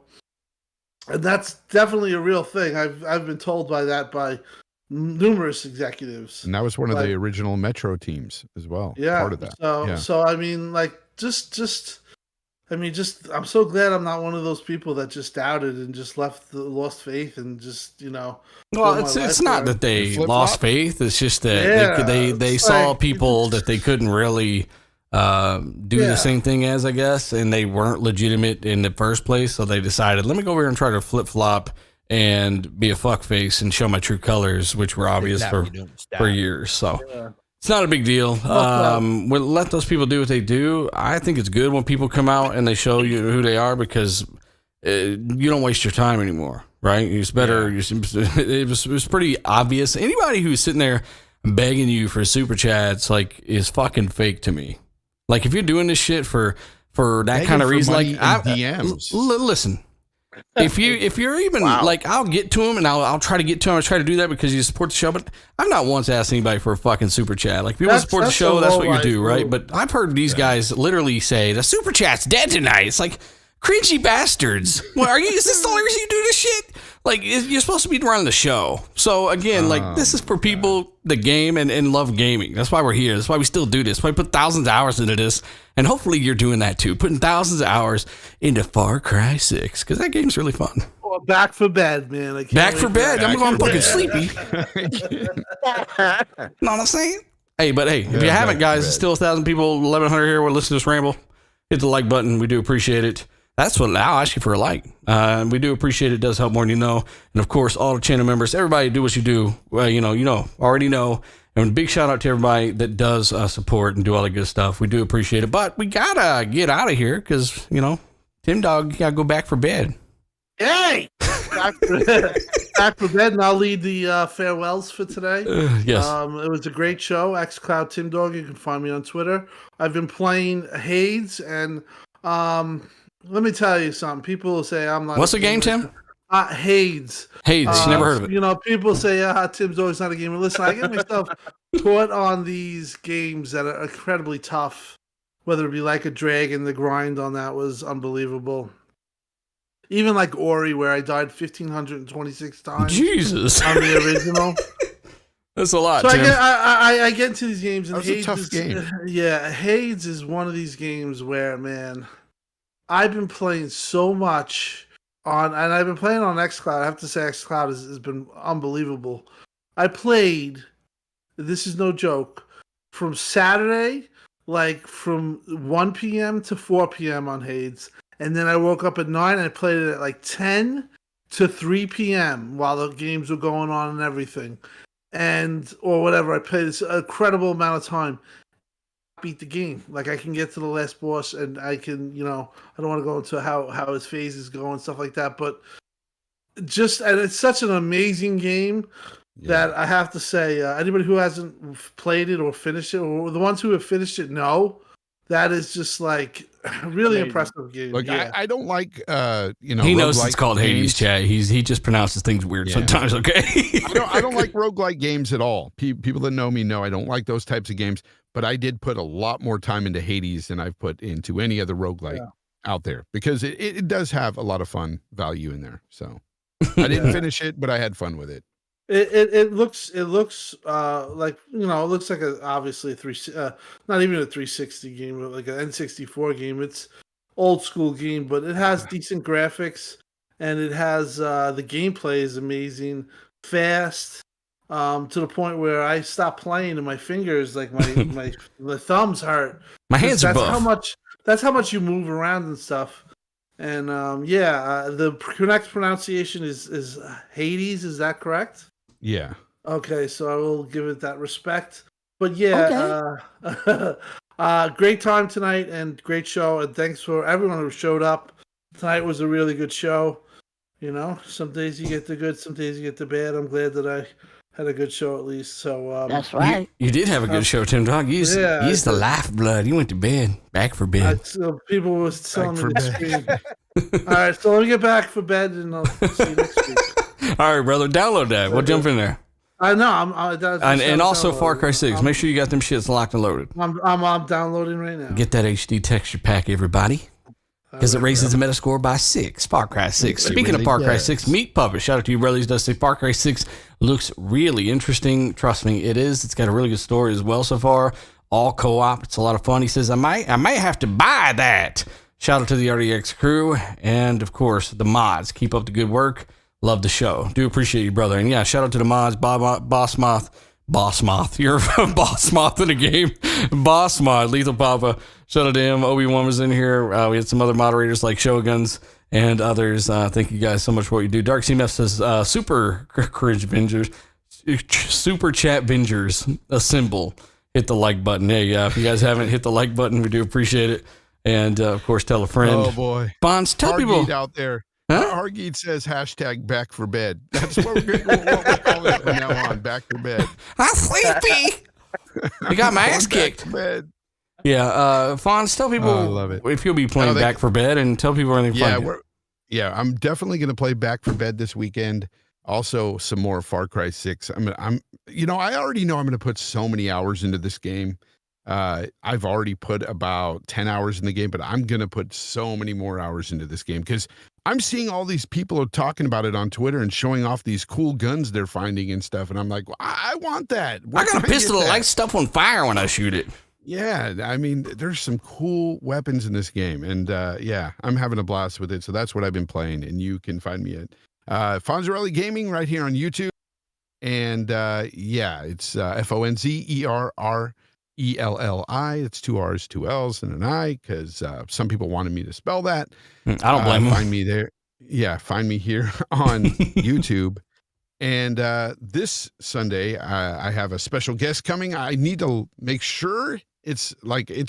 and that's definitely a real thing. I've been told by numerous executives. And that was one of the original Metro teams as well. Yeah, part of that. So I mean, like, I'm so glad I'm not one of those people that just doubted and just lost faith and just, Well, it's not that they lost faith. It's just that they saw people that they couldn't really do the same thing as, I guess, and they weren't legitimate in the first place. So they decided, let me go over here and try to flip flop and be a fuckface and show my true colors, which were obvious for years. So. It's not a big deal. We'll let those people do what they do. I think it's good when people come out and they show you who they are, because you don't waste your time anymore, right? It's better. It was pretty obvious. Anybody who's sitting there begging you for super chats like is fucking fake to me. Like if you're doing this shit for that kind of reason, like DMs. Listen. If you're even like, I'll get to him and I'll try to get to him. I try to do that because you support the show, but I've not once asked anybody for a fucking super chat. Like, people support the show, that's what you do, right? But I've heard these guys literally say the super chat's dead tonight. It's like, cringy bastards. What are you? Is this the only reason you do this shit? Like, you're supposed to be running the show. So again, like, this is for people that game and love gaming. That's why we're here. That's why we still do this. That's why we put thousands of hours into this. And hopefully you're doing that too. Putting thousands of hours into Far Cry 6. Because that game's really fun. Well, back for bed, man. Back for bed. I'm going fucking sleepy. Know what I'm saying? Hey, if you haven't, guys, it's still 1,000 people, 1,100 here. We're listening to this ramble. Hit the like button. We do appreciate it. That's what I'll ask you for a like. We do appreciate it. It does help more than you know. And of course, all the channel members, everybody do what you do. Well, already know. And big shout out to everybody that does support and do all the good stuff. We do appreciate it. But we gotta get out of here because, Tim Dog, you gotta go back for bed. Hey! Back for bed, and I'll lead the farewells for today. Yes. It was a great show. xCloud Tim Dog. You can find me on Twitter. I've been playing Hades, and let me tell you something. People will say I'm not. What's the game, Tim? Hades. Hades. Never heard of it. People say, Tim's always not a gamer. Listen, I get myself caught on these games that are incredibly tough. Whether it be Like a Dragon, the grind on that was unbelievable. Even like Ori, where I died 1,526 times. Jesus. On the original. That's a lot, So Tim. I get into these games, and That was a tough game. Yeah, Hades is one of these games where, man, I've been playing so much and I've been playing on xCloud. I have to say, xCloud has been unbelievable. I played, this is no joke, from Saturday, like from 1 p.m. to 4 p.m. on Hades. And then I woke up at 9 and I played it at like 10 to 3 p.m. while the games were going on and everything. Or whatever. I played this incredible amount of time. Beat the game. Like, I can get to the last boss and I can, I don't want to go into how his phases go and stuff like that, but and it's such an amazing game that I have to say, anybody who hasn't played it or finished it, or the ones who have finished it know, that is just like really impressive game. Look, I don't like, he knows it's called Hades, chat. He just pronounces things weird sometimes. Okay. I don't like roguelike games at all. People that know me know I don't like those types of games. But I did put a lot more time into Hades than I've put into any other roguelike out there because it does have a lot of fun value in there. So I didn't finish it, but I had fun with it. It looks like it looks like obviously not even a 360 game, but like an N64 game. It's old school game, but it has decent graphics and it has the gameplay is amazing, fast, to the point where I stopped playing and my fingers, like my thumbs hurt. My hands are buff. That's how much you move around and stuff. And the correct pronunciation is Hades. Is that correct? Yeah. Okay, so I will give it that respect. But great time tonight and great show. And thanks for everyone who showed up. Tonight was a really good show. Some days you get the good, some days you get the bad. I'm glad that I had a good show at least. So that's right. You did have a good show, Tim Dog. He's the lifeblood. You went to bed, back for bed. So people was telling me to scream. All right, so let me get back for bed and I'll see you next week. All right, brother, download that. We'll jump in there. I know. And also Far Cry 6. Make sure you got them shits locked and loaded. I'm downloading right now. Get that HD texture pack, everybody. Because it raises the Metascore by 6. Far Cry 6. Speaking of Far Cry 6, Meat Puppet. Shout out to you, brothers. Does say Far Cry 6 looks really interesting. Trust me, it is. It's got a really good story as well so far. All co-op. It's a lot of fun. He says, I might have to buy that. Shout out to the RDX crew. And, of course, the mods. Keep up the good work. Love the show. Do appreciate you, brother. And, yeah, shout out to the mods. Boss Moth. You're a Boss Moth in the game. Boss Moth, Lethal Papa. Shout out to him. Obi-Wan was in here. We had some other moderators like Shoguns and others. Thank you guys so much for what you do. Dark CMF says, super cringe bingers. Super chat bingers. Assemble. Hit the like button. Hey, if you guys haven't hit the like button, we do appreciate it. And, of course, tell a friend. Oh, boy. Bonds, tell people. Out there. Hargeet says hashtag back for bed. That's what we're calling it from now on. Back for bed. I'm sleepy. I got my ass kicked. Back for bed. Yeah, Fonz, tell people I love it. if you'll be playing Back for Bed, and tell people anything fun. I'm definitely going to play Back for Bed this weekend. Also, some more Far Cry 6. I already know I'm going to put so many hours into this game. I've already put about 10 hours in the game, but I'm going to put so many more hours into this game because I'm seeing all these people talking about it on Twitter and showing off these cool guns they're finding and stuff. And I'm like, I want that. I got a pistol that lights stuff on fire when I shoot it. Yeah, I mean, there's some cool weapons in this game. And I'm having a blast with it. So that's what I've been playing. And you can find me at Fonzarelli Gaming right here on YouTube. And it's FONZERRELLI. It's 2 R's, 2 L's, and an I, because some people wanted me to spell that. I don't blame them. Find me there. Yeah, find me here on YouTube. And this Sunday, I have a special guest coming. I need to make sure it's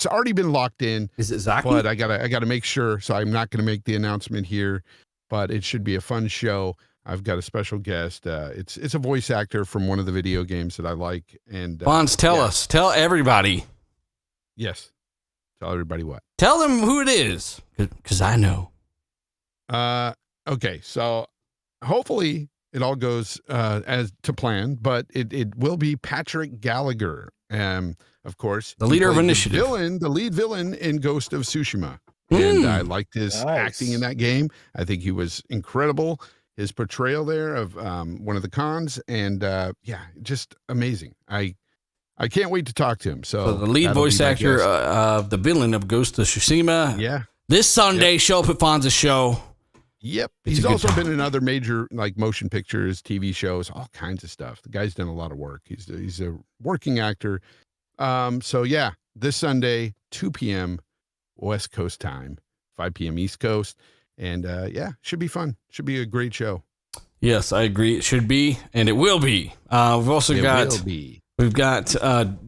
already been locked in. Is it Zaki? But I gotta make sure. So I'm not gonna make the announcement here, but it should be a fun show. I've got a special guest. It's a voice actor from one of the video games that I like. And Bonds, tell everybody. Yes. Tell everybody what? Tell them who it is, because I know. Okay, so hopefully it all goes as to plan, but it will be Patrick Gallagher. Of course, the leader of Initiative. The lead villain in Ghost of Tsushima. And I liked his acting in that game. I think he was incredible. His portrayal there of one of the cons, and just amazing. I can't wait to talk to him. So the lead voice actor of the villain of Ghost of Tsushima. Yeah. This Sunday, show up at Fonz's show. Yep. He's also been in other major motion pictures, TV shows, all kinds of stuff. The guy's done a lot of work. He's a working actor. This Sunday, 2 p.m. West Coast time, 5 p.m. East Coast. And should be fun. Should be a great show. Yes, I agree. It should be, and it will be. We've also got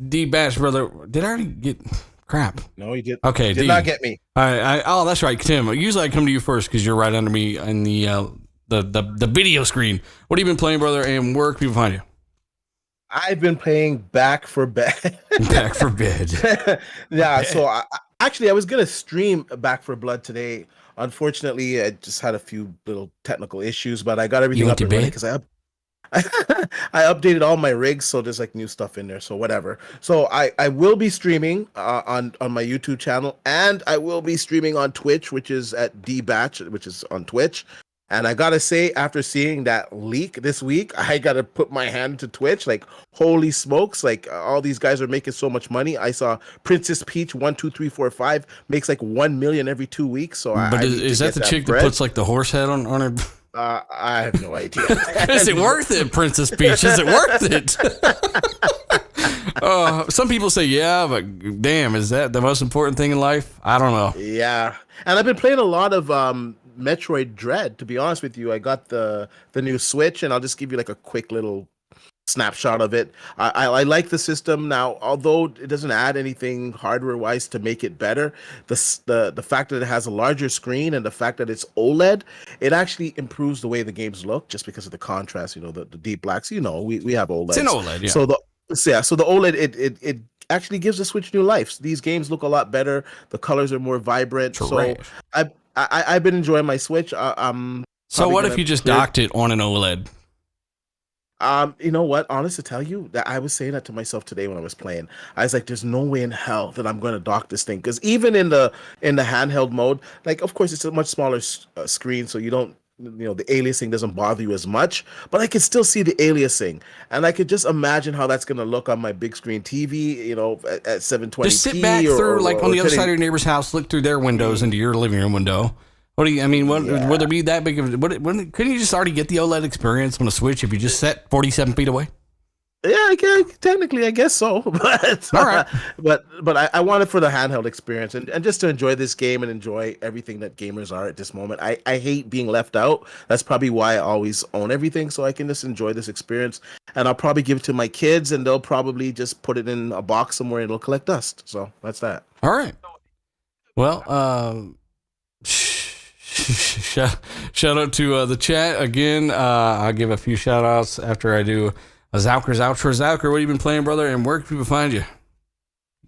D-Batch, brother. Did I already get crap? No, you did. Okay, did not get me. All right. That's right, Tim. Usually I come to you first because you're right under me in the video screen. What have you been playing, brother? And where can people find you? I've been playing Back for Bed. Back for Bed. Yeah. So I was gonna stream Back for Blood today. Unfortunately, I just had a few little technical issues, but I got everything up and running because I updated all my rigs, so there's new stuff in there. So whatever. So I will be streaming on my YouTube channel, and I will be streaming on Twitch, which is at DBatch, which is on Twitch. And I gotta say, after seeing that leak this week, I gotta put my hand to Twitch. Holy smokes! All these guys are making so much money. I saw Princess Peach 12345 makes 1 million every 2 weeks. So, is that the chick that puts the horse head on her? I have no idea. Is it worth it, Princess Peach? Is it worth it? Some people say yeah, but damn, is that the most important thing in life? I don't know. Yeah, and I've been playing a lot of Metroid Dread. To be honest with you, I got the new Switch, and I'll just give you a quick little snapshot of it. I like the system now, although it doesn't add anything hardware wise to make it better. The fact that it has a larger screen and the fact that it's OLED, it actually improves the way the games look just because of the contrast. The deep blacks. We have OLED. It's an OLED, yeah. So the OLED it actually gives the Switch new life. These games look a lot better. The colors are more vibrant. Trash. So I've been enjoying my Switch. So what if you just docked it on an OLED? You know what? Honest to tell you, that I was saying that to myself today when I was playing. I was like, "There's no way in hell that I'm going to dock this thing." Because even in the handheld mode, of course, it's a much smaller screen, so you don't, the aliasing doesn't bother you as much. But I can still see the aliasing, and I could just imagine how that's going to look on my big screen TV, at 720p. Just sit back through, on the other side of your neighbor's house, look through their windows into your living room window. What do you? I mean, would there be that big of? Couldn't you just already get the OLED experience on a Switch if you just set 47 feet away? Yeah, technically, I guess so. But all right. But I want it for the handheld experience and just to enjoy this game and enjoy everything that gamers are at this moment. I hate being left out. That's probably why I always own everything, so I can just enjoy this experience. And I'll probably give it to my kids, and they'll probably just put it in a box somewhere, and it'll collect dust. So that's that. All right. Well, shout out to the chat again. I'll give a few shout outs after I do Zalker's outro. Zalker, what have you been playing, brother? And where can people find you?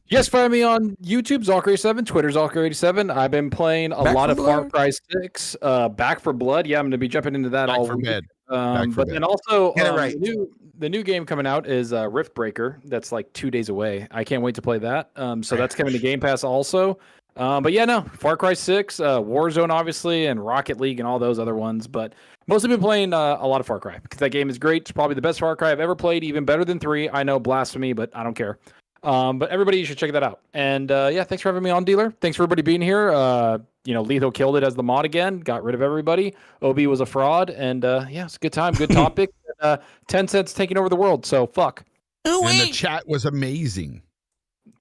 Yes, find me on YouTube, Zalker87, Twitter, Zalker87. I've been playing a lot of Far Cry 6, Back for Blood. Yeah, I'm going to be jumping into that all week. But then also, the new game coming out is Rift Breaker. That's like 2 days away. I can't wait to play that. So that's coming to Game Pass also. But yeah, no, Far Cry 6, Warzone, obviously, and Rocket League and all those other ones. But mostly been playing a lot of Far Cry because that game is great. It's probably the best Far Cry I've ever played, even better than 3. I know, blasphemy, but I don't care. But everybody, you should check that out. And yeah, thanks for having me on, Dealer. Thanks for everybody being here. Lethal killed it as the mod again, got rid of everybody. OB was a fraud, and yeah, it's a good time, good topic. Tencent's taking over the world, so fuck. And the chat was amazing.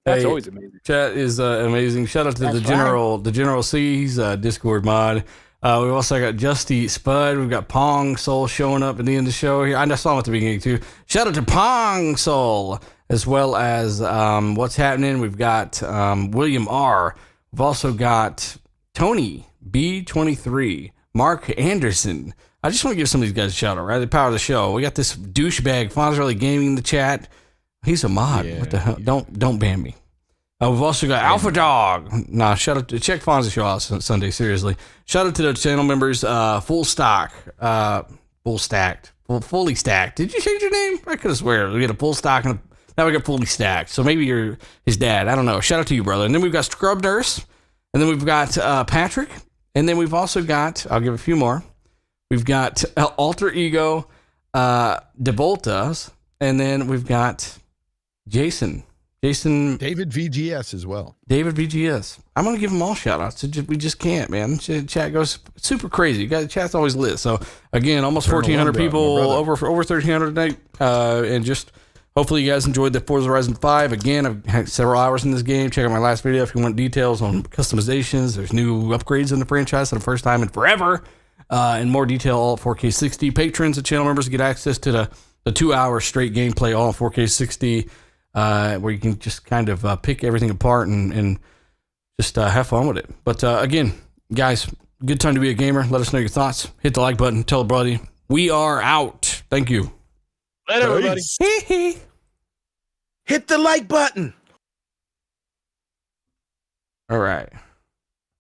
That's always amazing. Chat is amazing. Shout out to the General C's Discord mod. We've also got Justy Spud. We've got Pong Soul showing up at the end of the show here. I saw him at the beginning too. Shout out to Pong Soul, as well as what's happening. We've got William R. We've also got Tony B23, Mark Anderson. I just want to give some of these guys a shout out, right? The power of the show. We got this douchebag, Fonzerly Gaming in the chat. He's a mod. Yeah, what the hell? Don't ban me. We've also got Alpha Dog. Nah, shout out to check Fonzie show out Sunday. Seriously, shout out to the channel members. Fully Stacked. Did you change your name? I could have swear we got a full stock and now we got Fully Stacked. So maybe you're his dad. I don't know. Shout out to you, brother. And then we've got Scrub Nurse, and then we've got Patrick, and then we've also got. I'll give a few more. We've got Alter Ego, DeBoltas, and then we've got Jason, David VGS as well. David VGS. I'm gonna give them all shout outs. We just can't, man. Chat goes super crazy. You guys, chat's always lit. So again, almost 1,400 people, over 1,300 tonight, and just hopefully you guys enjoyed the Forza Horizon 5. Again, I've had several hours in this game. Check out my last video if you want details on customizations. There's new upgrades in the franchise for the first time in forever, and more detail all at 4K 60. Patrons and channel members get access to the 2-hour straight gameplay all in 4K 60. Where you can just kind of pick everything apart and just have fun with it. But again, guys, good time to be a gamer. Let us know your thoughts. Hit the like button. Tell a buddy. We are out. Thank you. Later, everybody. Hit the like button. All right.